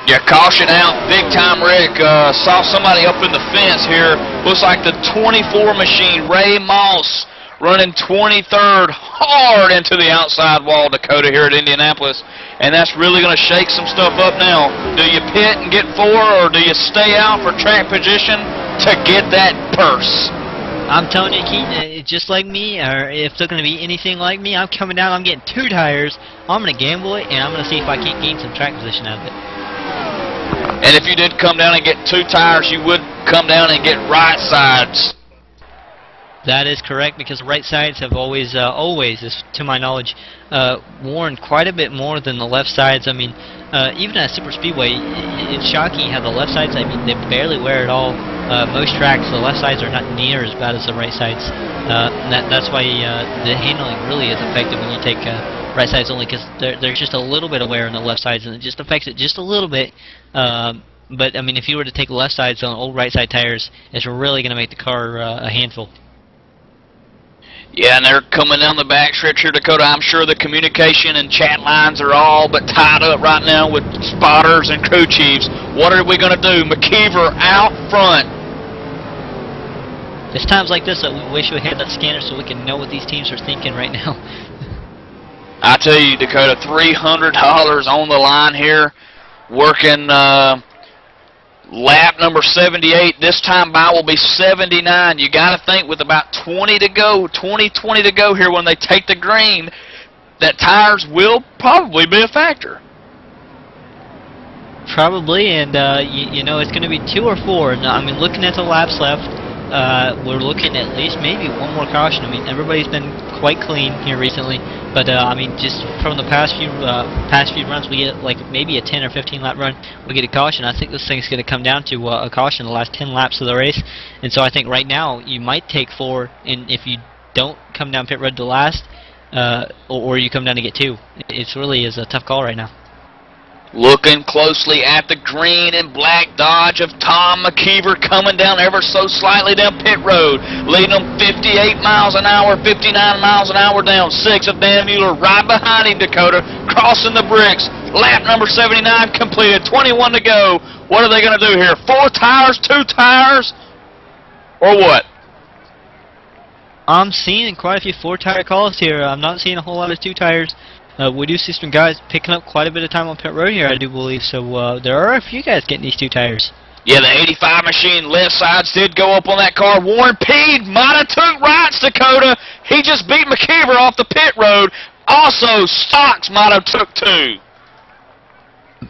S2: Yeah, caution out, big time wreck. Saw somebody up in the fence here. Looks like the 24 machine, Ray Moss, running 23rd hard into the outside wall, Dakota, here at Indianapolis. And that's really going to shake some stuff up now. Do you pit and get 4, or do you stay out for track position to get that purse?
S1: I'm telling you, Keaton, just like me, or if they're going to be anything like me, I'm coming down, I'm getting 2 tires, I'm going to gamble it, and I'm going to see if I can't gain some track position out of it.
S2: And if you did come down and get 2 tires, you would come down and get right sides.
S1: That is correct, because right sides have always, to my knowledge, worn quite a bit more than the left sides. I mean, even at Super Speedway, it's shocking how the left sides, I mean, they barely wear at all. Most tracks, the left sides are not near as bad as the right sides. And that's why the handling really is effective when you take right sides only, because there's just a little bit of wear on the left sides, and it just affects it just a little bit. But, I mean, if you were to take left sides on old right side tires, it's really going to make the car a handful.
S2: Yeah, and they're coming down the back stretch here, Dakota. I'm sure the communication and chat lines are all but tied up right now with spotters and crew chiefs. What are we going to do? McKeever out front.
S1: It's times like this that we wish we had that scanner so we can know what these teams are thinking right now.
S2: I tell you, Dakota, $300 on the line here, working lap number 78. This time by will be 79. You got to think with about 20 to go here when they take the green, that tires will probably be a factor.
S1: Probably, and you know, it's going to be 2 or 4. Now, I mean, looking at the laps left, we're looking at least maybe one more caution. I mean, everybody's been quite clean here recently, but I mean, just from the past few runs, we get like maybe a 10 or 15 lap run, we get a caution. I think this thing's going to come down to a caution the last 10 laps of the race, and so I think right now you might take 4, and if you don't come down pit road to last, or you come down to get 2, it really is a tough call right now.
S2: Looking closely at the green and black Dodge of Tom McKeever coming down ever so slightly down pit road, leading them 58 miles an hour, 59 miles an hour down. 6 of Dan Mueller right behind him, Dakota, crossing the bricks. Lap number 79 completed, 21 to go. What are they going to do here? 4 tires, 2 tires, or what?
S1: I'm seeing quite a few 4-tire calls here. I'm not seeing a whole lot of 2 tires. We do see some guys picking up quite a bit of time on pit road here, I do believe, so there are a few guys getting these 2 tires.
S2: Yeah, the 85 machine left sides did go up on that car. Warren Peed might have took rights, Dakota. He just beat McKeever off the pit road. Also, Stocks might have took 2.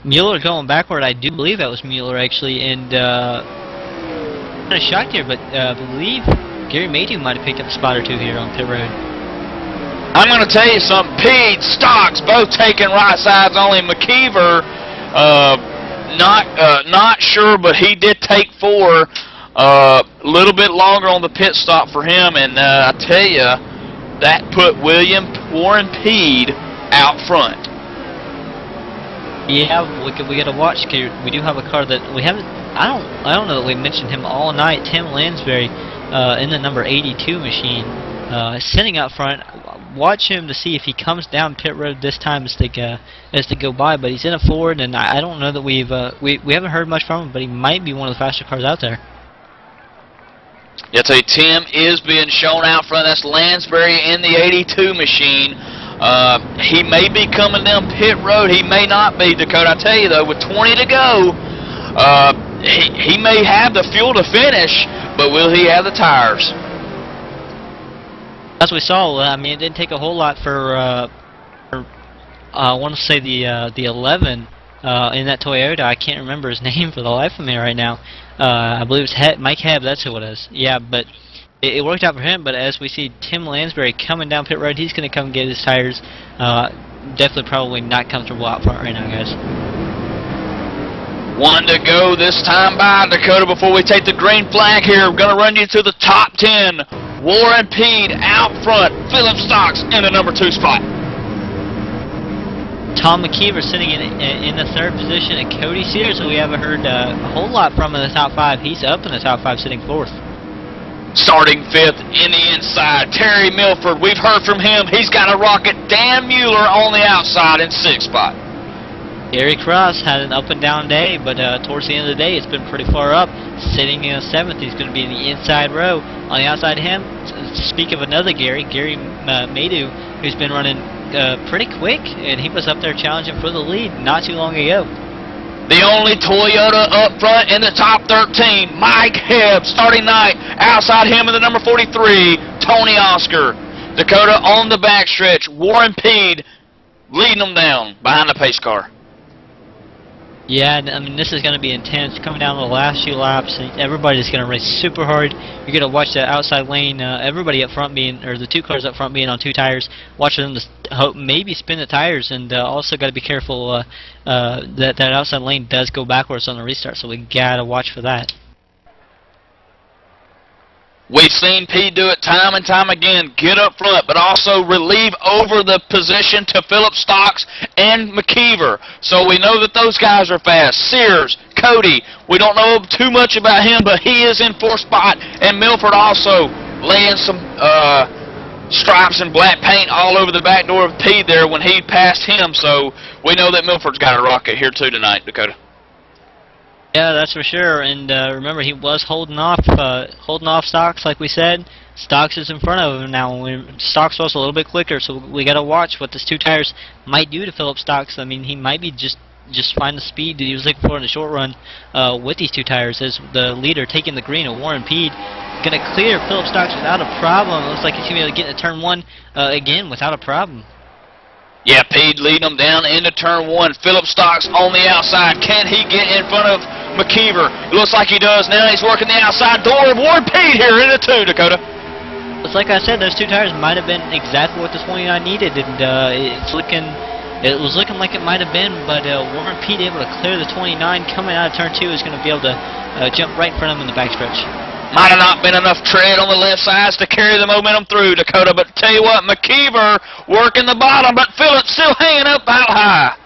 S1: Mueller going backward, I do believe that was Mueller actually, and kind of shocked here, but I believe Gary Maydew might have picked up a spot or 2 here on pit road.
S2: I'm going to tell you something. Pete, Stocks, both taking right sides. Only McKeever, not sure, but he did take 4. A little bit longer on the pit stop for him, and I tell you, that put Warren Peed out front.
S1: Yeah, we got to watch. We do have a car that we haven't. I don't know that we mentioned him all night. Tim Lansbury in the number 82 machine, sitting up front. Watch him to see if he comes down pit road this time as to go by. But he's in a Ford, and I don't know that we haven't heard much from him. But he might be one of the faster cars out there.
S2: Yeah, I tell you, Tim is being shown out front. That's Lansbury in the 82 machine. He may be coming down pit road. He may not be, Dakota. I tell you though, with 20 to go, he may have the fuel to finish, but will he have the tires?
S1: As we saw, I mean, it didn't take a whole lot for I want to say the 11 in that Toyota. I can't remember his name for the life of me right now. I believe it's Mike Hebb. That's who it is. Yeah, but it worked out for him. But as we see Tim Lansbury coming down pit road, he's going to come get his tires. Definitely, probably not comfortable out front right now, guys.
S2: 1 to go this time by, Dakota, before we take the green flag here. We're going to run you through the top 10. Warren Peed out front. Philip Stocks in the number 2 spot.
S1: Tom McKeever sitting in the 3rd position, and Cody Sears, who we haven't heard a whole lot from in the top 5, he's up in the top 5, sitting 4th.
S2: Starting 5th in the inside, Terry Milford. We've heard from him. He's got a rocket. Dan Mueller on the outside in 6th spot.
S1: Gary Cross had an up and down day, but towards the end of the day, it's been pretty far up. Sitting in 7th, he's going to be in the inside row. On the outside of him, speak of another Gary Maydew, who's been running pretty quick, and he was up there challenging for the lead not too long ago.
S2: The only Toyota up front in the top 13, Mike Hebb, starting 9th. Outside him in the number 43, Tony Oscar. Dakota on the backstretch, Warren Peed leading them down behind the pace car.
S1: Yeah, and, I mean, this is going to be intense. Coming down the last few laps, and everybody's going to race super hard. You're going to watch the outside lane, everybody up front being, or the two cars up front being on 2 tires, watching them to hope maybe spin the tires, and also got to be careful that outside lane does go backwards on the restart, so we got to watch for that.
S2: We've seen P do it time and time again, get up front, but also relieve over the position to Philip Stocks and McKeever. So we know that those guys are fast. Sears, Cody, we don't know too much about him, but he is in 4th spot. And Milford also laying some stripes and black paint all over the back door of P there when he passed him. So we know that Milford's got a rocket here too tonight, Dakota.
S1: Yeah, that's for sure. And remember, he was holding off Stocks, like we said. Stocks is in front of him now. Stocks was a little bit quicker, so we got to watch what these 2 tires might do to Philip Stocks. I mean, he might be just find the speed that he was looking for in the short run with these 2 tires. As the leader taking the green of Warren Peed, gonna clear Philip Stocks without a problem. It looks like he's gonna be able to get into turn 1 again without a problem.
S2: Yeah, Pede leading them down into turn 1. Philip Stocks on the outside. Can he get in front of McKeever? It looks like he does. Now he's working the outside door of Warren Pede here into 2, Dakota.
S1: It's like I said, those 2 tires might have been exactly what this 29 needed, and it was looking like it might have been, but Warren Pede able to clear the 29 coming out of turn 2 is going to be able to jump right in front of him in the backstretch.
S2: Might have not been enough tread on the left sides to carry the momentum through, Dakota, but tell you what, McKeever working the bottom, but Phillips still hanging up out high.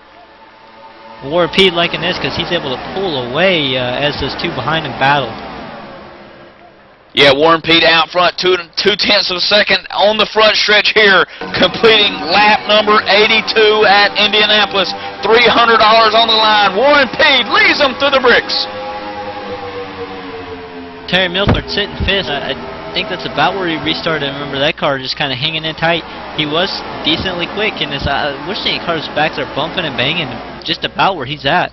S1: Warren Pede liking this because he's able to pull away as those 2 behind him battle.
S2: Yeah, Warren Pede out front, 2/10 of a second on the front stretch here, completing lap number 82 at Indianapolis. $300 on the line. Warren Pede leads them through the bricks.
S1: Terry Milford sitting 5th. I think that's about where he restarted. Remember, that car just kind of hanging in tight. He was decently quick, and we're seeing cars back there bumping and banging just about where he's at.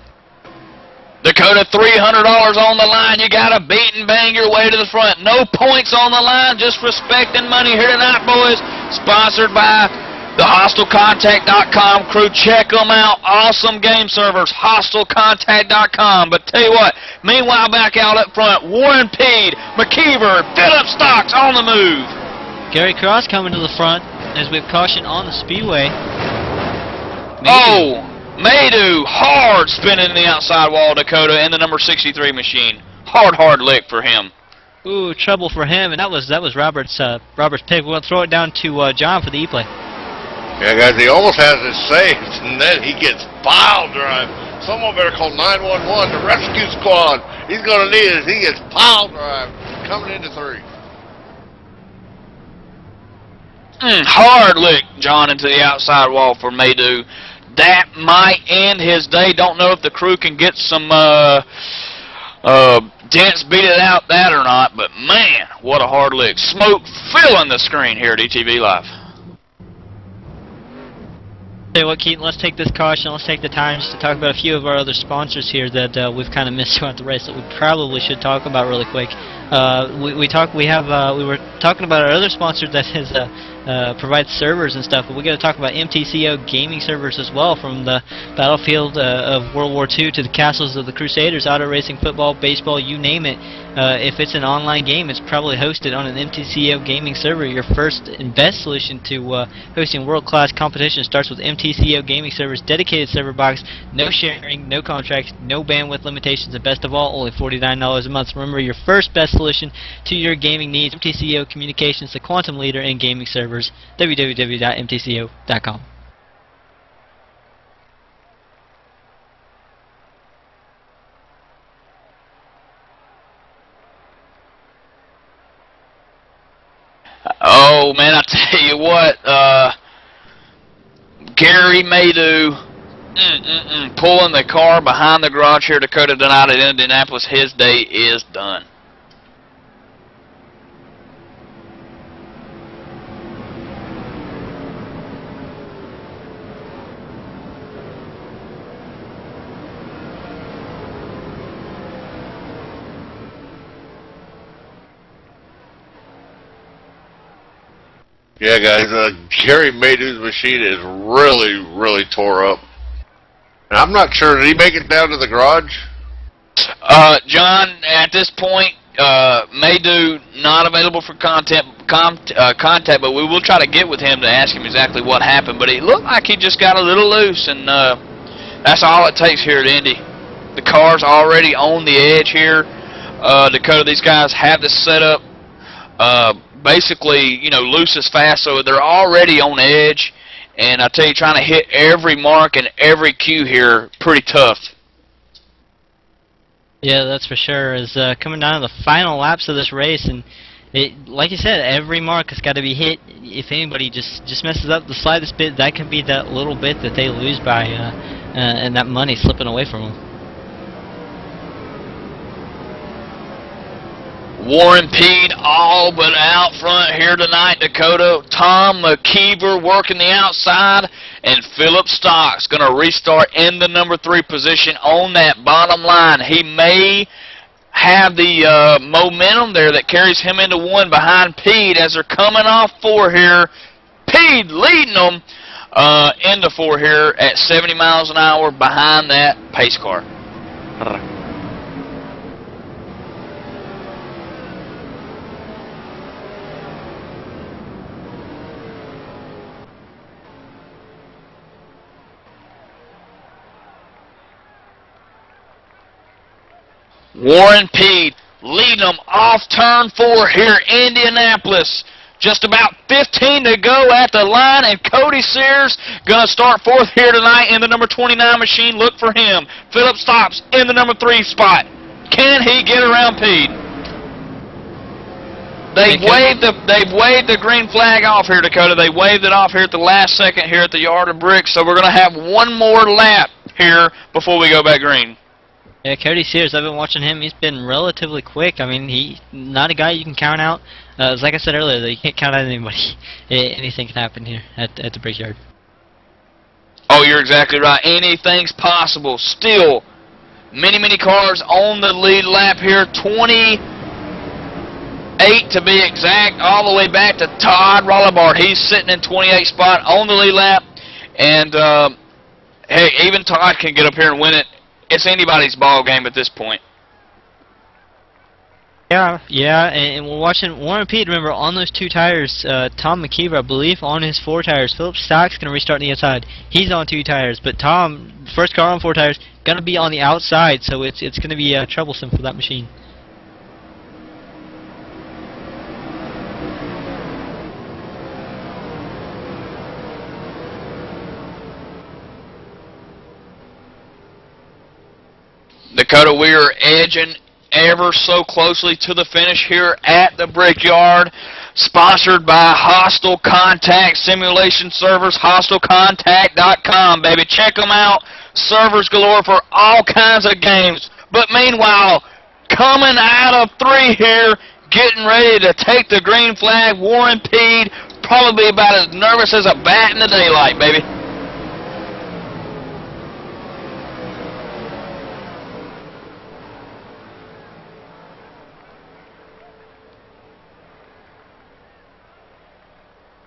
S2: Dakota, $300 on the line. You got to beat and bang your way to the front. No points on the line, just respect and money here tonight, boys. Sponsored by the HostaleContact.com crew. Check them out. Awesome game servers. HostaleContact.com. But tell you what, meanwhile, back out up front, Warren Pede, McKeever, Philip Stocks on the move.
S1: Gary Cross coming to the front as we have caution on the Speedway.
S2: Maydew, hard spinning the outside wall, Dakota, in the number 63 machine. Hard lick for him.
S1: Ooh, trouble for him, and that was Robert's pick. We'll throw it down to John for the E-play.
S4: Yeah, guys, he almost has it saved, and then he gets pile drive. Someone better call 911, the rescue squad. He's going to need it. He gets pile drive coming into 3.
S2: Hard lick, John, into the outside wall for Maydew. That might end his day. Don't know if the crew can get some dents beat it out that or not, but man, what a hard lick. Smoke filling the screen here at ETV Live.
S1: Tell you what, Keaton, let's take this caution, let's take the time just to talk about a few of our other sponsors here that we've kind of missed throughout the race that we probably should talk about really quick. We were talking about our other sponsor that is provides servers and stuff, but we got to talk about MTCO gaming servers as well, from the battlefield of World War II to the castles of the Crusaders, auto racing, football, baseball, you name it. If it's an online game, it's probably hosted on an MTCO gaming server. Your first and best solution to hosting world-class competition starts with MTCO gaming servers, dedicated server box, no sharing, no contracts, no bandwidth limitations, and best of all, only $49 a month. Remember, your first best solution to your gaming needs. MTCO Communications, the quantum leader in gaming servers. www.mtco.com.
S2: Oh man, I tell you what, Gary Maydew pulling the car behind the garage here, Dakota, tonight at Indianapolis. His day is done.
S4: Yeah, guys, Gary Maydew's machine is really tore up. And I'm not sure, did he make it down to the garage?
S2: John, at this point, Maydew not available for contact, but we will try to get with him to ask him exactly what happened. But it looked like he just got a little loose, and that's all it takes here at Indy. The car's already on the edge here. Dakota, these guys have this set up basically, you know, loose as fast, so they're already on edge. And I tell you, trying to hit every mark and every cue here, pretty tough.
S1: Yeah, that's for sure. Is coming down to the final laps of this race, and like you said, every mark has got to be hit. If anybody just messes up the slightest bit, that could be that little bit that they lose by, and that money slipping away from them.
S2: Warren Peed all but out front here tonight, Dakota. Tom McKeever working the outside, and Philip Stocks going to restart in the number 3 position on that bottom line. He may have the momentum there that carries him into 1 behind Peed as they're coming off 4 here. Peed leading them into 4 here at 70 miles an hour behind that pace car. Warren Peed leading them off turn 4 here, Indianapolis. Just about 15 to go at the line, and Cody Sears going to start 4th here tonight in the number 29 machine. Look for him. Philip Stops in the number 3 spot. Can he get around Peed? They've waved the green flag off here, Dakota. They waved it off here at the last second here at the Yard of Bricks, so we're going to have one more lap here before we go back green.
S1: Yeah, Cody Sears, I've been watching him. He's been relatively quick. I mean, he's not a guy you can count out. Like I said earlier, you can't count out anybody. Anything can happen here at the Brickyard.
S2: Oh, you're exactly right. Anything's possible. Still, many cars on the lead lap here. 28 to be exact, all the way back to Todd Rollabart. He's sitting in 28th spot on the lead lap. And, hey, even Todd can get up here and win it. It's anybody's ball game at this point.
S1: Yeah, and we're watching Warren Peed. Remember, on those 2 tires, Tom McKeever, I believe, on his 4 tires. Philip Stock's going to restart on the inside. He's on 2 tires, but Tom, first car on 4 tires, going to be on the outside, so it's going to be troublesome for that machine.
S2: Dakota, we are edging ever so closely to the finish here at the Brickyard, sponsored by Hostile Contact Simulation Servers, HostileContact.com, baby. Check them out. Servers galore for all kinds of games. But meanwhile, coming out of 3 here, getting ready to take the green flag, Warren Peed, probably about as nervous as a bat in the daylight, baby.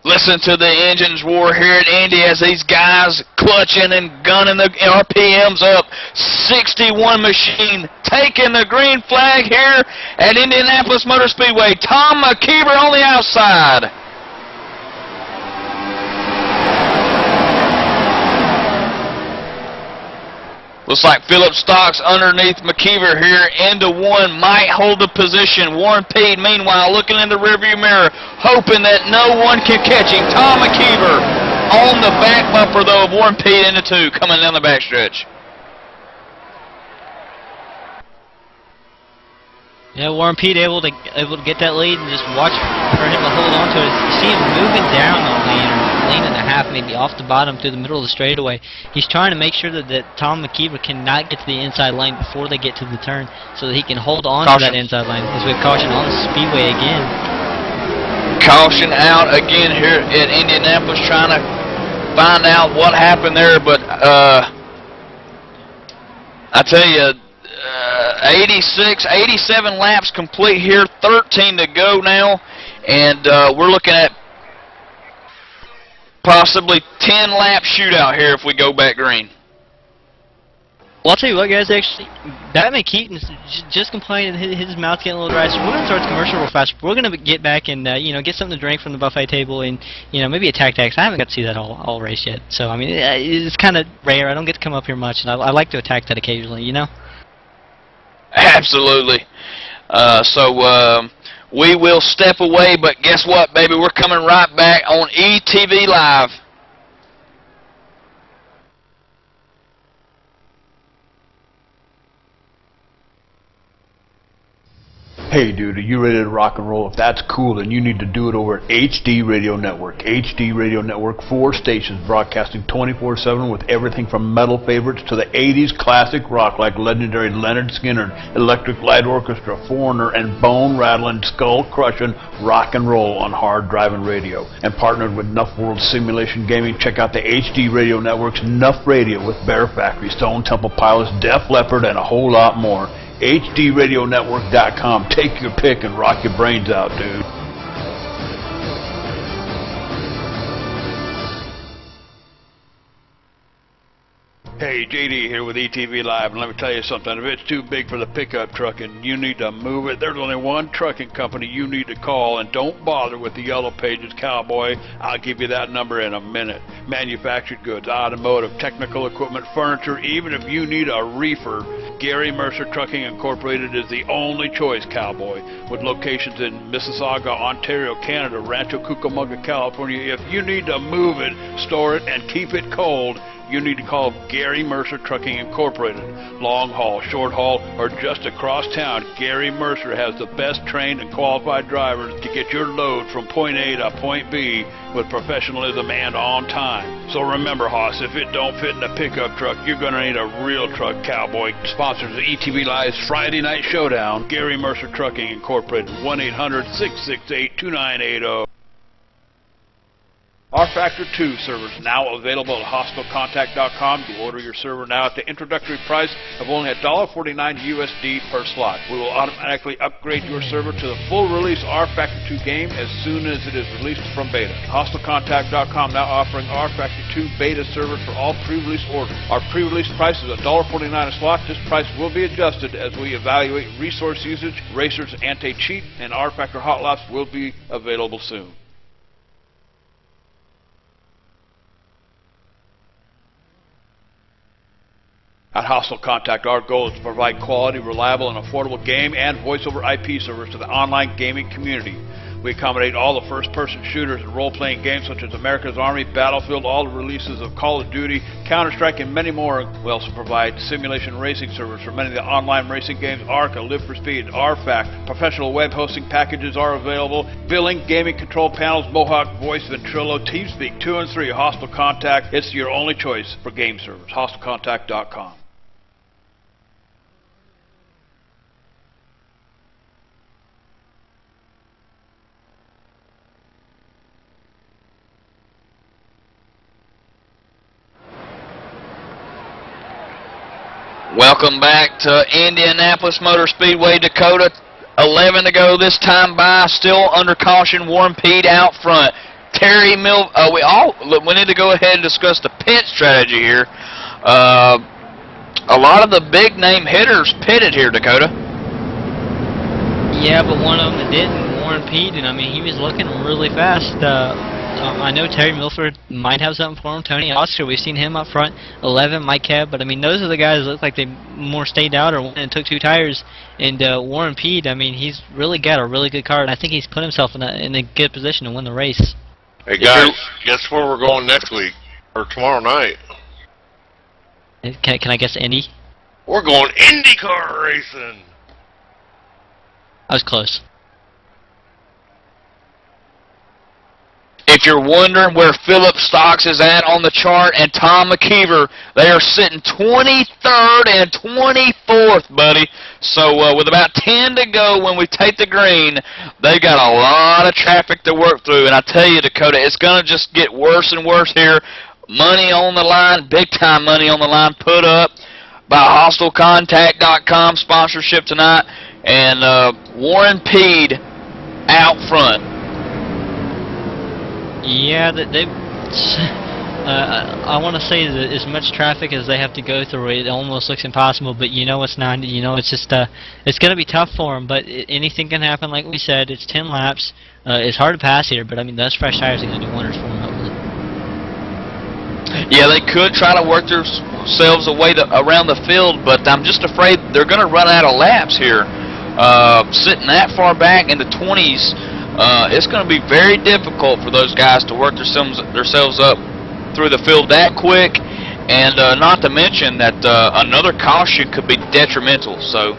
S2: Listen to the engines roar here at Indy as these guys clutching and gunning the RPMs up. 61 machine taking the green flag here at Indianapolis Motor Speedway. Tom McKeever on the outside. Looks like Philip Stocks underneath McKeever here into 1, might hold the position. Warren Peed, meanwhile, looking in the rearview mirror, hoping that no one can catch him. Tom McKeever on the back bumper, though, of Warren Peed into 2, coming down the backstretch.
S1: Yeah, Warren Peed able to get that lead and just watch for him to hold on to it. You see him moving down the lane and a half, maybe off the bottom through the middle of the straightaway. He's trying to make sure that Tom McKeever cannot get to the inside lane before they get to the turn, so that he can hold on to that inside lane. As we have caution on the Speedway again.
S2: Caution out again here at Indianapolis, trying to find out what happened there, but I tell you, 87 laps complete here, 13 to go now, and we're looking at possibly 10-lap shootout here if we go back green.
S1: Well, I'll tell you what, guys. Actually, Batman Keaton's just complaining his mouth's getting a little dry. So we're gonna start the commercial real fast. We're gonna get back and you know, get something to drink from the buffet table and you know, maybe a tac-tac. I haven't got to see that all race yet. So I mean, it's kind of rare. I don't get to come up here much, and I like to attack that occasionally. You know.
S2: Absolutely. We will step away, but guess what, baby? We're coming right back on ETV Live.
S5: Hey dude, are you ready to rock and roll? If that's cool, then you need to do it over at HD Radio Network. HD Radio Network, 4 stations broadcasting 24/7 with everything from metal favorites to the 80s classic rock like legendary Leonard Skinner, Electric Light Orchestra, Foreigner, and bone-rattling, skull-crushing rock and roll on hard driving radio. And partnered with Nuff World Simulation Gaming, check out the HD Radio Network's Nuff Radio with Bear Factory, Stone Temple Pilots, Def Leppard, and a whole lot more. HDRadioNetwork.com. Take your pick and rock your brains out, dude. Hey, JD here with ETV Live, and let me tell you something. If it's too big for the pickup truck and you need to move it, there's only one trucking company you need to call, and don't bother with the Yellow Pages, cowboy. I'll give you that number in a minute. Manufactured goods, automotive, technical equipment, furniture, even if you need a reefer, Gary Mercer Trucking Incorporated is the only choice, cowboy. With locations in Mississauga, Ontario, Canada, Rancho Cucamonga, California, if you need to move it, store it, and keep it cold, you need to call Gary Mercer Trucking Incorporated. Long haul, short haul, or just across town, Gary Mercer has the best trained and qualified drivers to get your load from point A to point B with professionalism and on time. So remember, Hoss, if it don't fit in a pickup truck, you're going to need a real truck, cowboy. Sponsors of ETV Live's Friday Night Showdown, Gary Mercer Trucking Incorporated, 1-800-668-2980. Our Factor 2 servers now available at hostlecontact.com. You order your server now at the introductory price of only $1.49 USD per slot. We will automatically upgrade your server to the full release R Factor 2 game as soon as it is released from beta. Hostlecontact.com now offering R Factor 2 beta servers for all pre-release orders. Our pre-release price is $1.49 a slot. This price will be adjusted as we evaluate resource usage, racers anti-cheat, and R Factor hot lots will be available soon. At Hostile Contact, our goal is to provide quality, reliable, and affordable game and voice-over IP servers to the online gaming community. We accommodate all the first-person shooters and role-playing games such as America's Army, Battlefield, all the releases of Call of Duty, Counter-Strike, and many more. We also provide simulation racing servers for many of the online racing games, ARCA, Live for Speed, RFAC. Professional web hosting packages are available. Billing, gaming control panels, Mohawk, Voice, Ventrilo, TeamSpeak 2 and 3, Hostile Contact. It's your only choice for game servers. HostleContact.com.
S2: Welcome back to Indianapolis Motor Speedway, Dakota. 11 to go this time by. Still under caution. Warren Pede out front. Terry Mill. We need to go ahead and discuss the pit strategy here. A lot of the big name hitters pitted here, Dakota.
S1: Yeah, but one of them that didn't, Warren Pede, and I mean, he was looking really fast. I know Terry Milford might have something for him. Tony Oscar, we've seen him up front. 11, Mike Kebb, but I mean, those are the guys that look like they more stayed out or went and took 2 tires. And Warren Pede, I mean, he's really got a really good car, and I think he's put himself in a good position to win the race.
S4: Hey guys, guess where we're going next week or tomorrow night?
S1: Can I guess Indy?
S4: We're going IndyCar racing.
S1: I was close.
S2: If you're wondering where Philip Stocks is at on the chart and Tom McKeever, they are sitting 23rd and 24th, buddy. So with about 10 to go when we take the green, they got a lot of traffic to work through. And I tell you, Dakota, it's going to just get worse and worse here. Money on the line, big-time money on the line put up by HostileContact.com, sponsorship tonight. And Warren Pede out front.
S1: Yeah, I want to say that as much traffic as they have to go through, it almost looks impossible. But you know it's not. You know it's just it's going to be tough for them. But anything can happen. Like we said, it's 10 laps. It's hard to pass here, but I mean those fresh tires are going to do wonders for them. Hopefully.
S2: Yeah, they could try to work themselves away around the field, but I'm just afraid they're going to run out of laps here. Sitting that far back in the 20s, it's going to be very difficult for those guys to work themselves up through the field that quick, and not to mention that another caution could be detrimental. So,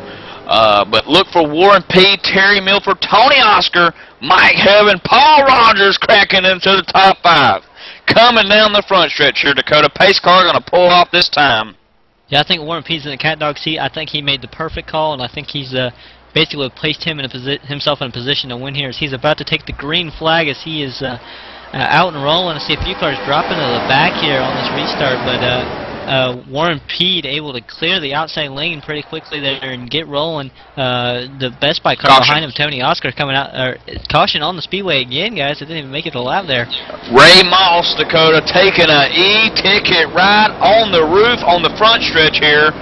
S2: but look for Warren P., Terry Milford, Tony Oscar, Mike Heaven, Paul Rogers cracking into the top 5. Coming down the front stretch here, Dakota. Pace car going to pull off this time.
S1: Yeah, I think Warren P's in the cat dog seat. I think he made the perfect call, and I think he's basically placed him in himself in a position to win here. As he's about to take the green flag as he is out and rolling. I see a few cars dropping to the back here on this restart, but Warren P able to clear the outside lane pretty quickly there and get rolling. The Best Buy car behind him, Tony Oscar, coming out. Caution on the Speedway again, guys. It didn't even make it a lap there.
S2: Ray Moss, Dakota, taking an E-ticket ride on the roof on the front stretch here.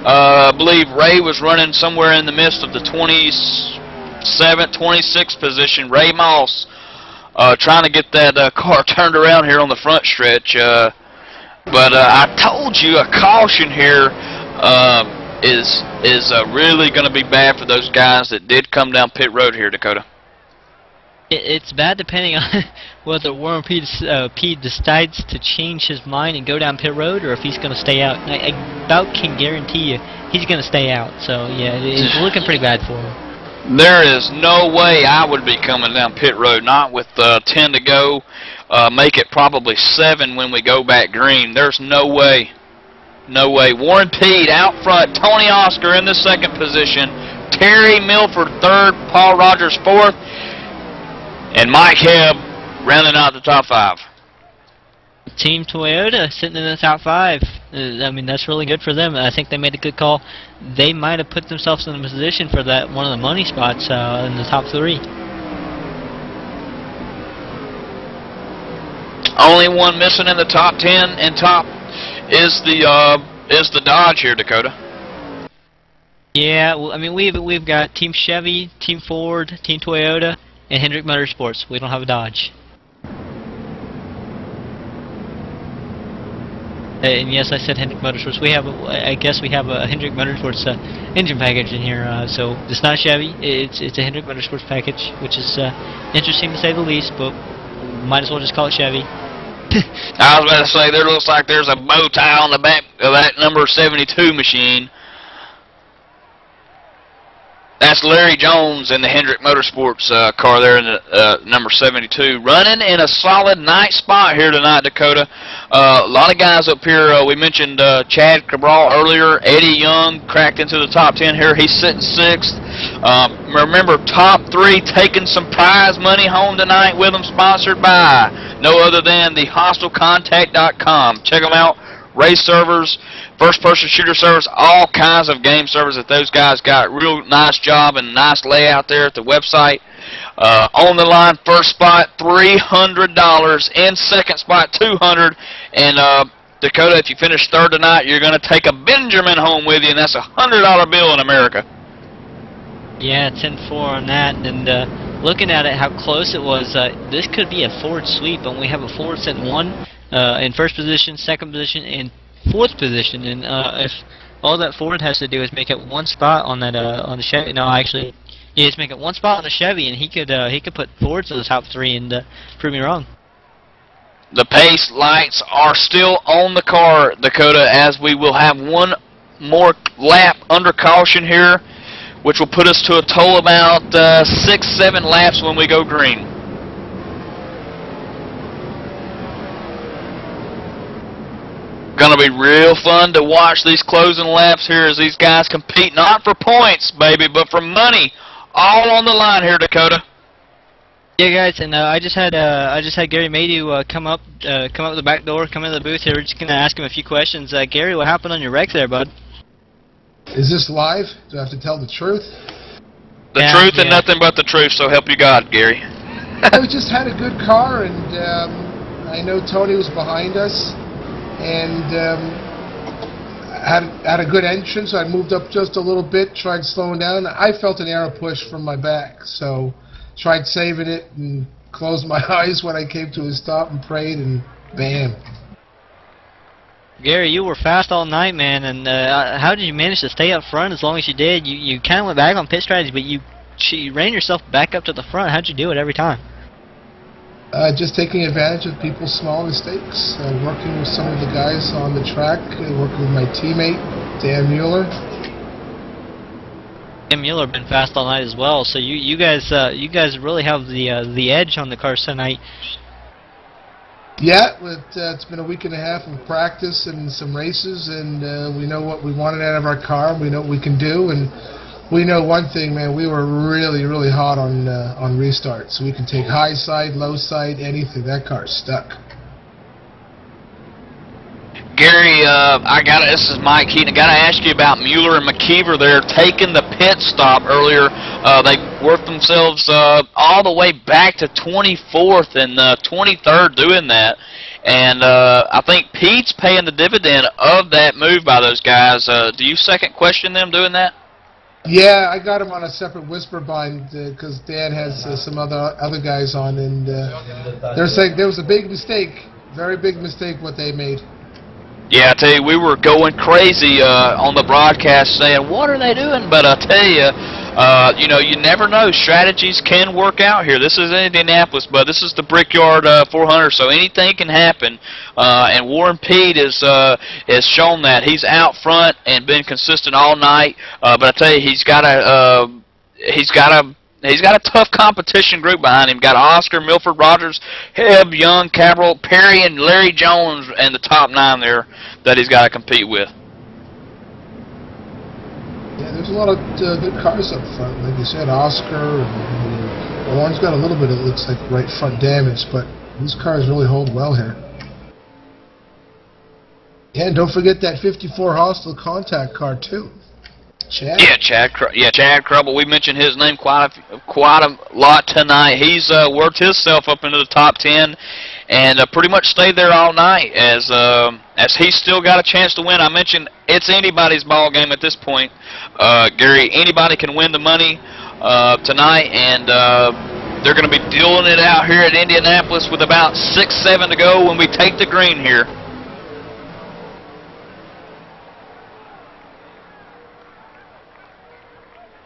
S2: I believe Ray was running somewhere in the midst of the 27th, 26th position. Ray Moss trying to get that car turned around here on the front stretch. But I told you a caution here is really going to be bad for those guys that did come down pit road here, Dakota.
S1: It's bad depending on whether Warren P decides to change his mind and go down pit road, or if he's going to stay out. I about can guarantee you he's going to stay out. So yeah, it's looking pretty bad for him.
S2: There is no way I would be coming down pit road, not with 10 to go. Make it probably 7 when we go back green. There's no way. No way. Warren Pede out front. Tony Oscar in the 2nd position. Terry Milford 3rd. Paul Rogers 4th. And Mike Hebb rounding out the top 5.
S1: Team Toyota sitting in the top 5. I mean, that's really good for them. I think they made a good call. They might have put themselves in a position for that one of the money spots in the top 3.
S2: Only one missing in the top 10 and top is the Dodge here, Dakota.
S1: Yeah, well, I mean we've got Team Chevy, Team Ford, Team Toyota, and Hendrick Motorsports. We don't have a Dodge. And yes, I said Hendrick Motorsports. We have, I guess, we have a Hendrick Motorsports engine package in here. So it's not Chevy. It's a Hendrick Motorsports package, which is interesting to say the least. But might as well just call it Chevy.
S2: I was about to say, there looks like there's a bow tie on the back of that number 72 machine. That's Larry Jones in the Hendrick Motorsports car there in the number 72. Running in a solid nice spot here tonight, Dakota. A lot of guys up here. We mentioned Chad Cabral earlier. Eddie Young cracked into the top 10 here. He's sitting 6th. Remember, top 3 taking some prize money home tonight with them, sponsored by no other than the HostaleContact.com. Check them out. Race servers, first-person shooter servers, all kinds of game servers that those guys got. Real nice job and nice layout there at the website. On the line, first spot, $300. In second spot, $200. And Dakota, if you finish 3rd tonight, you're going to take a Benjamin home with you, and that's a $100 bill in America.
S1: Yeah, 10-4 on that. And looking at it, how close it was, this could be a Ford sweep, and we have a Ford sitting 1. In 1st position, 2nd position, and 4th position, and if all that Ford has to do is make it 1 spot on that on the Chevy, no, actually, yeah, just make it 1 spot on the Chevy, and he could put Ford to the top 3 and prove me wrong.
S2: The pace lights are still on the car, Dakota, as we will have 1 more lap under caution here, which will put us to a total about 6-7 laps when we go green. Going to be real fun to watch these closing laps here as these guys compete not for points, baby, but for money. All on the line here, Dakota.
S1: Yeah, guys, and I just had Gary Maydew come up the back door, come into the booth here. We're just going to ask him a few questions. Gary, what happened on your wreck there, bud?
S7: Is this live? Do I have to tell the truth?
S2: The truth and nothing but the truth, so help you God, Gary.
S7: We just had a good car, and I know Tony was behind us, and had a good entrance. I moved up just a little bit, tried slowing down. I felt an arrow push from my back, so tried saving it and closed my eyes when I came to a stop and prayed, and bam.
S1: Gary, you were fast all night, man, and how did you manage to stay up front as long as you did? You kind of went back on pit strategy, but you ran yourself back up to the front. How'd you do it every time?
S7: Just taking advantage of people's small mistakes, working with some of the guys on the track, working with my teammate, Dan Mueller.
S1: Dan Mueller been fast all night as well, so you guys really have the edge on the cars tonight.
S7: Yeah, it's been a week and a half of practice and some races, and we know what we wanted out of our car. We know what we can do, and we know one thing, man. We were really, really hot on restarts. We can take high side, low side, anything. That car's stuck.
S2: Gary, this is Mike Keaton. I gotta ask you about Mueller and McKeever. They're taking the pit stop earlier. They worked themselves all the way back to 24th and 23rd doing that. And I think Pete's paying the dividend of that move by those guys. Do you second question them doing that?
S7: Yeah, I got him on a separate whisper bind because Dan has some other guys on, and they're saying there was a big mistake, very big mistake what they made.
S2: Yeah, I tell you, we were going crazy on the broadcast saying, what are they doing? But I tell you, you never know. Strategies can work out here. This is Indianapolis, but this is the Brickyard 400, so anything can happen. And Warren Pete has shown that. He's out front and been consistent all night. But I tell you, he's got a tough competition group behind him. Got Oscar, Milford, Rogers, Hebb, Young, Cabral, Perry, and Larry Jones, and the top 9 there that he's got to compete with.
S7: Yeah, there's a lot of good cars up front. Like you said, Oscar, and Warren's got a little bit, it looks like, right front damage, but these cars really hold well here. Yeah, and don't forget that 54 Hostile Contact car, too. Chad?
S2: Yeah, Chad Crubble. We mentioned his name quite a lot tonight. He's worked himself up into the top 10 and pretty much stayed there all night as he's still got a chance to win. I mentioned it's anybody's ball game at this point, Gary. Anybody can win the money tonight, and they're going to be dealing it out here at Indianapolis with about 6-7 to go when we take the green here.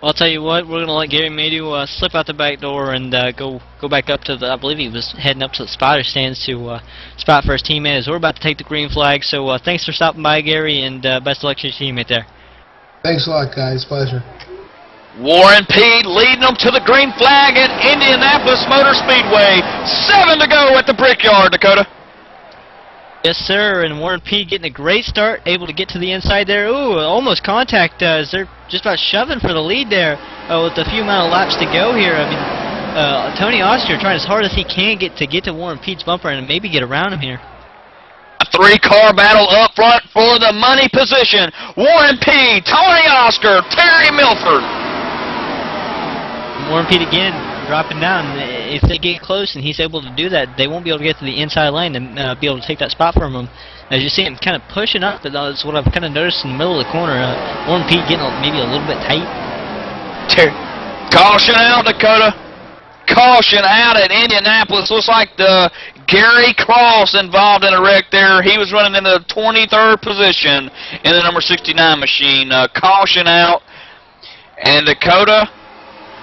S1: I'll tell you what, we're going to let Gary Maydew slip out the back door and go back up to the, I believe he was heading up to the spotter stands to spot for his teammate as we're about to take the green flag. So thanks for stopping by, Gary, and best of luck to your teammate there.
S7: Thanks a lot, guys. Pleasure.
S2: Warren Pete leading them to the green flag at Indianapolis Motor Speedway. 7 to go at the Brickyard, Dakota.
S1: Yes, sir, and Warren Pete getting a great start, able to get to the inside there. Ooh, almost contact as they're just about shoving for the lead there with a few amount of laps to go here. I mean, Tony Oster trying as hard as he can get to Warren Pete's bumper and maybe get around him here.
S2: A 3-car battle up front for the money position. Warren Pete, Tony Oster, Terry Milford.
S1: Warren Pete again dropping down. If they get close and he's able to do that, they won't be able to get to the inside lane and be able to take that spot from him. As you see him kind of pushing up, that's what I've kind of noticed in the middle of the corner. Warren Pete getting maybe a little bit tight.
S2: Caution out, Dakota. Caution out at Indianapolis. Looks like the Gary Cross involved in a wreck there. He was running in the 23rd position in the number 69 machine. Caution out. And Dakota,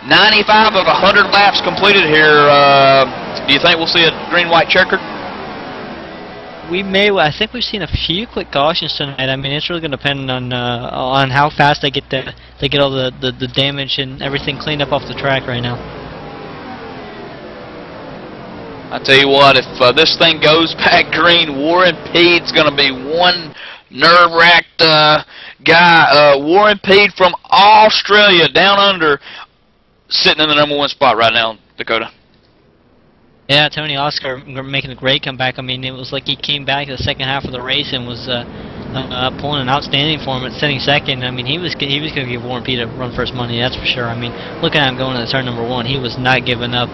S2: 95 of 100 laps completed here. Do you think we'll see a green-white checkered?
S1: We may. I think we've seen a few quick cautions tonight. I mean, it's really going to depend on how fast they get all the damage and everything cleaned up off the track right now.
S2: I tell you what, if this thing goes back green, Warren Pete's going to be one nerve-wracked guy. Warren Pete from Australia, down under, sitting in the #1 spot right now, Dakota.
S1: Yeah, Tony Oscar making a great comeback. I mean, it was like he came back the second half of the race and was pulling an outstanding for him at sitting second. I mean, he was going to give War and Peter a run for his money, that's for sure. I mean, looking at him going to the turn number 1, he was not giving up.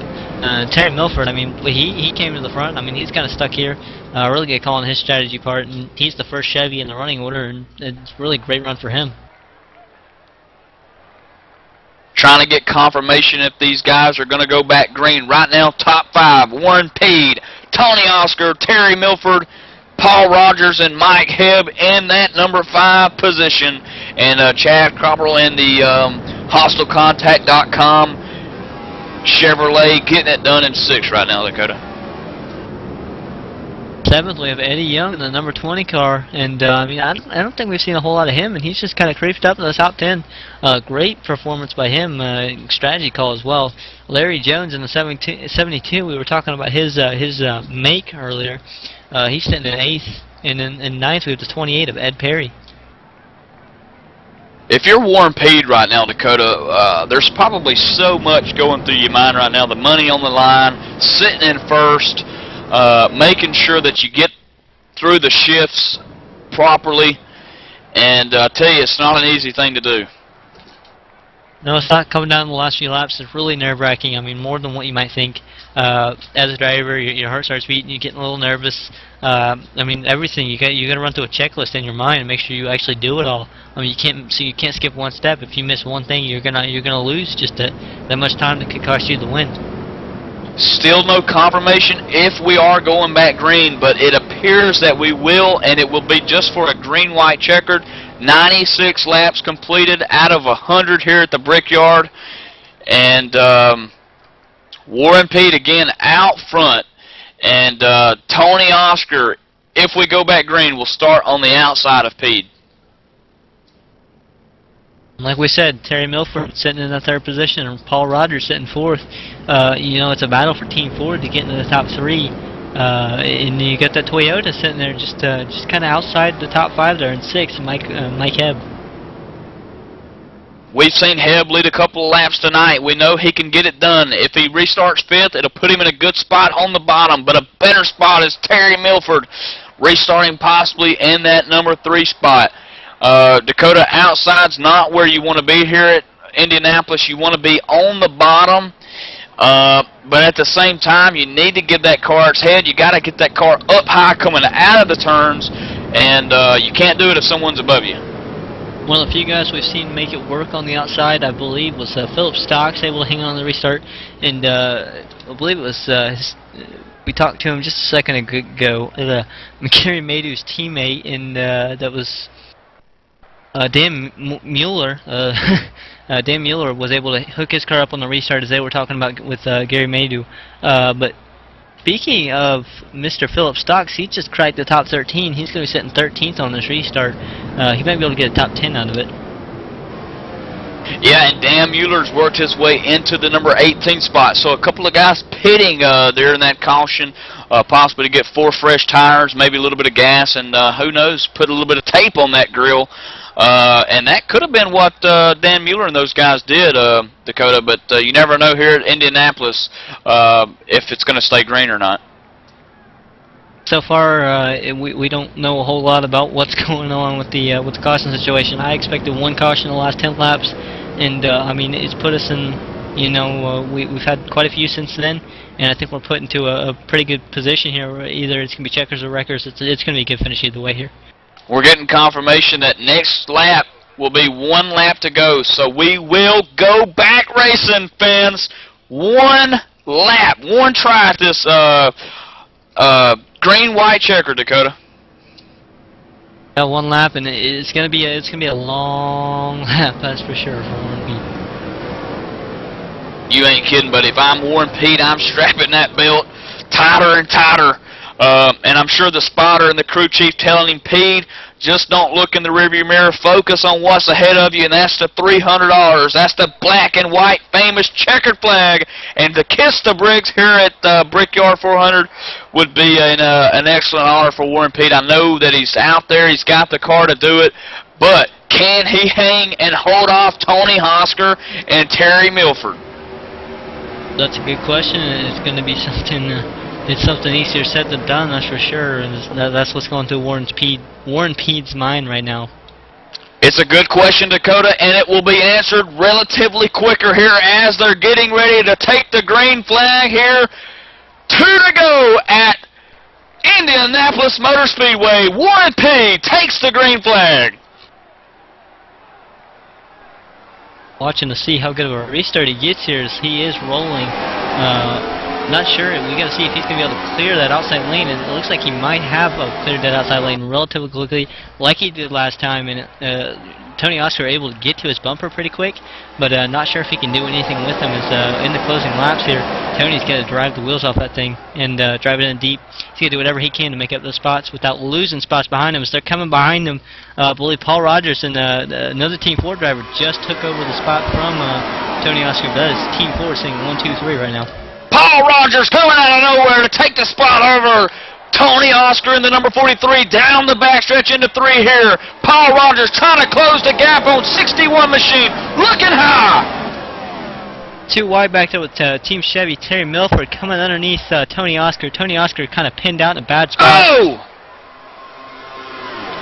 S1: Terry Milford, I mean, he came to the front. I mean, he's kind of stuck here. Really good call on his strategy part, and he's the first Chevy in the running order, and it's really a great run for him.
S2: Trying to get confirmation if these guys are going to go back green. Right now, top 5, Warren Peed, Tony Oscar, Terry Milford, Paul Rogers, and Mike Hebb in that number 5 position. And Chad Cropperell in the HostaleContact.com Chevrolet getting it done in 6 right now, Dakota.
S1: 7th, we have Eddie Young in the number 20 car, and I mean, I don't think we've seen a whole lot of him, and he's just kind of creeped up in the top 10. Great performance by him, strategy call as well. Larry Jones in the 72, we were talking about his make earlier. He's sitting in 8th, and in 9th we have the 28 of Ed Perry.
S2: If you're Warren Peed right now, Dakota, there's probably so much going through your mind right now. The money on the line, sitting in first, making sure that you get through the shifts properly, and I tell you, it's not an easy thing to do.
S1: No, it's not. Coming down the last few laps, it's really nerve-wracking. I mean, more than what you might think. As a driver, your heart starts beating, you're getting a little nervous. I mean, everything. You got to run through a checklist in your mind and make sure you actually do it all. I mean, you can't skip one step. If you miss one thing, you're gonna lose just that much time that could cost you the win.
S2: Still no confirmation if we are going back green, but it appears that we will, and it will be just for a green-white checkered. 96 laps completed out of 100 here at the Brickyard. And Warren Peed again out front. And Tony Oscar, if we go back green, will start on the outside of Peed.
S1: Like we said, Terry Milford sitting in the 3rd position, and Paul Rogers sitting 4th. You know, it's a battle for Team Ford to get into the top 3. And you got that Toyota sitting there just kind of outside the top 5 there in 6th, Mike Hebb.
S2: We've seen Hebb lead a couple of laps tonight. We know he can get it done. If he restarts 5th, it'll put him in a good spot on the bottom, but a better spot is Terry Milford, restarting possibly in that number 3 spot. Dakota, outside's not where you want to be here at Indianapolis. You want to be on the bottom, but at the same time, you need to give that car its head. You got to get that car up high coming out of the turns, and you can't do it if someone's above you.
S1: One of the few guys we've seen make it work on the outside, I believe, was Philip Stocks, able to hang on the restart, and I believe it was we talked to him just a second ago. Gary Maydou's teammate, and that was Dan Mueller. Dan Mueller was able to hook his car up on the restart, as they were talking about with Gary Maydou. But speaking of Mr. Philip Stocks, he just cracked the top 13. He's going to be sitting 13th on this restart. He might be able to get a top 10 out of it.
S2: Yeah, and Dan Mueller's worked his way into the number 18 spot. So a couple of guys pitting there in that caution, possibly to get 4 fresh tires, maybe a little bit of gas, and who knows, put a little bit of tape on that grill. And that could have been what Dan Mueller and those guys did, Dakota, but you never know here at Indianapolis if it's going to stay green or not.
S1: So far, we don't know a whole lot about what's going on with the caution situation. I expected 1 caution in the last 10 laps, and I mean, it's put us in, you know, we've had quite a few since then, and I think we're put into a pretty good position here. Where either it's going to be checkers or wreckers. It's going to be a good finish either way here.
S2: We're getting confirmation that next lap will be 1 lap to go, so we will go back racing, fans. 1 lap, 1 try at this green-white checker, Dakota.
S1: Yeah, 1 lap, and it's gonna be a long lap, that's for sure for Warren Peed.
S2: You ain't kidding, but if I'm Warren Peed, I'm strapping that belt tighter and tighter. And I'm sure the spotter and the crew chief telling him, Peed, just don't look in the rearview mirror. Focus on what's ahead of you, and that's the $300. That's the black and white famous checkered flag. And to kiss the bricks here at Brickyard 400 would be an excellent honor for Warren Peed. I know that he's out there. He's got the car to do it. But can he hang and hold off Tony Oscar and Terry Milford?
S1: That's a good question, and it's going to be something It's something easier said than done, that's for sure. And that's what's going through Warren Pede's mind right now.
S2: It's a good question, Dakota, and it will be answered relatively quicker here as they're getting ready to take the green flag here. 2 to go at Indianapolis Motor Speedway. Warren Pede takes the green flag.
S1: Watching to see how good of a restart he gets here as he is rolling. Not sure. We got to see if he's going to be able to clear that outside lane. And it looks like he might have cleared that outside lane relatively quickly, like he did last time. And Tony Oscar able to get to his bumper pretty quick, but not sure if he can do anything with him. As in the closing laps here, Tony's got to drive the wheels off that thing and drive it in deep. He's going to do whatever he can to make up those spots without losing spots behind him. As they're coming behind him, I believe Paul Rogers and another Team 4 driver just took over the spot from Tony Oscar. That is Team 4 saying 1, 2, 3 right now.
S2: Paul Rogers coming out of nowhere to take the spot over Tony Oscar in the number 43 down the backstretch into 3 here. Paul Rogers trying to close the gap on 61 machine, looking high.
S1: Too wide back there with Team Chevy. Terry Milford coming underneath Tony Oscar. Tony Oscar kind of pinned out in a bad spot.
S2: Oh!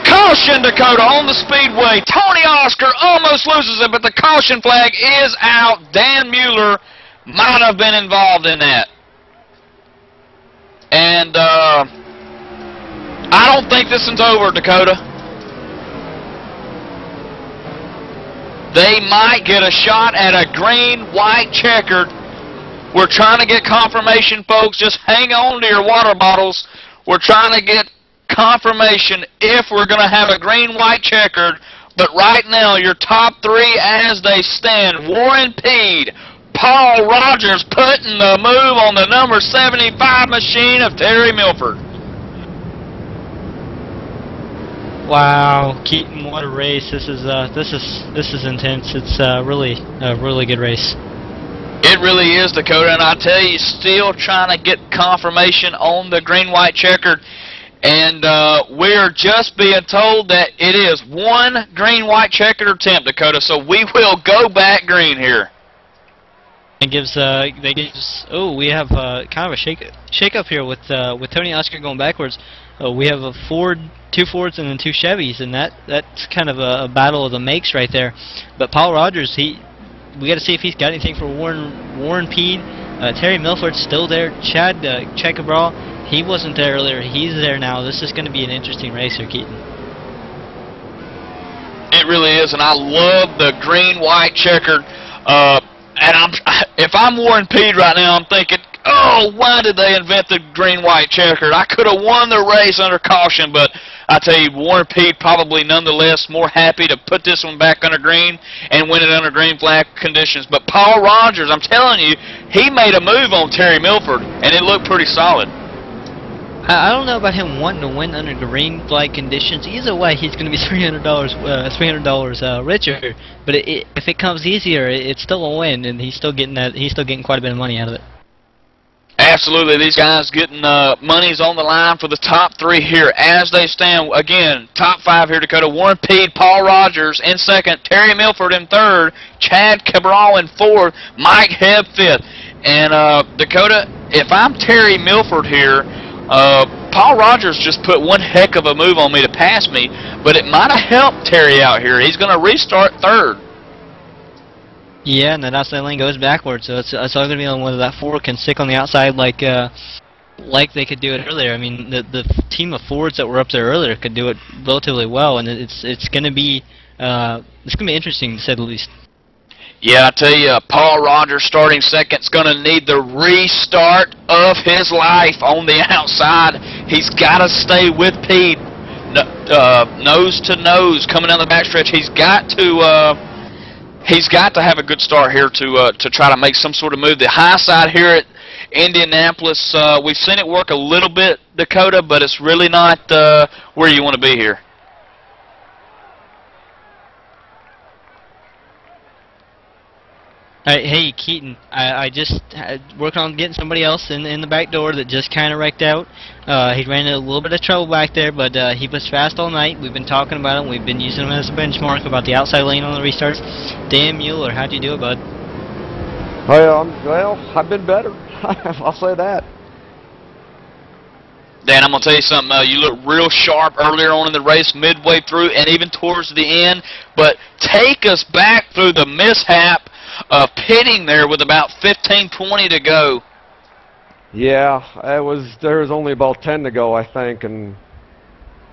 S2: Caution, Dakota, on the speedway. Tony Oscar almost loses it, but the caution flag is out. Dan Mueller might have been involved in that. And I don't think this one's over, Dakota. They might get a shot at a green-white checkered. We're trying to get confirmation, folks. Just hang on to your water bottles. We're trying to get confirmation if we're going to have a green-white checkered. But right now, your top 3 as they stand, Warren Pede, Paul Rogers putting the move on the number 75 machine of Terry Milford.
S1: Wow, Keaton, what a race! This is intense. It's really a really good race.
S2: It really is, Dakota, and I tell you, still trying to get confirmation on the green-white checkered, and we're just being told that it is 1 green-white checkered attempt, Dakota. So we will go back green here.
S1: It gives we have kind of a shake up here with Tony Oscar going backwards. We have a Ford, 2 Fords, and then 2 Chevys, and that's kind of a battle of the makes right there. But Paul Rogers, we got to see if he's got anything for Warren Pede. Terry Milford's still there. Chad Cabral, he wasn't there earlier. He's there now. This is going to be an interesting race here, Keaton.
S2: It really is, and I love the green-white checkered. And if I'm Warren Pede right now, I'm thinking, oh, why did they invent the green-white checkered? I could have won the race under caution, but I tell you, Warren Pede probably nonetheless more happy to put this one back under green and win it under green flag conditions. But Paul Rogers, I'm telling you, he made a move on Terry Milford, and it looked pretty solid.
S1: I don't know about him wanting to win under green flag conditions. Either way, he's going to be $300 richer. But if it comes easier, it's still a win, and he's still getting quite a bit of money out of it.
S2: Absolutely, these guys getting money's on the line for the top 3 here as they stand. Again, top 5 here, Dakota. Warren Pede, Paul Rogers in 2nd, Terry Milford in 3rd, Chad Cabral in 4th, Mike Hebb 5th. And Dakota, if I'm Terry Milford here, Paul Rogers just put one heck of a move on me to pass me, but it might have helped Terry out here. He's going to restart 3rd.
S1: Yeah, and that outside lane goes backwards, so it's all going to be on whether that Ford can stick on the outside like they could do it earlier. I mean, the team of Fords that were up there earlier could do it relatively well, and it's going to be interesting to say the least.
S2: Yeah, I tell you, Paul Rogers starting 2nd is going to need the restart of his life on the outside. He's got to stay with Pete, nose to nose, coming down the backstretch. He's got to have a good start here to try to make some sort of move. The high side here at Indianapolis, we've seen it work a little bit, Dakota, but it's really not where you want to be here.
S1: Hey, Keaton, I just working on getting somebody else in the back door that just kind of wrecked out. He ran into a little bit of trouble back there, but he was fast all night. We've been talking about him. We've been using him as a benchmark about the outside lane on the restarts. Dan Mueller, how'd you do it, bud?
S9: Well, I've been better. I'll say that.
S2: Dan, I'm going to tell you something. You looked real sharp earlier on in the race, midway through, and even towards the end. But take us back through the mishap of pitting there with about 15-20 to go.
S9: Yeah, there was only about 10 to go, I think, and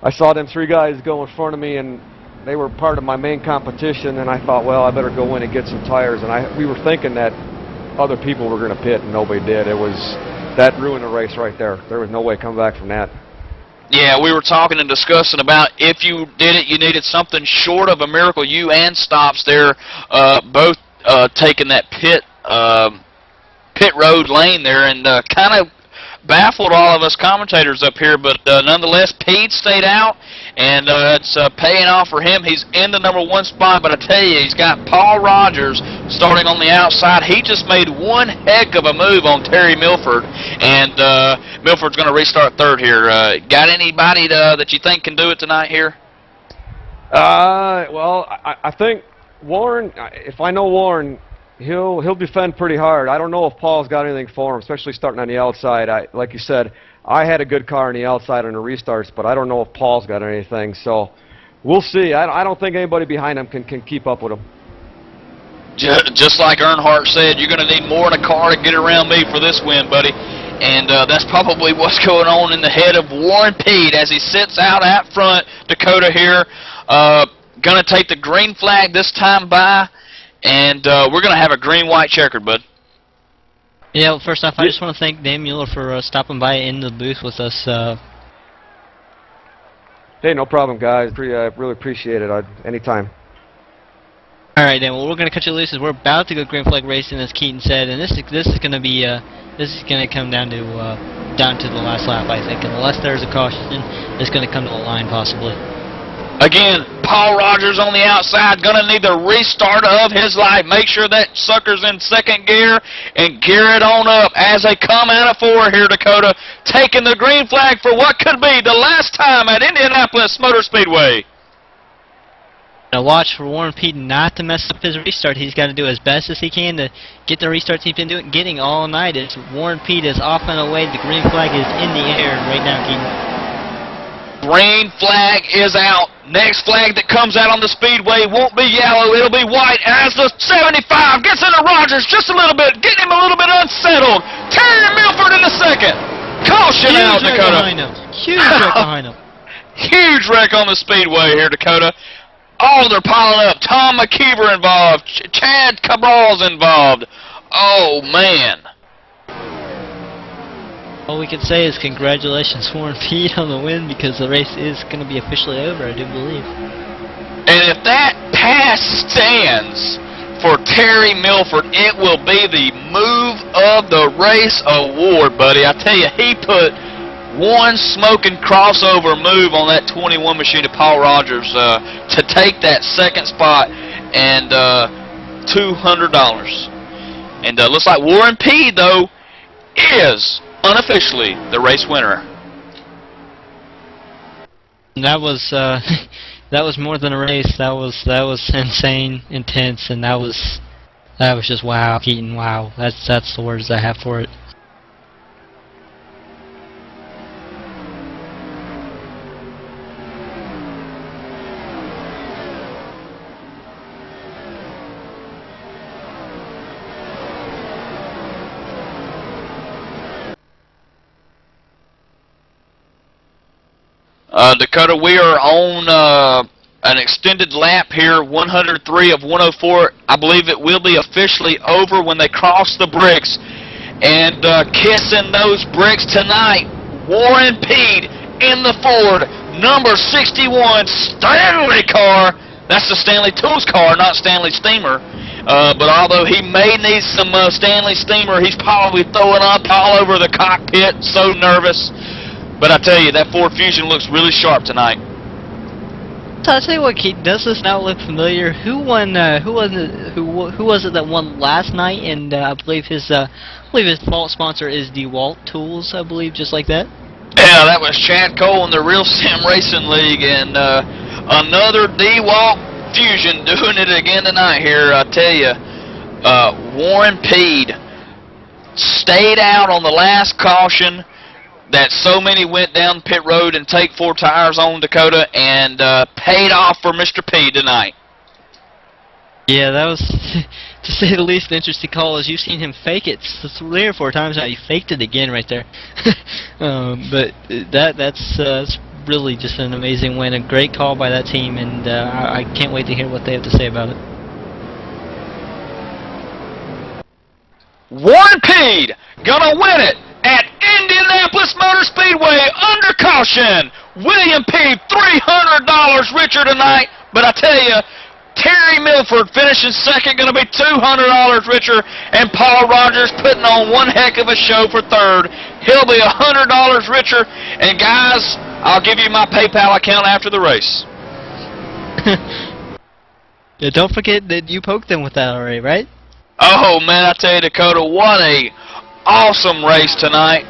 S9: I saw them 3 guys go in front of me, and they were part of my main competition, and I thought, well, I better go in and get some tires. And we were thinking that other people were going to pit, and nobody did. That ruined the race right there. There was no way coming back from that.
S2: Yeah, we were talking and discussing about if you did it, you needed something short of a Miracle U and stops there, both taking that pit road lane there, and kind of baffled all of us commentators up here. But nonetheless, Pete stayed out, and it's paying off for him. He's in the #1 spot, but I tell you, he's got Paul Rogers starting on the outside. He just made one heck of a move on Terry Milford, and Milford's going to restart third here. Got anybody that you think can do it tonight here?
S9: Well, I think Warren, if I know Warren, he'll defend pretty hard. I don't know if Paul's got anything for him, especially starting on the outside. Like you said, I had a good car on the outside on the restarts, but I don't know if Paul's got anything. So we'll see. I don't think anybody behind him can keep up with him.
S2: Just like Earnhardt said, you're going to need more in a car to get around me for this win, buddy. And that's probably what's going on in the head of Warren Pete as he sits out at front, Dakota here. Going to take the green flag this time by. And we're going to have a green-white checkered, bud.
S1: Yeah, well, first off, I just want to thank Dan Mueller for stopping by in the booth with us.
S9: Hey, no problem, guys. I really appreciate it. Anytime.
S1: All right, Dan. Well, we're going to cut you loose as we're about to go green flag racing, as Keaton said, and this is going to be this is going to come down to the last lap, I think. Unless there's a caution, it's going to come to the line possibly.
S2: Again, Paul Rogers on the outside, going to need the restart of his life. Make sure that sucker's in second gear and gear it on up as they come out of 4 here, Dakota, taking the green flag for what could be the last time at Indianapolis Motor Speedway.
S1: Now watch for Warren Pete not to mess up his restart. He's got to do as best as he can to get the restarts he's been getting all night. It's Warren Pete is off and away. The green flag is in the air right now, Keaton.
S2: Green flag is out. Next flag that comes out on the Speedway won't be yellow, it'll be white as the 75 gets into Rogers just a little bit, getting him a little bit unsettled. Terry Milford in the second. Caution out, Dakota.
S1: Huge wreck behind him.
S2: Huge wreck on the Speedway here, Dakota. Oh, they're piling up. Tom McKeever involved. Chad Cabral's involved. Oh, man.
S1: All we can say is congratulations, Warren Pete, on the win, because the race is going to be officially over, I do believe.
S2: And if that pass stands for Terry Milford, it will be the Move of the Race award, buddy. I tell you, he put one smoking crossover move on that 21 machine of Paul Rogers to take that second spot and $200. And looks like Warren Pete, though, is unofficially the race winner.
S1: That was that was more than a race. That was insane, intense, and that was just wow, Keaton. Wow, that's the words I have for it.
S2: Dakota, we are on an extended lap here, 103 of 104. I believe it will be officially over when they cross the bricks. And kissing those bricks tonight, Warren Pete in the Ford, number 61 Stanley car. That's the Stanley Tools car, not Stanley Steamer. But although he may need some Stanley Steamer, he's probably throwing up all over the cockpit, so nervous. But I tell you, that Ford Fusion looks really sharp tonight.
S1: So I tell you what, Keith, does this now look familiar? Who won? Who was it that won last night? And I believe his fault sponsor is DeWalt Tools. I believe, just like that.
S2: Yeah, that was Chad Cole in the Real Sim Racing League, and another DeWalt Fusion doing it again tonight. Here, I tell you, Warren Pete stayed out on the last caution. that so many went down pit road and take 4 tires on Dakota and paid off for Mr. P tonight.
S1: Yeah, that was, to say the least, an interesting call. As you've seen him fake it 3 or 4 times now. He faked it again right there. But that's really just an amazing win. A great call by that team, and I can't wait to hear what they have to say about it.
S2: Warren Peed gonna win it at Indianapolis Motor Speedway under caution. William Peed, $300 richer tonight, but I tell you, Terry Milford finishing second, going to be $200 richer, and Paul Rogers putting on one heck of a show for third. He'll be $100 richer, and guys, I'll give you my PayPal account after the race.
S1: Yeah, don't forget that you poked them with that already, right?
S2: Oh man, I tell you, Dakota, what a awesome race tonight.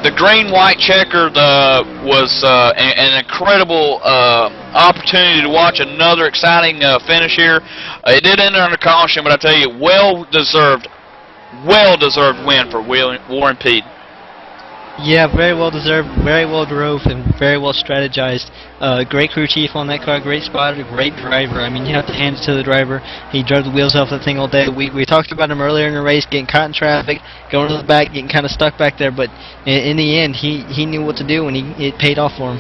S2: The green-white checker was an incredible opportunity to watch another exciting finish here. It did end under caution, but I tell you, well-deserved win for Warren Peed.
S1: Yeah, very well deserved, very well drove, and very well strategized. Great crew chief on that car, great spotter, great driver. I mean, you have to hand it to the driver. He drove the wheels off that thing all day. We talked about him earlier in the race, getting caught in traffic, going to the back, getting kind of stuck back there. But in the end, he knew what to do, and it paid off for him.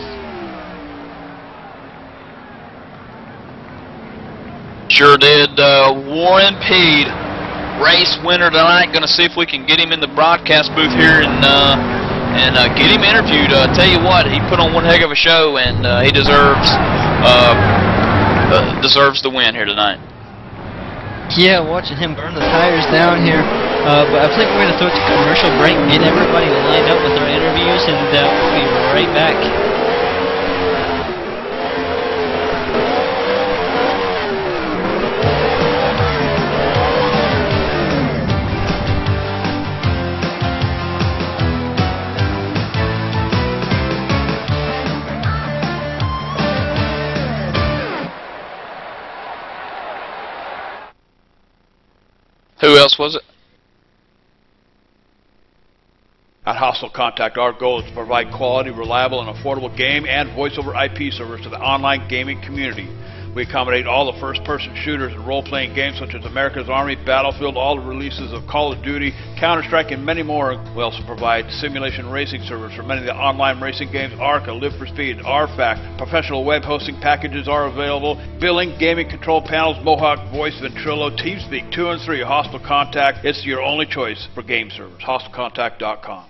S2: Sure did. Warren Peed, race winner tonight. Going to see if we can get him in the broadcast booth here and get him interviewed. Tell you what, he put on one heck of a show, and he deserves the win here tonight.
S1: Yeah, watching him burn the tires down here. But I think we're going to throw it to commercial break, get everybody lined up with our interviews, and we'll be right back.
S2: Who else was it?
S5: At Hostile Contact, our goal is to provide quality, reliable, and affordable game and voice-over IP service to the online gaming community. We accommodate all the first-person shooters and role-playing games such as America's Army, Battlefield, all the releases of Call of Duty, Counter-Strike, and many more. We also provide simulation racing servers for many of the online racing games. ARCA, Live for Speed, RFAC, professional web hosting packages are available. Billing, gaming control panels, Mohawk, Voice, Ventrilo, TeamSpeak, 2 and 3, Hostile Contact. It's your only choice for game servers. HostileContact.com.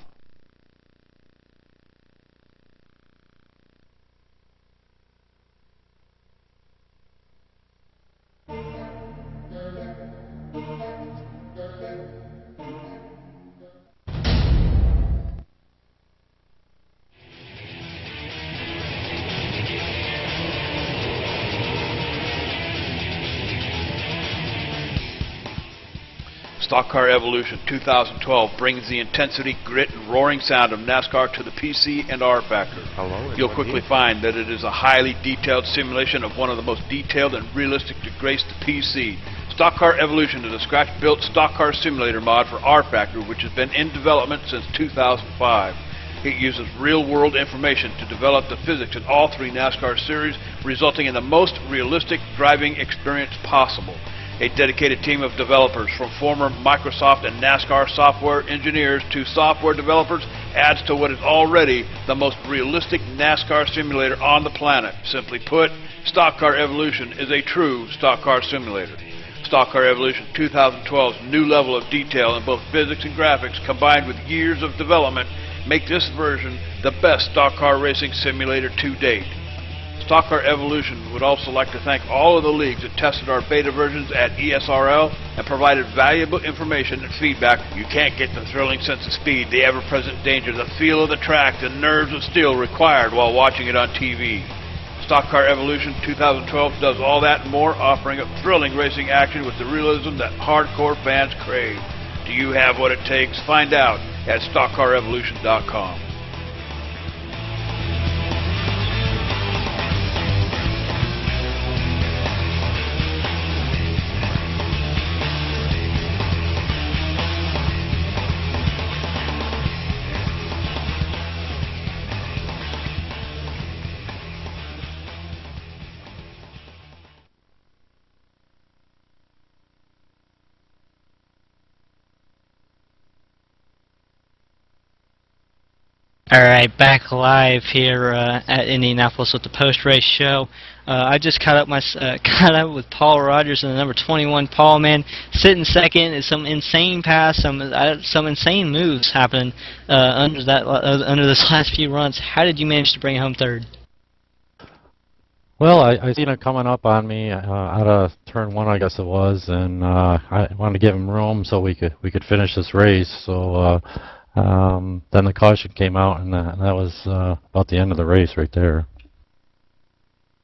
S5: Stock Car Evolution 2012 brings the intensity, grit, and roaring sound of NASCAR to the PC and R Factor. You'll quickly find that it is a highly detailed simulation of one of the most detailed and realistic to grace the PC. Stock Car Evolution is a scratch-built stock car simulator mod for R Factor, which has been in development since 2005. It uses real-world information to develop the physics in all 3 NASCAR series, resulting in the most realistic driving experience possible. A dedicated team of developers from former Microsoft and NASCAR software engineers to software developers adds to what is already the most realistic NASCAR simulator on the planet. Simply put, Stock Car Evolution is a true stock car simulator. Stock Car Evolution 2012's new level of detail in both physics and graphics, combined with years of development, make this version the best stock car racing simulator to date. Stock Car Evolution would also like to thank all of the leagues that tested our beta versions at ESRL and provided valuable information and feedback. You can't get the thrilling sense of speed, the ever-present danger, the feel of the track, the nerves of steel required while watching it on TV. Stock Car Evolution 2012 does all that and more, offering up thrilling racing action with the realism that hardcore fans crave. Do you have what it takes? Find out at StockCarEvolution.com.
S1: All right, back live here at Indianapolis with the post-race show. I just caught up with Paul Rogers in the number 21. Paul, man, sitting second is some insane pass, some insane moves happening under this last few runs. How did you manage to bring it home third?
S10: Well, I seen it coming up on me out of turn one, I guess it was, and I wanted to give him room so we could finish this race. So. Then the caution came out, and that was about the end of the race right there.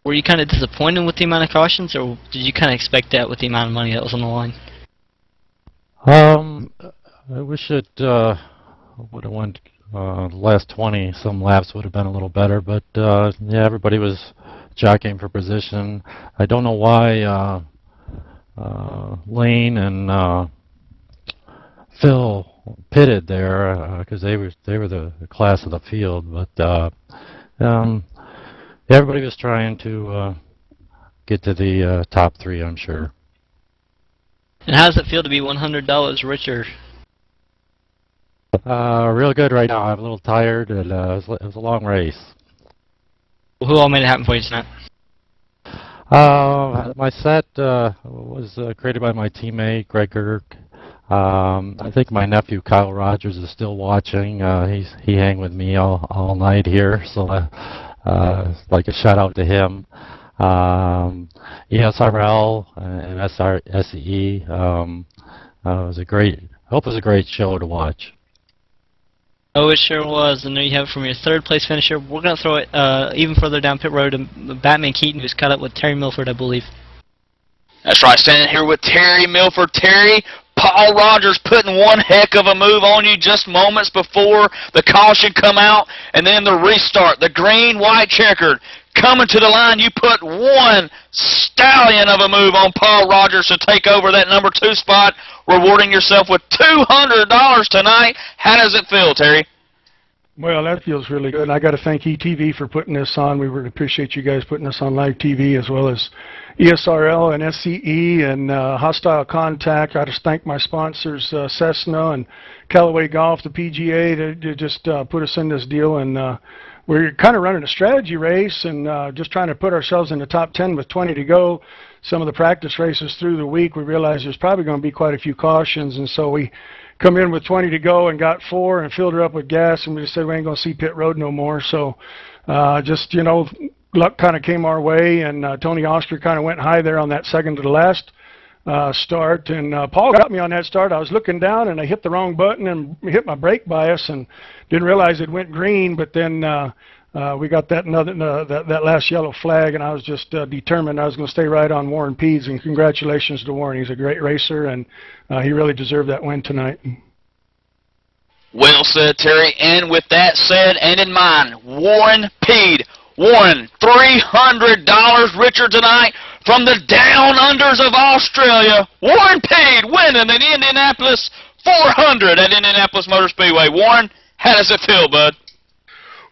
S1: Were you kind of disappointed with the amount of cautions, or did you kind of expect that with the amount of money that was on the line?
S10: I wish it would have went the last 20-some laps would have been a little better, but yeah, everybody was jockeying for position. I don't know why Lane and Phil pitted there because they were the class of the field, but everybody was trying to get to the top three, I'm sure.
S1: And how does it feel to be $100 richer?
S10: Real good right now. I'm a little tired, and it was a long race.
S1: Well, who all made it happen for you tonight?
S10: My set was created by my teammate Greg Kirk. I think my nephew Kyle Rogers is still watching. He hang with me all night here, so like a shout out to him. ESRL and SCE was a great. I hope it was a great show to watch.
S1: Oh, it sure was. I know you have it from your third place finisher. We're going to throw it even further down pit road to Batman Keaton, who's caught up with Terry Milford, I believe.
S2: That's right, standing here with Terry Milford. Terry, Paul Rogers putting one heck of a move on you just moments before the caution come out, and then the restart, the green, white, checkered. Coming to the line, you put one stallion of a move on Paul Rogers to take over that number 2 spot, rewarding yourself with $200 tonight. How does it feel, Terry?
S11: Well, that feels really good. And I got to thank ETV for putting this on. We really appreciate you guys putting us on live TV, as well as ESRL and SCE and Hostile Contact. I just thank my sponsors, Cessna and Callaway Golf, the PGA, to just put us in this deal. And we're kind of running a strategy race and just trying to put ourselves in the top 10 with 20 to go. Some of the practice races through the week, we realized there's probably going to be quite a few cautions, and so we come in with 20 to go and got 4 and filled her up with gas, and we just said we ain't going to see pit road no more. So just, you know, luck kind of came our way, and Tony Oster kind of went high there on that second to the last start, and Paul got me on that start. I was looking down and I hit the wrong button and hit my brake bias and didn't realize it went green, but then we got that last yellow flag, and I was just determined I was going to stay right on Warren Pease, and congratulations to Warren. He's a great racer, and he really deserved that win tonight.
S2: Well said, Terry. And with that said and in mind, Warren Peed. Warren, $300 richer tonight from the Down Unders of Australia. Warren Peed winning the Indianapolis 400 at Indianapolis Motor Speedway. Warren, how does it feel, bud?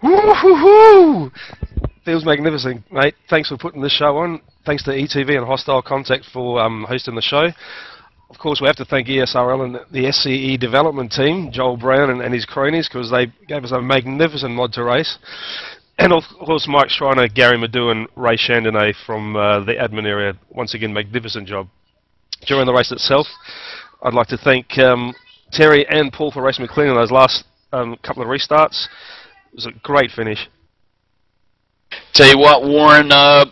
S12: Woo-hoo-hoo! Feels magnificent, mate. Thanks for putting this show on. Thanks to ETV and Hostile Contact for hosting the show. Of course, we have to thank ESRL and the SCE development team, Joel Brown and his cronies, because they gave us a magnificent mod to race. And of course, Mike Schreiner, Gary Madu, and Ray Chandonnet from the admin area. Once again, magnificent job. During the race itself, I'd like to thank Terry and Paul for racing me clean in those last couple of restarts. It was a great finish.
S2: Tell you what, Warren,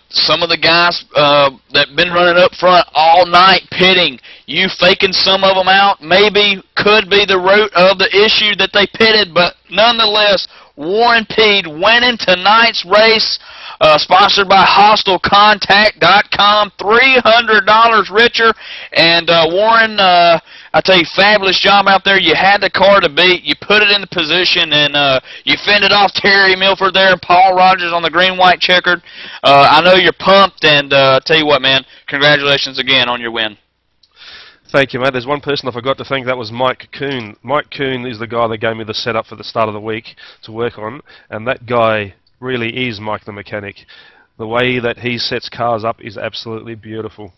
S2: some of the guys that been running up front all night pitting, you faking some of them out maybe could be the root of the issue that they pitted, but nonetheless, Warren Peed winning tonight's race, sponsored by HostileContact.com, $300 richer. And Warren, I tell you, fabulous job out there. You had the car to beat. You put it in the position, and you fended off Terry Milford there and Paul Rogers on the green-white checkered. I know you're pumped, and tell you what, man, congratulations again on your win.
S12: Thank you, mate. There's one person I forgot to thank. That was Mike Kuhn. Mike Kuhn is the guy that gave me the setup for the start of the week to work on, and that guy really is Mike the mechanic. The way that he sets cars up is absolutely beautiful.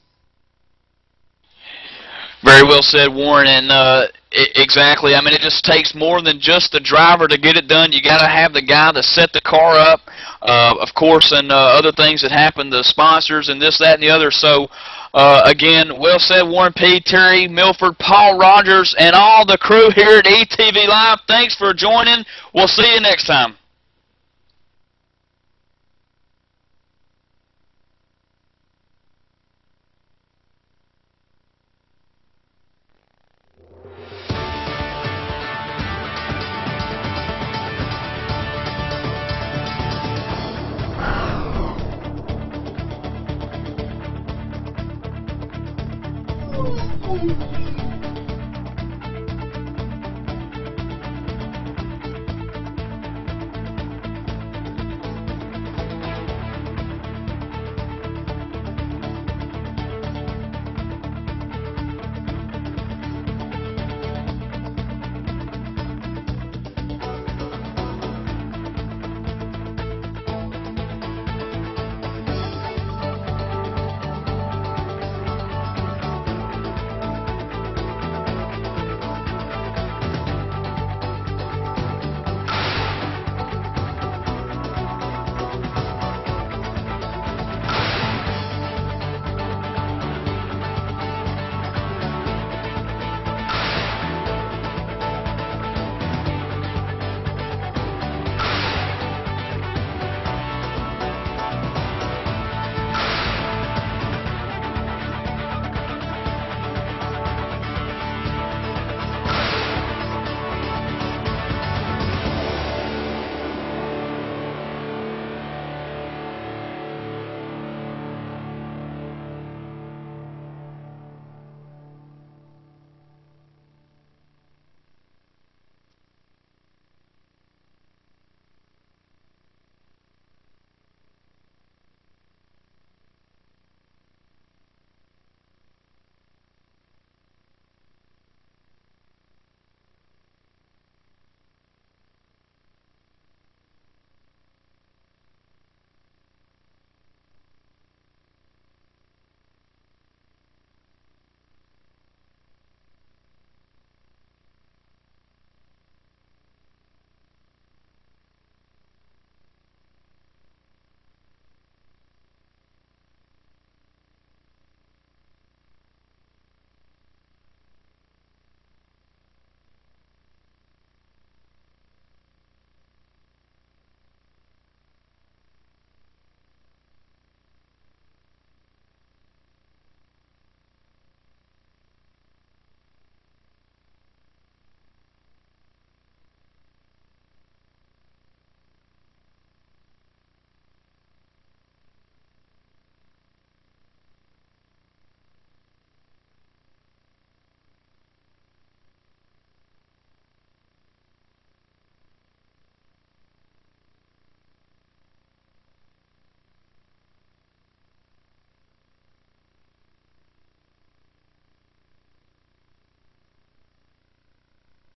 S2: Very well said, Warren. And Exactly. I mean, it just takes more than just the driver to get it done. You got to have the guy to set the car up, of course, and other things that happen, the sponsors and this, that, and the other. So, again, well said, Warren P., Terry Milford, Paul Rogers, and all the crew here at ETV Live. Thanks for joining. We'll see you next time.